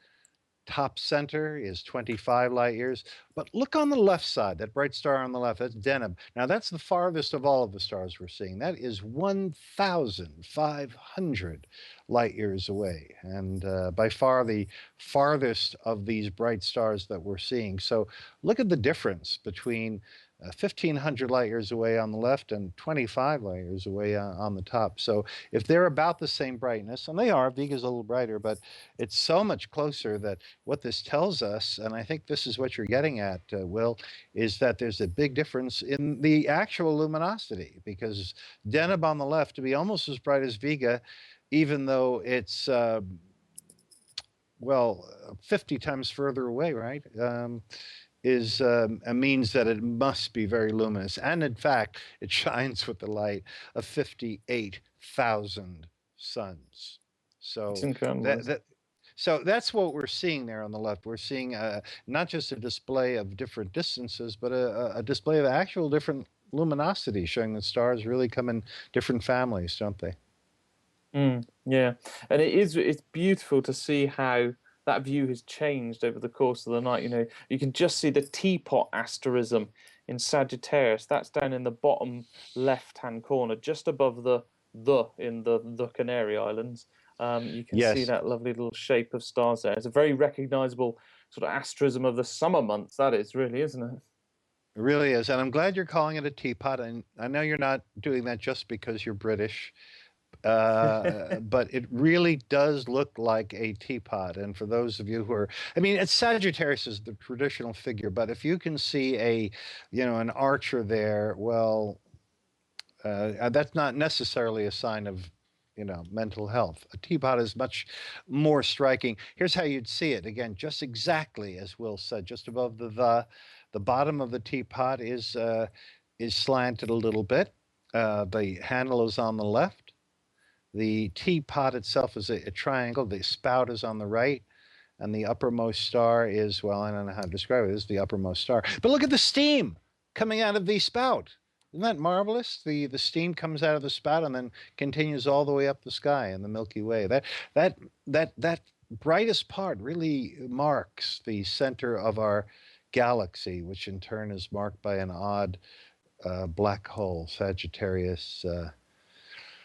top center, is 25 light years. But look on the left side, that bright star on the left, that's Deneb. Now, that's the farthest of all of the stars we're seeing. That is 1,500 light years away, and by far the farthest of these bright stars that we're seeing. So look at the difference between 1,500 light years away on the left and 25 light years away on the top. So if they're about the same brightness, and they are, Vega's a little brighter, but it's so much closer that what this tells us, and I think this is what you're getting at, Will, is that there's a big difference in the actual luminosity, because Deneb on the left to be almost as bright as Vega, even though it's, 50 times further away, right? Means that it must be very luminous. And in fact, it shines with the light of 58,000 suns. So It's incredible. so that's what we're seeing there on the left. We're seeing not just a display of different distances, but a display of actual different luminosity, showing that stars really come in different families, don't they? Yeah, and it's beautiful to see how that view has changed over the course of the night. You know, you can just see the teapot asterism in Sagittarius. That's down in the bottom left-hand corner, just above the in the Canary Islands. You can see Yes. that lovely little shape of stars there. It's a very recognizable sort of asterism of the summer months. That is really, isn't it? It really is. And I'm glad you're calling it a teapot. And I know you're not doing that just because you're British, but it really does look like a teapot. And for those of you who are, I mean, it's Sagittarius is the traditional figure, but if you can see an archer there, well, that's not necessarily a sign of, mental health. A teapot is much more striking. Here's how you'd see it. Again, just exactly as Will said, just above the bottom of the teapot is slanted a little bit. The handle is on the left. The teapot itself is a triangle. The spout is on the right. And the uppermost star is, well, I don't know how to describe it. This is the uppermost star. But look at the steam coming out of the spout. Isn't that marvelous? The steam comes out of the spout and then continues all the way up the sky in the Milky Way. That brightest part really marks the center of our galaxy, which in turn is marked by an odd black hole, Sagittarius.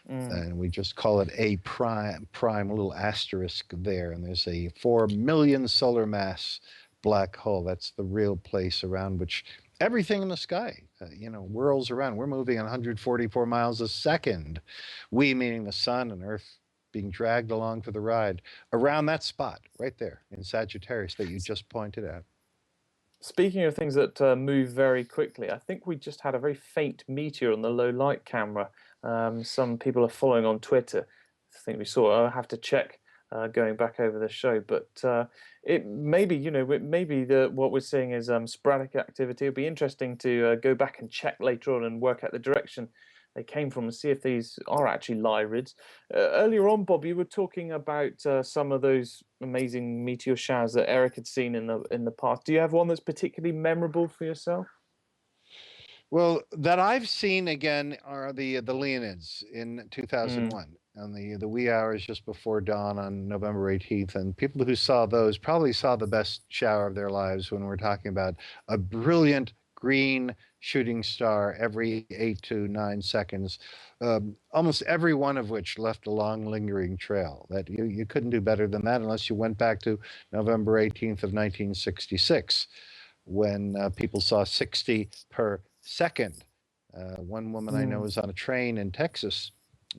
And we just call it A prime, a little asterisk there. And there's a 4 million solar mass black hole. That's the real place around which everything in the sky, whirls around. We're moving 144 miles a second. We, meaning the sun and Earth, being dragged along for the ride around that spot right there in Sagittarius that you just pointed out. Speaking of things that move very quickly, I think we just had a very faint meteor on the low light camera. Some people are following on Twitter. I think we saw. I'll have to check going back over the show, but it maybe what we're seeing is sporadic activity. It'll be interesting to go back and check later on and work out the direction they came from and see if these are actually Lyrids. Earlier on, Bob, you were talking about some of those amazing meteor showers that Eric had seen in the past. Do you have one that's particularly memorable for yourself? Well, that I've seen again are the Leonids in 2001 on the wee hours just before dawn on November 18th. And people who saw those probably saw the best shower of their lives when we're talking about a brilliant green shooting star every 8 to 9 seconds, almost every one of which left a long lingering trail. That you couldn't do better than that unless you went back to November 18th of 1966, when people saw 60 per second. One woman I know was on a train in Texas.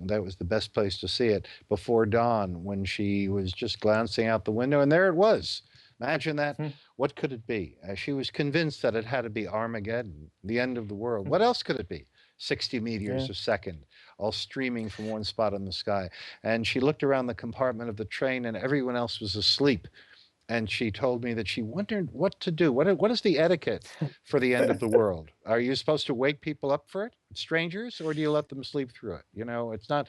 That was the best place to see it before dawn, when she was just glancing out the window, and there it was. Imagine that. What could it be? She was convinced that it had to be Armageddon, the end of the world. What else could it be? 60 meteors a second, all streaming from one spot in the sky. And she looked around the compartment of the train, and everyone else was asleep. And she told me that she wondered what to do. What is the etiquette for the end of the world? Are you supposed to wake people up for it, strangers, or do you let them sleep through it? It's not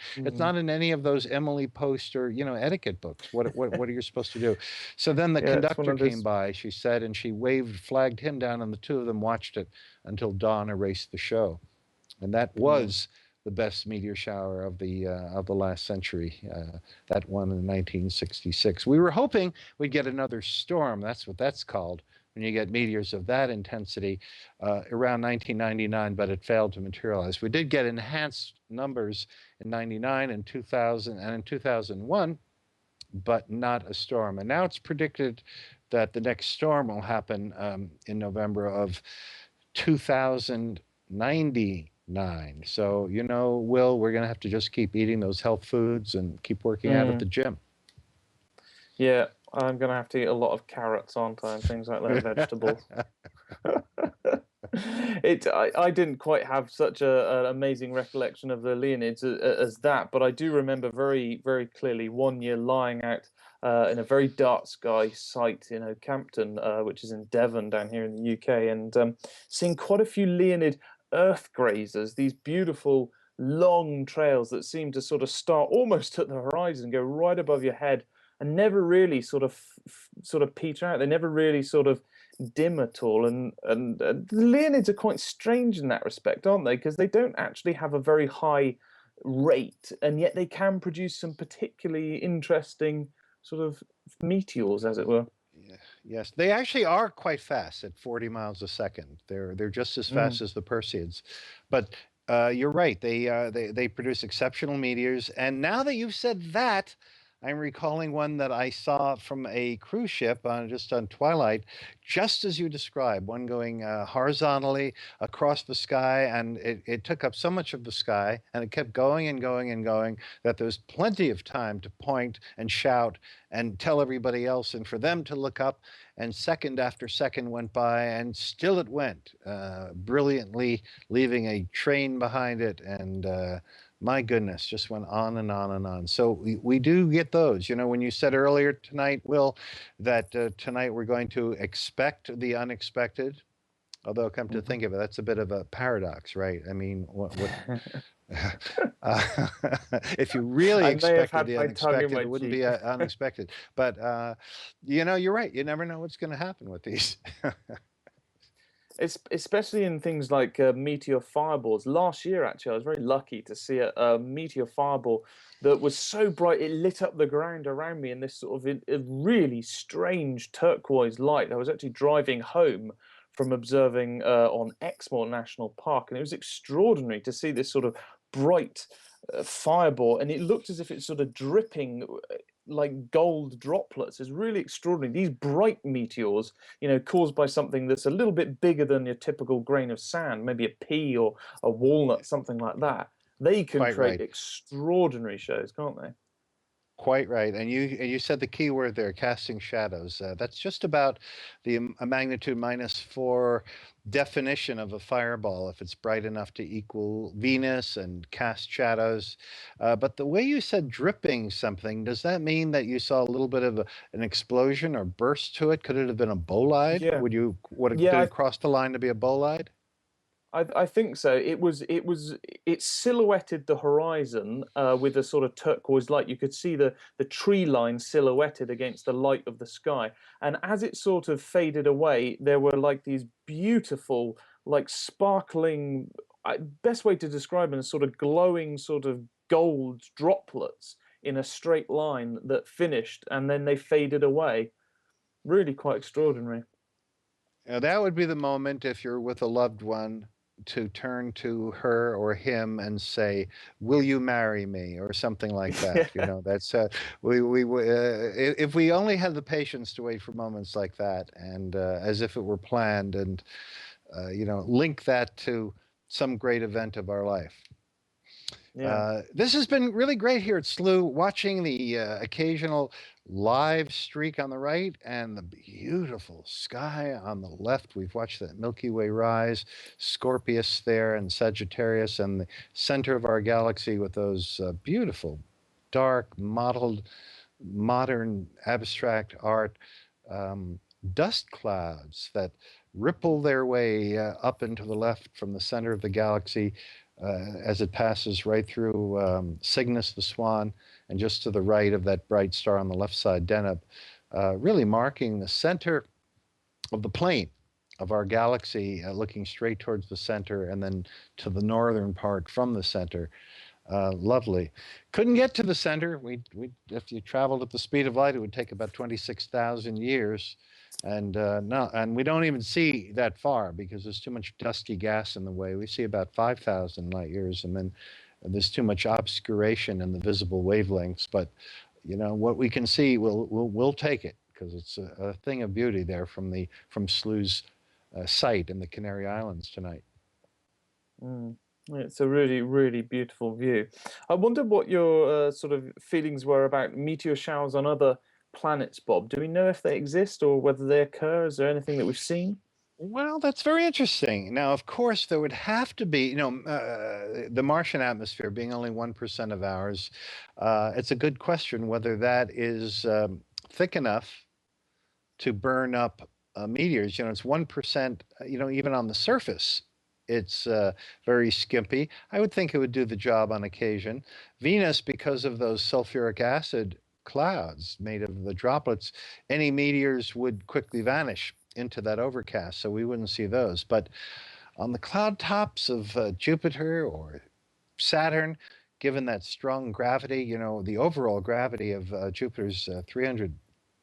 in any of those Emily Post or etiquette books. What are you supposed to do? So then the conductor came by, she said, and she flagged him down, and the two of them watched it until dawn erased the show. And that was the best meteor shower of the last century, that one in 1966. We were hoping we'd get another storm. That's what that's called, when you get meteors of that intensity, around 1999, but it failed to materialize. We did get enhanced numbers in 99 and 2000 and in 2001, but not a storm. And now it's predicted that the next storm will happen in November of 2099. So, Will, we're going to have to just keep eating those health foods and keep working out at the gym. Yeah, I'm going to have to eat a lot of carrots, aren't I, and things like that, vegetables. I didn't quite have such an amazing recollection of the Leonids as that, but I do remember very, very clearly one year lying out in a very dark sky site in Okehampton, which is in Devon down here in the UK, and seeing quite a few Leonid earth grazers, these beautiful long trails that seem to sort of start almost at the horizon, go right above your head, and never really sort of peter out. They never really sort of dim at all. And the Leonids are quite strange in that respect, aren't they? Because they don't actually have a very high rate, and yet they can produce some particularly interesting sort of meteors, as it were. Yeah, yes, they actually are quite fast at 40 miles a second. They're just as fast as the Perseids, but you're right. They produce exceptional meteors. And now that you've said that, I'm recalling one that I saw from a cruise ship on just on Twilight, just as you described, one going horizontally across the sky, and it took up so much of the sky, and it kept going and going and going that there was plenty of time to point and shout and tell everybody else and for them to look up, and second after second went by and still it went brilliantly, leaving a train behind it, and my goodness, just went on and on and on. So we do get those. You know, when you said earlier tonight, Will, that tonight we're going to expect the unexpected, although come to think of it, that's a bit of a paradox, right? I mean, what if you really expected the unexpected, it wouldn't be unexpected. But you know, you're right. You never know what's going to happen with these. It's especially in things like meteor fireballs. Last year, actually, I was very lucky to see a meteor fireball that was so bright it lit up the ground around me in this sort of a really strange turquoise light. I was actually driving home from observing on Exmoor National Park, and it was extraordinary to see this sort of bright fireball, and it looked as if it's sort of dripping like gold droplets. Is really extraordinary. These bright meteors, you know, caused by something that's a little bit bigger than your typical grain of sand, maybe a pea or a walnut, something like that. They can Quite create right. extraordinary shows, can't they? Quite right, and you said the key word there, casting shadows. That's just about a magnitude -4 definition of a fireball if it's bright enough to equal Venus and cast shadows. But the way you said dripping something, does that mean that you saw a little bit of an explosion or burst to it? Could it have been a bolide? Yeah, Did yeah. it cross the line to be a bolide? I think so. It silhouetted the horizon with a sort of turquoise light. You could see the tree line silhouetted against the light of the sky. And as it sort of faded away, there were like these beautiful, like sparkling. Best way to describe them is sort of glowing, sort of gold droplets in a straight line that finished, and then they faded away. Really quite extraordinary. That would be the moment if you're with a loved one to turn to her or him and say, "Will you marry me?" or something like that. You know, that's if we only had the patience to wait for moments like that, and as if it were planned, and you know, link that to some great event of our life. Yeah. This has been really great here at Slooh, watching the occasional live streak on the right and the beautiful sky on the left. We've watched the Milky Way rise, Scorpius there, and Sagittarius, and the center of our galaxy with those beautiful, dark, mottled, modern abstract art, dust clouds that ripple their way up into the left from the center of the galaxy as it passes right through Cygnus the Swan, and just to the right of that bright star on the left side, Deneb, really marking the center of the plane of our galaxy, looking straight towards the center and then to the northern part from the center. Lovely. Couldn't get to the center. If you traveled at the speed of light, it would take about 26,000 years. And no, and we don't even see that far because there's too much dusty gas in the way. We see about 5,000 light years, and then there's too much obscuration in the visible wavelengths. But you know what we can see, we'll take it because it's a thing of beauty there from Slooh's site in the Canary Islands tonight. It's a really, really beautiful view. I wonder what your sort of feelings were about meteor showers on other planets, Bob. Do we know if they exist or whether they occur? Is there anything that we've seen? Well, that's very interesting. Now, of course, there would have to be, you know, the Martian atmosphere being only 1% of ours. It's a good question whether that is thick enough to burn up meteors. You know, it's 1%, you know, even on the surface. It's very skimpy. I would think it would do the job on occasion. Venus, because of those sulfuric acid clouds made of the droplets, any meteors would quickly vanish into that overcast, so we wouldn't see those. But on the cloud tops of Jupiter or Saturn, given that strong gravity, you know, the overall gravity of Jupiter's 300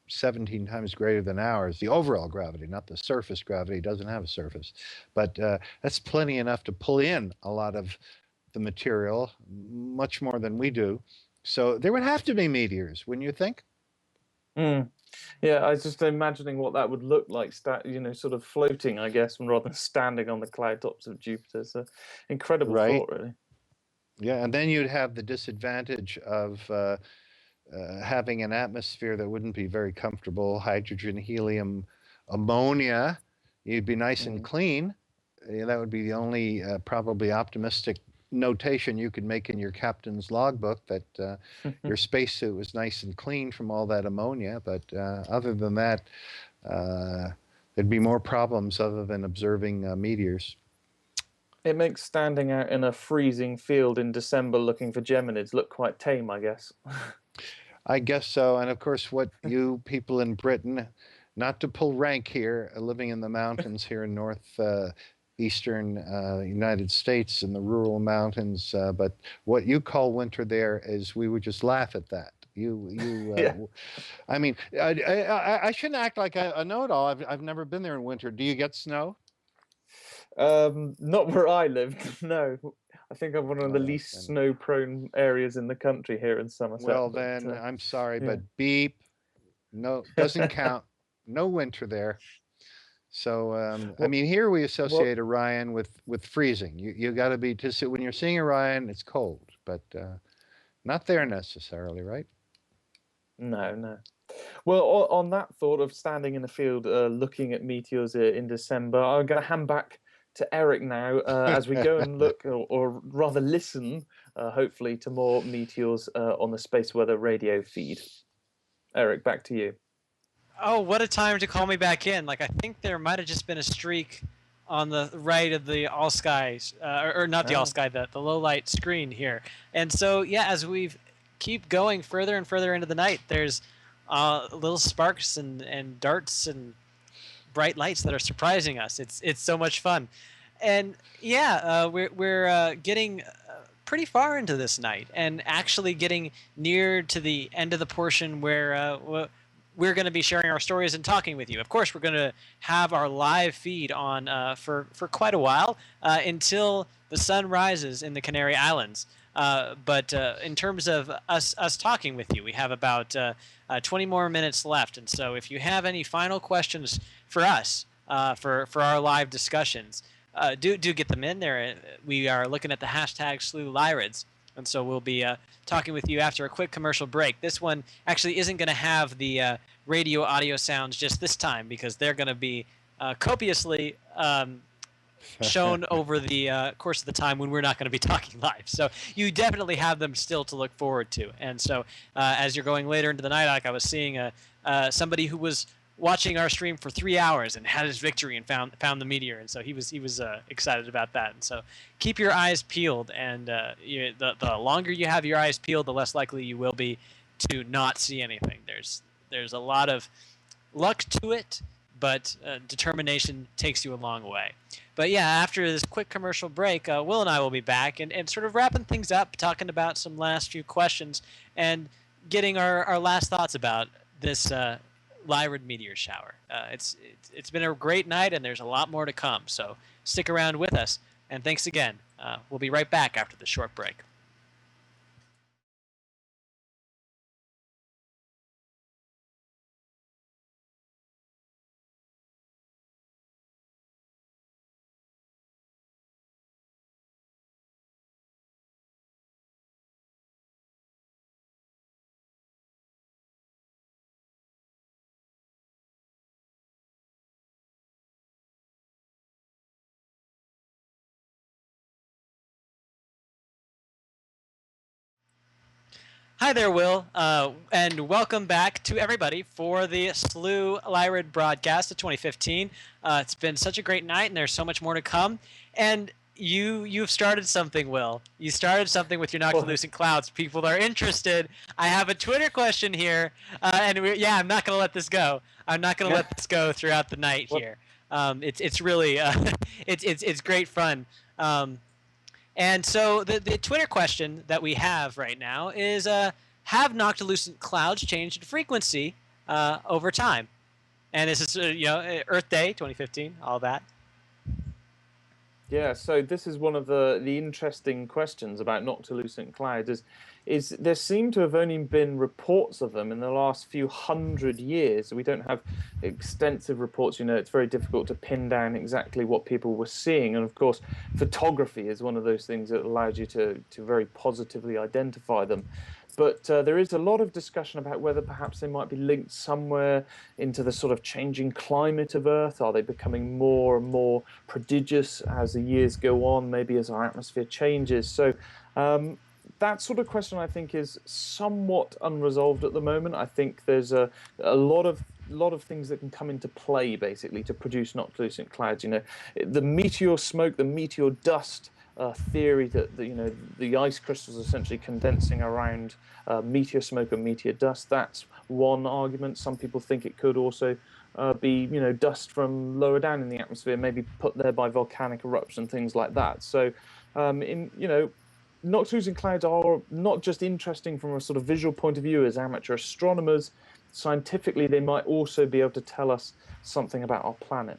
17 times greater than ours. The overall gravity, not the surface gravity, doesn't have a surface. But that's plenty enough to pull in a lot of the material, much more than we do. So there would have to be meteors, wouldn't you think? Mm. Yeah, I was just imagining what that would look like, sort of floating, I guess, rather than standing on the cloud tops of Jupiter. So, incredible Right. thought, really. Yeah, and then you'd have the disadvantage of having an atmosphere that wouldn't be very comfortable, hydrogen, helium, ammonia. You'd be nice and Mm. clean. Yeah, that would be the only probably optimistic notation you could make in your captain's logbook, that your spacesuit was nice and clean from all that ammonia. But other than that, there'd be more problems other than observing meteors. It makes standing out in a freezing field in December looking for Geminids look quite tame, I guess. I guess so. And of course, what you people in Britain, not to pull rank here, living in the mountains here in eastern United States in the rural mountains, but what you call winter there is, we would just laugh at that. Yeah. I mean, I shouldn't act like I know it all. I've never been there in winter. Do you get snow? Not where I live, no. I think I'm one of the least And, snow-prone areas in the country here in Somerset. well, but, then I'm sorry, yeah. but beep, no, doesn't count. No winter there. So I Well, mean, here we well, associate Orion with freezing. You got to be when you're seeing Orion, it's cold, but not there necessarily, right? no, no. Well, on that thought of standing in the field looking at meteors in December, I'm going to hand back to Eric now as we go and look, or rather listen, hopefully, to more meteors on the Space Weather radio feed. Eric, back to you. Oh, what a time to call me back in. Like, I think there might have just been a streak on the right of the all skies, or not the all sky, the low light screen here. And so, yeah, as we keep going further and further into the night, there's little sparks and darts and bright lights that are surprising us. It's so much fun. And yeah, we're getting pretty far into this night, and actually getting near to the end of the portion where we're going to be sharing our stories and talking with you. Of course, we're going to have our live feed on for quite a while, until the sun rises in the Canary Islands. But in terms of us talking with you, we have about 20 more minutes left. And so if you have any final questions for us, for our live discussions, do get them in there. We are looking at the hashtag Slooh Lyrids. And so we'll be talking with you after a quick commercial break. This one actually isn't going to have the radio audio sounds just this time, because they're going to be copiously shown over the course of the time when we're not going to be talking live. So you definitely have them still to look forward to. And so as you're going later into the night, like I was seeing somebody who was watching our stream for 3 hours and had his victory and found the meteor, and so he was excited about that. And so keep your eyes peeled, and the longer you have your eyes peeled, the less likely you will be to not see anything. There's a lot of luck to it, but determination takes you a long way. But yeah, after this quick commercial break, Will and I will be back and sort of wrapping things up, talking about some last few questions, and getting our last thoughts about this Lyrid meteor shower. It's been a great night, and there's a lot more to come. So stick around with us, and thanks again. We'll be right back after the short break. Hi there, Will, and welcome back to everybody for the Slooh Lyrid broadcast of 2015. It's been such a great night, and there's so much more to come. And you've started something, Will. You started something with your noctilucent clouds. People are interested. I have a Twitter question here, and I'm not going to let this go. I'm not going to let this go throughout the night here. It's really it's great fun. And so the Twitter question that we have right now is, have noctilucent clouds changed in frequency over time. And this is Earth Day 2015, all that. Yeah, so this is one of the interesting questions about noctilucent clouds is there seem to have only been reports of them in the last few hundred years. We don't have extensive reports. It's very difficult to pin down exactly what people were seeing. And of course, photography is one of those things that allows you to very positively identify them. But there is a lot of discussion about whether perhaps they might be linked somewhere into the sort of changing climate of Earth. Are they becoming more and more prodigious as the years go on, maybe as our atmosphere changes? So that sort of question, I think, is somewhat unresolved at the moment. I think there's a lot of things that can come into play, basically, to produce noctilucent clouds. The meteor smoke, the meteor dust theory that the ice crystals essentially condensing around meteor smoke and meteor dust. That's one argument. Some people think it could also be dust from lower down in the atmosphere, maybe put there by volcanic eruption, things like that. So noctilucent clouds are not just interesting from a sort of visual point of view as amateur astronomers. Scientifically, they might also be able to tell us something about our planet.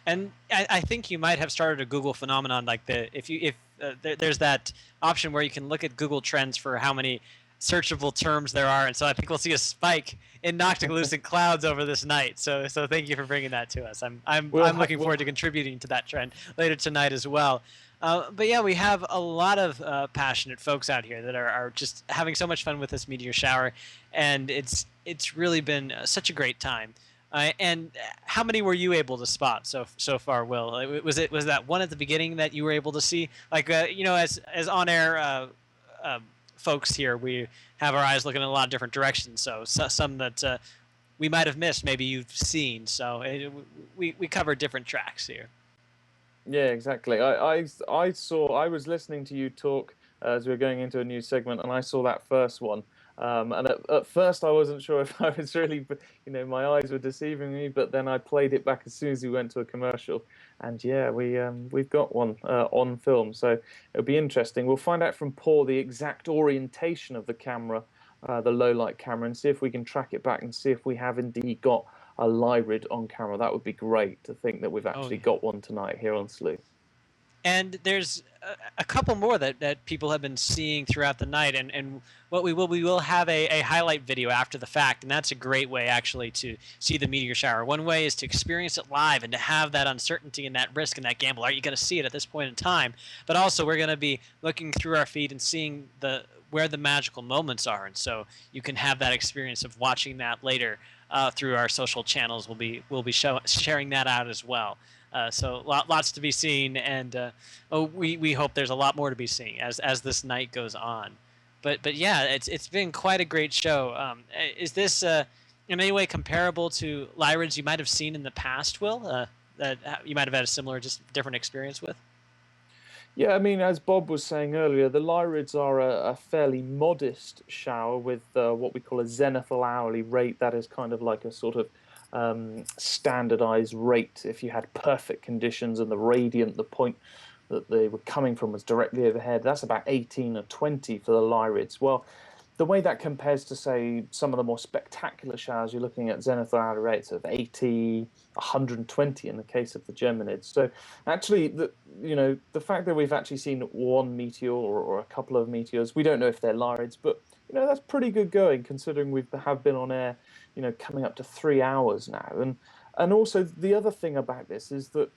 And I think you might have started a Google phenomenon like there's that option where you can look at Google Trends for how many searchable terms there are, and so I think we'll see a spike in noctilucent clouds over this night. So thank you for bringing that to us. I'm looking forward to contributing to that trend later tonight as well. But yeah, we have a lot of passionate folks out here that are just having so much fun with this meteor shower, and it's really been such a great time. And how many were you able to spot so far, Will? Was that one at the beginning that you were able to see? Like as on air folks here, we have our eyes looking in a lot of different directions. So some that we might have missed, maybe you've seen. So we cover different tracks here. Yeah, exactly. I was listening to you talk as we were going into a new segment, and I saw that first one. And at first, I wasn't sure if I was really, my eyes were deceiving me. But then I played it back as soon as we went to a commercial, and yeah, we've got one on film. So it'll be interesting. We'll find out from Paul the exact orientation of the camera, the low light camera, and see if we can track it back and see if we have indeed got a Lyrid on camera. That would be great to think that we've actually got one tonight here on Slooh. And there's a couple more that people have been seeing throughout the night, and what we will have a highlight video after the fact, and that's a great way actually to see the meteor shower. One way is to experience it live and to have that uncertainty and that risk and that gamble. Are you going to see it at this point in time? But also we're going to be looking through our feed and seeing where the magical moments are, and so you can have that experience of watching that later through our social channels. We'll be sharing that out as well. So lots to be seen, and we hope there's a lot more to be seen as this night goes on. But yeah, it's been quite a great show. Is this in any way comparable to Lyrids you might have seen in the past, Will? That you might have had a similar, just different experience with? Yeah, I mean, as Bob was saying earlier, the Lyrids are a fairly modest shower with what we call a zenithal hourly rate. That is kind of like a sort of standardized rate. If you had perfect conditions and the radiant, the point that they were coming from was directly overhead, that's about 18 or 20 for the Lyrids. Well, the way that compares to, say, some of the more spectacular showers, you're looking at zenithal hourly rates of 80, 120 in the case of the Geminids. So actually, the fact that we've actually seen one meteor or a couple of meteors, we don't know if they're Lyrids, but that's pretty good going considering we have been on air, coming up to 3 hours now. And also the other thing about this is that,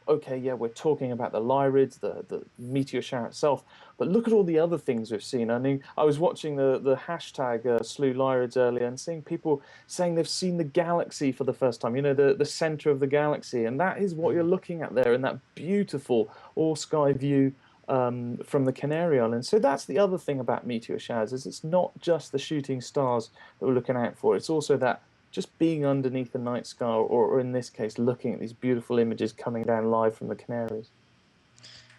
okay, yeah, we're talking about the Lyrids, the meteor shower itself, but look at all the other things we've seen. I mean, I was watching the hashtag Slooh Lyrids earlier and seeing people saying they've seen the galaxy for the first time, the center of the galaxy. And that is what you're looking at there in that beautiful all-sky view from the Canary Islands. So that's the other thing about meteor showers, is it's not just the shooting stars that we're looking out for. It's also that just being underneath the night sky, or in this case, looking at these beautiful images coming down live from the Canaries.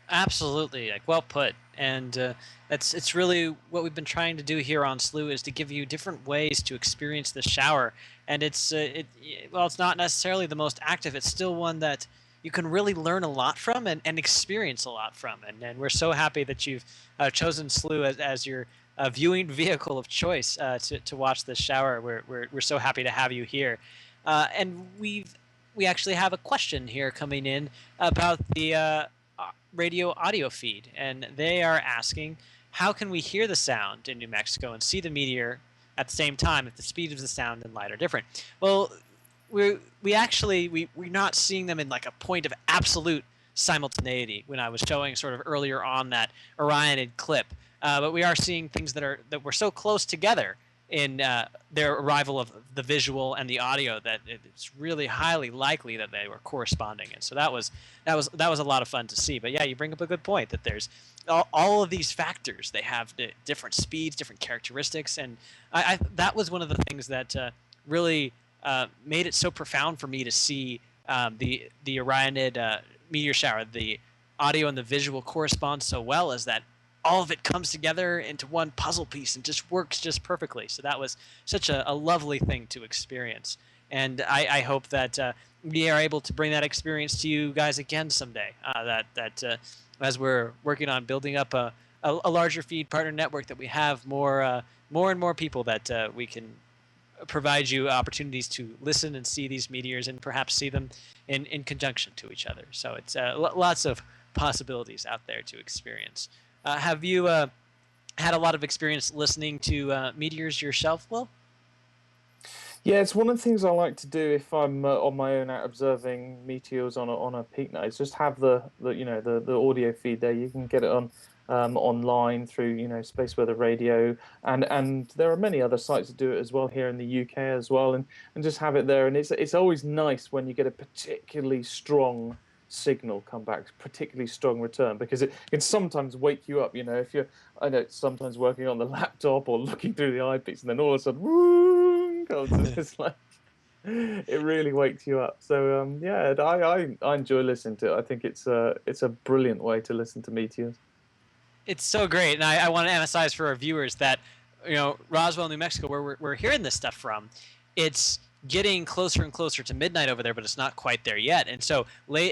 Absolutely, well put. And it's really what we've been trying to do here on Slooh, is to give you different ways to experience the shower. And it's not necessarily the most active. It's still one that you can really learn a lot from and experience a lot from. And we're so happy that you've chosen Slooh as your viewing vehicle of choice to watch this shower. We're so happy to have you here, and we actually have a question here coming in about the radio audio feed, and they are asking, how can we hear the sound in New Mexico and see the meteor at the same time if the speed of the sound and light are different? Well, we're not seeing them in like a point of absolute simultaneity when I was showing sort of earlier on that Orionid clip, but we are seeing things that were so close together in their arrival of the visual and the audio that it's really highly likely that they were corresponding, and so that was a lot of fun to see. But yeah, you bring up a good point that there's all of these factors. They have different speeds, different characteristics, and that was one of the things that really made it so profound for me to see the Orionid meteor shower. The audio and the visual correspond so well, as that all of it comes together into one puzzle piece and just works just perfectly. So that was such a lovely thing to experience, and I hope that we are able to bring that experience to you guys again someday. As we're working on building up a larger feed partner network, that we have more and more people that we can provide you opportunities to listen and see these meteors, and perhaps see them in conjunction to each other. So it's lots of possibilities out there to experience. Have you had a lot of experience listening to meteors yourself, Will? Yeah, it's one of the things I like to do if I'm on my own out observing meteors on a peak night. Is just have the audio feed there. You can get it on online through Space Weather Radio, and there are many other sites that do it as well here in the UK as well, and just have it there. And it's always nice when you get a particularly strong signal come back, particularly strong return, because it can sometimes wake you up. If I know, sometimes working on the laptop or looking through the eyepiece, and then all of a sudden, woo, comes, and it's like it really wakes you up. So yeah, I enjoy listening to it. I think it's a brilliant way to listen to meteors. It's so great, and I want to emphasize for our viewers that Roswell, New Mexico, where we're hearing this stuff from, it's getting closer and closer to midnight over there, but it's not quite there yet. And so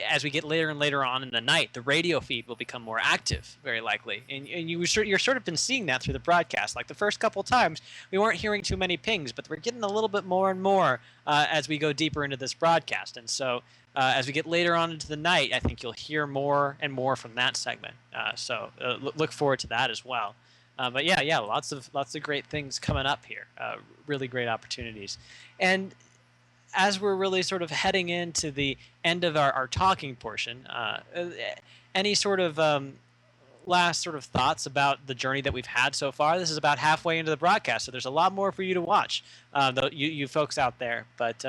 as we get later and later on in the night, the radio feed will become more active, very likely. And you're sort of been seeing that through the broadcast. Like the first couple of times, we weren't hearing too many pings, but we're getting a little bit more and more as we go deeper into this broadcast. And so as we get later on into the night, I think you'll hear more and more from that segment. So look forward to that as well. But yeah, lots of great things coming up here. Really great opportunities. And as we're really sort of heading into the end of our talking portion, any sort of last sort of thoughts about the journey that we've had so far? This is about halfway into the broadcast, so there's a lot more for you to watch, you folks out there. But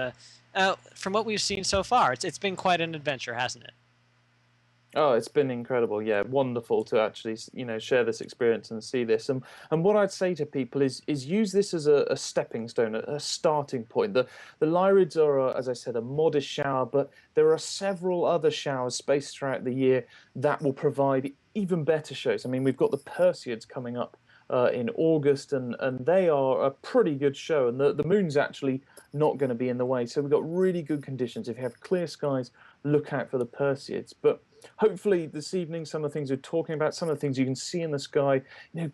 from what we've seen so far, it's been quite an adventure, hasn't it? Oh, it's been incredible. Yeah, wonderful to actually, share this experience and see this. And what I'd say to people is use this as a stepping stone, a starting point. The Lyrids are, as I said, a modest shower, but there are several other showers spaced throughout the year that will provide even better shows. I mean, we've got the Perseids coming up in August, and they are a pretty good show. And the moon's actually not going to be in the way. So we've got really good conditions. If you have clear skies, look out for the Perseids. But hopefully this evening, some of the things we're talking about, some of the things you can see in the sky,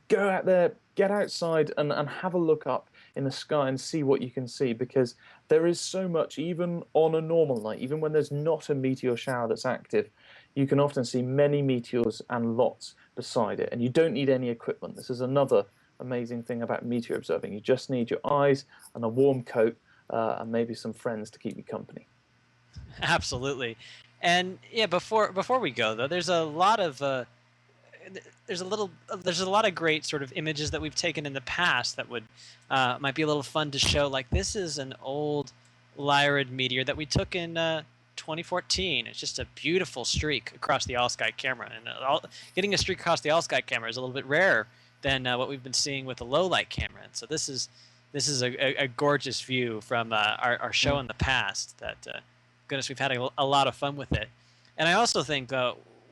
go out there, get outside and have a look up in the sky and see what you can see, because there is so much, even on a normal night, even when there's not a meteor shower that's active, you can often see many meteors and lots beside it, and you don't need any equipment. This is another amazing thing about meteor observing. You just need your eyes and a warm coat and maybe some friends to keep you company. Absolutely. And yeah, before we go though, there's a lot of there's a lot of great sort of images that we've taken in the past that would might be a little fun to show. Like this is an old Lyrid meteor that we took in 2014. It's just a beautiful streak across the all-sky camera, and getting a streak across the all-sky camera is a little bit rarer than what we've been seeing with the low-light camera. And so this is a gorgeous view from our show in the past. That goodness, we've had a lot of fun with it. And I also think,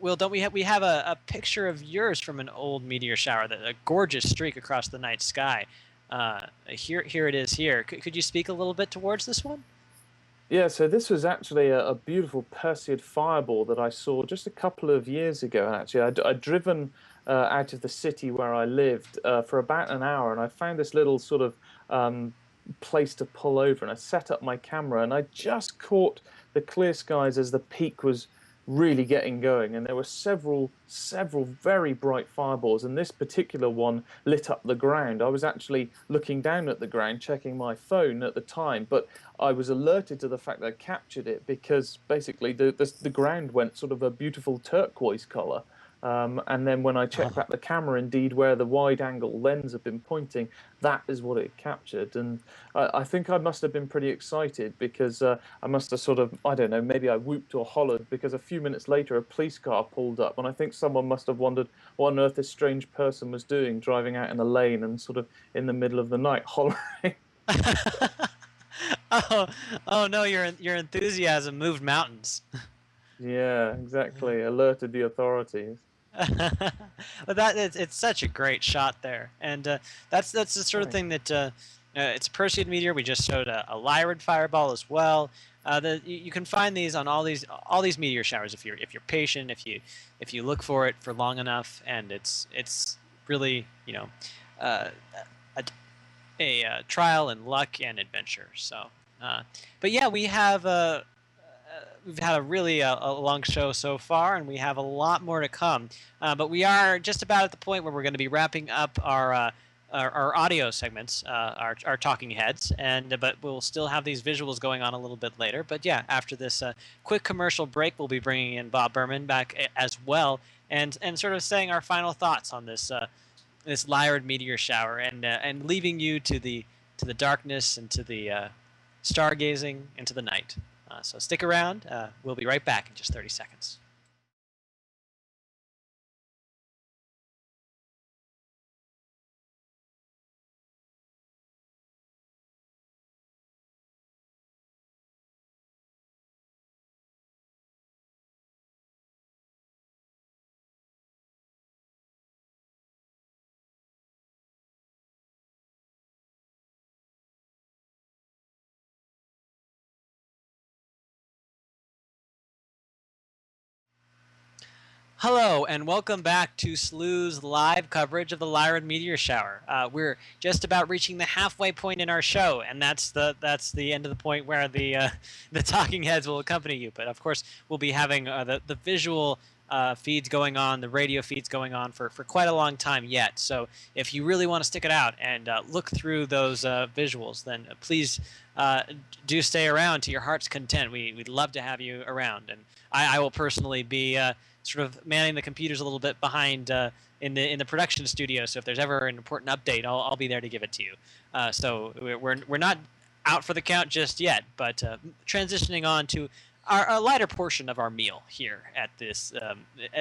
Will, don't we have a picture of yours from an old meteor shower, a gorgeous streak across the night sky. Here it is here. Could you speak a little bit towards this one? Yeah, so this was actually a beautiful Perseid fireball that I saw just a couple of years ago. And actually, I'd driven out of the city where I lived for about an hour, and I found this little sort of place to pull over, and I set up my camera, and I just caught the clear skies as the peak was really getting going, and there were several very bright fireballs, and this particular one lit up the ground. I was actually looking down at the ground checking my phone at the time, but I was alerted to the fact that I captured it because basically the ground went sort of a beautiful turquoise color. And then when I checked back the camera, indeed, where the wide angle lens had been pointing, that is what it captured. And I think I must have been pretty excited because I must have sort of, I don't know, maybe I whooped or hollered because a few minutes later a police car pulled up. And I think someone must have wondered what on earth this strange person was doing, driving out in a lane and sort of in the middle of the night hollering. Oh, oh no, your enthusiasm moved mountains. Yeah, exactly. Alerted the authorities. But it's such a great shot there, and that's the sort of thing that it's a Perseid meteor. We just showed a Lyrid fireball as well. You can find these on all these meteor showers if you're patient, if you look for it for long enough, and it's really uh, a trial and luck and adventure. So, but yeah, we've had a really a long show so far, and we have a lot more to come. But we are just about at the point where we're going to be wrapping up our audio segments, our talking heads, and but we'll still have these visuals going on a little bit later. But yeah, after this quick commercial break, we'll be bringing in Bob Berman back as well, and sort of saying our final thoughts on this Lyrid meteor shower, and leaving you to the darkness and to the stargazing into the night. So stick around. We'll be right back in just 30 seconds. Hello, and welcome back to Slooh's live coverage of the Lyrid meteor shower. We're just about reaching the halfway point in our show, and that's the end of the point where the talking heads will accompany you. But of course, we'll be having the visual feeds going on, the radio feeds going on for quite a long time yet. So if you really want to stick it out and look through those visuals, then please do stay around to your heart's content. We'd love to have you around, and I will personally be sort of manning the computers a little bit behind in the production studio. So if there's ever an important update, I'll be there to give it to you. So we're not out for the count just yet, but transitioning on to a lighter portion of our meal here at this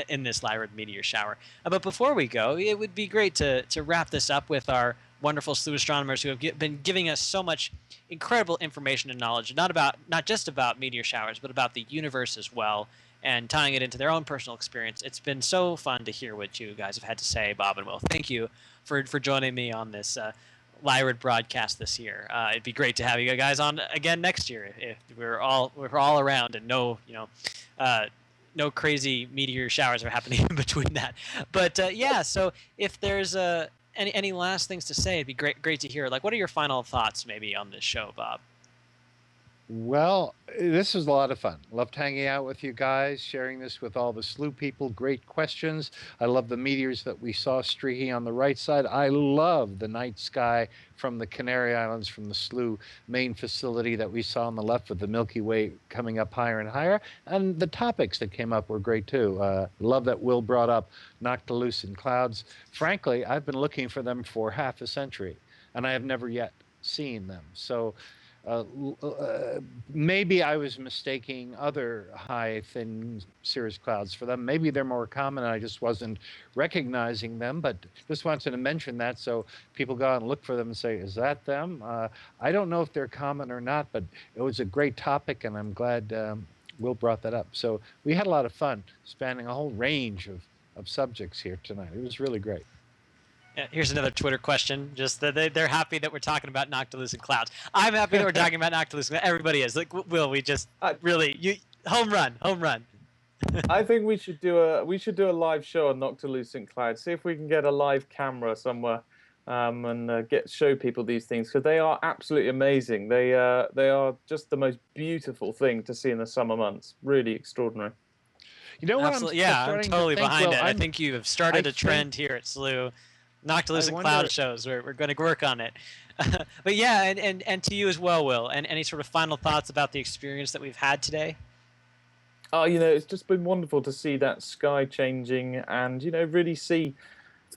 in this Lyrid meteor shower. But before we go, it would be great to wrap this up with our wonderful Slooh astronomers who have been giving us so much incredible information and knowledge, not just about meteor showers, but about the universe as well, and tying it into their own personal experience. It's been so fun to hear what you guys have had to say, Bob and Will. Thank you for joining me on this Lyrid broadcast this year. It'd be great to have you guys on again next year if we're all around and no crazy meteor showers are happening in between that. But yeah, so if there's any last things to say, it'd be great to hear. Like, what are your final thoughts maybe on this show, Bob? Well, this was a lot of fun. Loved hanging out with you guys, sharing this with all the Slooh people. Great questions. I love the meteors that we saw streaking on the right side. I love the night sky from the Canary Islands, from the Slooh main facility that we saw on the left with the Milky Way coming up higher and higher. And the topics that came up were great too. Love that Will brought up noctilucent and clouds. Frankly, I've been looking for them for half a century, and I have never yet seen them. So maybe I was mistaking other high, thin cirrus clouds for them. Maybe they're more common and I just wasn't recognizing them, but just wanted to mention that so people go out and look for them and say, is that them? I don't know if they're common or not, but it was a great topic, and I'm glad Will brought that up. So we had a lot of fun spanning a whole range of subjects here tonight. It was really great. Here's another Twitter question. Just that they're happy that we're talking about noctilucent clouds. I'm happy that we're talking about noctilucent. Everybody is. Like, Will, we just really home run. I think we should do a live show on Noctilucent Cloud. See if we can get a live camera somewhere, and show people these things because they are absolutely amazing. They are just the most beautiful thing to see in the summer months. Really extraordinary. You know what Absolutely, yeah, I'm starting to totally think? behind Well, it. I think you have started I a think trend here at Slooh. I Noctilucent wonder. Cloud shows. We're going to work on it. But yeah, and to you as well, Will. And any sort of final thoughts about the experience that we've had today? Oh, it's just been wonderful to see that sky changing and really see.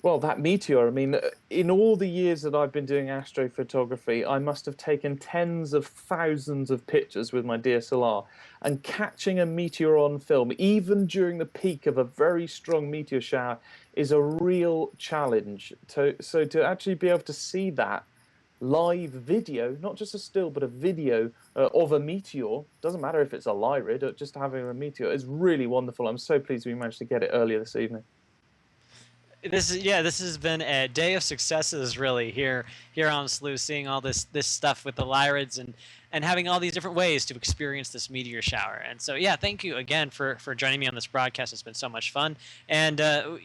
Well, that meteor, I mean, in all the years that I've been doing astrophotography, I must have taken tens of thousands of pictures with my DSLR. And catching a meteor on film, even during the peak of a very strong meteor shower, is a real challenge. So to actually be able to see that live video, not just a still, but a video of a meteor, doesn't matter if it's a Lyrid or just having a meteor, is really wonderful. I'm so pleased we managed to get it earlier this evening. This has been a day of successes really here on Slooh, seeing all this stuff with the Lyrids and having all these different ways to experience this meteor shower. And so yeah, thank you again for joining me on this broadcast. It's been so much fun. And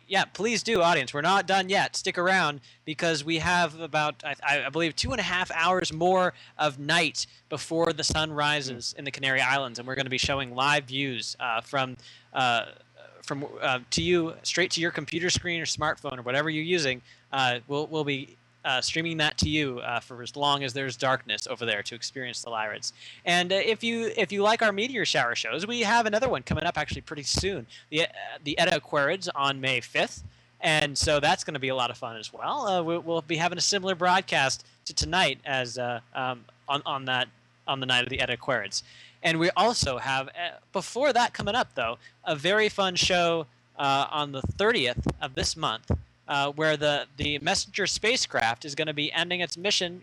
yeah, please do, audience. We're not done yet. Stick around because we have about I believe 2.5 hours more of night before the sun rises in the Canary Islands, and we're going to be showing live views uh, from to you straight to your computer screen or smartphone or whatever you're using. We'll be streaming that to you for as long as there's darkness over there to experience the Lyrids. And if you like our meteor shower shows, we have another one coming up actually pretty soon. The Edda Aquarids on May 5th. And so that's going to be a lot of fun as well. We'll be having a similar broadcast to tonight as on the night of the Edda Aquarids. And we also have, before that coming up, though, a very fun show on the 30th of this month where the Messenger spacecraft is going to be ending its mission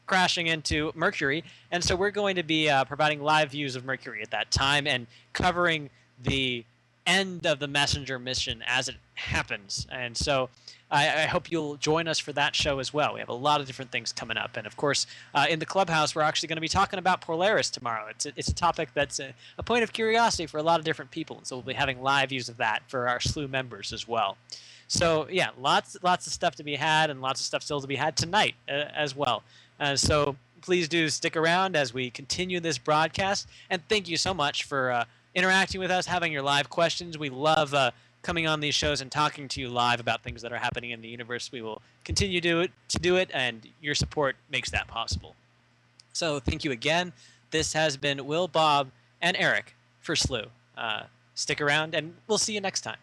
crashing into Mercury. And so we're going to be providing live views of Mercury at that time and covering the end of the Messenger mission as it happens. And so I hope you'll join us for that show as well. We have a lot of different things coming up. And of course, in the clubhouse, we're actually going to be talking about Polaris tomorrow. It's a topic that's a point of curiosity for a lot of different people. And so we'll be having live views of that for our Slooh members as well. So yeah, lots of stuff to be had and lots of stuff still to be had tonight as well. So please do stick around as we continue this broadcast. And thank you so much for interacting with us, having your live questions. We love coming on these shows and talking to you live about things that are happening in the universe. We will continue to do it, and your support makes that possible. So thank you again. This has been Will, Bob, and Eric for Slooh. Stick around, and we'll see you next time.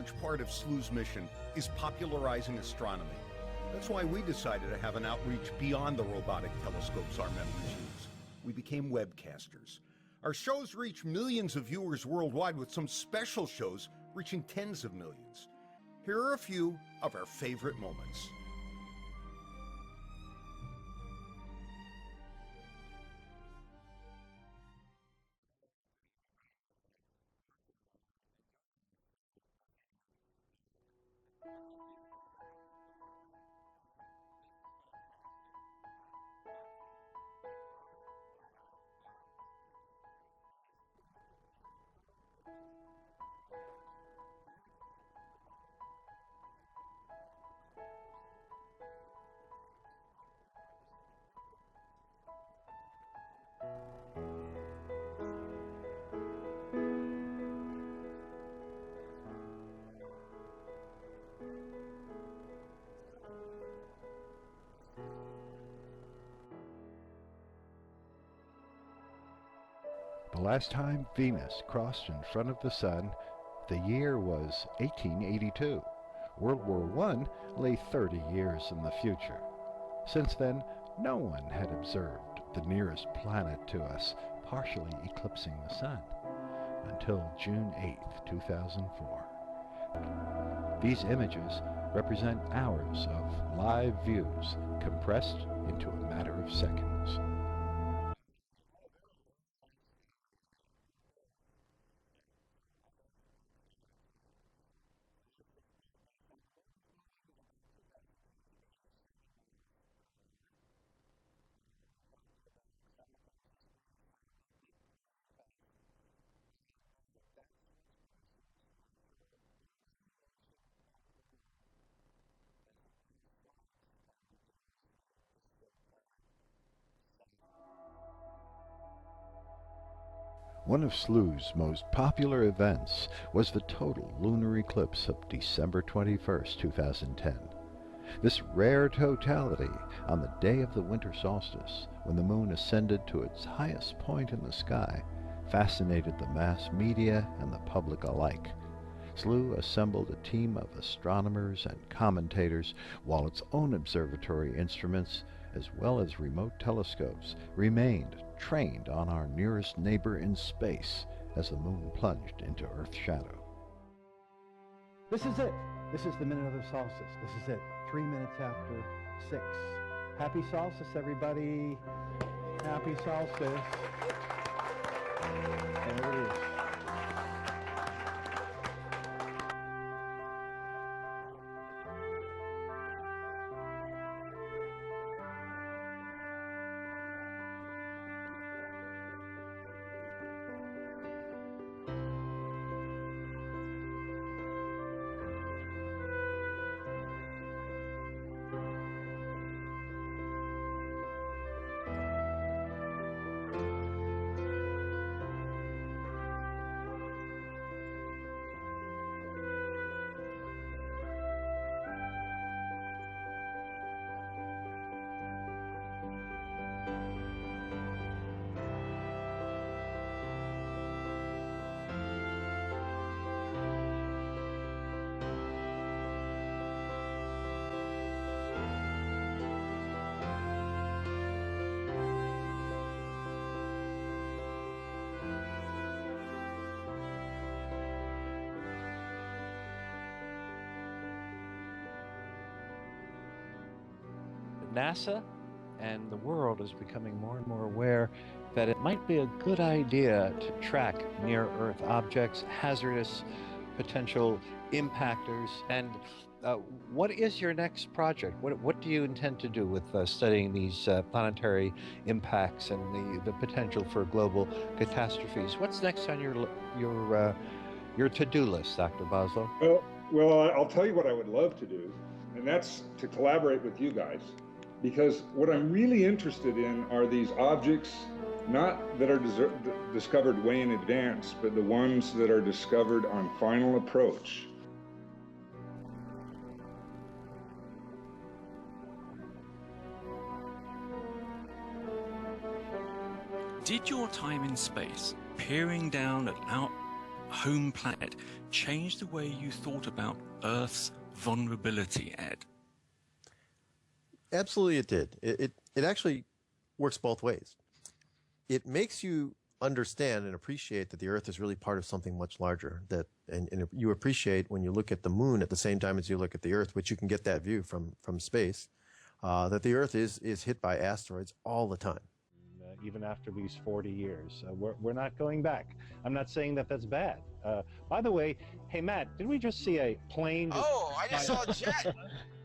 huge part of Slooh's mission is popularizing astronomy. That's why we decided to have an outreach beyond the robotic telescopes our members use. We became webcasters. Our shows reach millions of viewers worldwide, with some special shows reaching tens of millions. Here are a few of our favorite moments. The last time Venus crossed in front of the Sun, the year was 1882. World War I lay 30 years in the future. Since then, no one had observed the nearest planet to us partially eclipsing the Sun until June 8, 2004. These images represent hours of live views compressed into a matter of seconds. One of Slooh's most popular events was the total lunar eclipse of December 21st, 2010. This rare totality on the day of the winter solstice, when the moon ascended to its highest point in the sky, fascinated the mass media and the public alike. Slooh assembled a team of astronomers and commentators, while its own observatory instruments, as well as remote telescopes, remained trained on our nearest neighbor in space as the moon plunged into Earth's shadow. This is it. This is the minute of the solstice. This is it. 3 minutes after 6. Happy solstice, everybody. Happy solstice. And there it is. NASA and the world is becoming more and more aware that it might be a good idea to track near-Earth objects, hazardous potential impactors. And what is your next project? What do you intend to do with studying these planetary impacts and the potential for global catastrophes? What's next on your to-do list, Dr. Boslow? Well, I'll tell you what I would love to do, and that's to collaborate with you guys. Because what I'm really interested in are these objects, not that are discovered way in advance, but the ones that are discovered on final approach. Did your time in space, peering down at home planet change the way you thought about Earth's vulnerability, Ed? Absolutely, it did. It actually works both ways. It makes you understand and appreciate that the Earth is really part of something much larger. And you appreciate when you look at the moon at the same time as you look at the Earth, which you can get that view from space, that the Earth is hit by asteroids all the time. Even after these 40 years, we're not going back. I'm not saying that that's bad. By the way, hey Matt, did we just see a plane? Oh, I just saw a jet.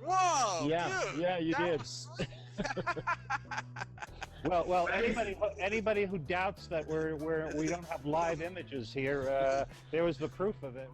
Whoa! Yeah, dude, yeah, you did. Well, anybody who doubts that we don't have live images here, there was the proof of it.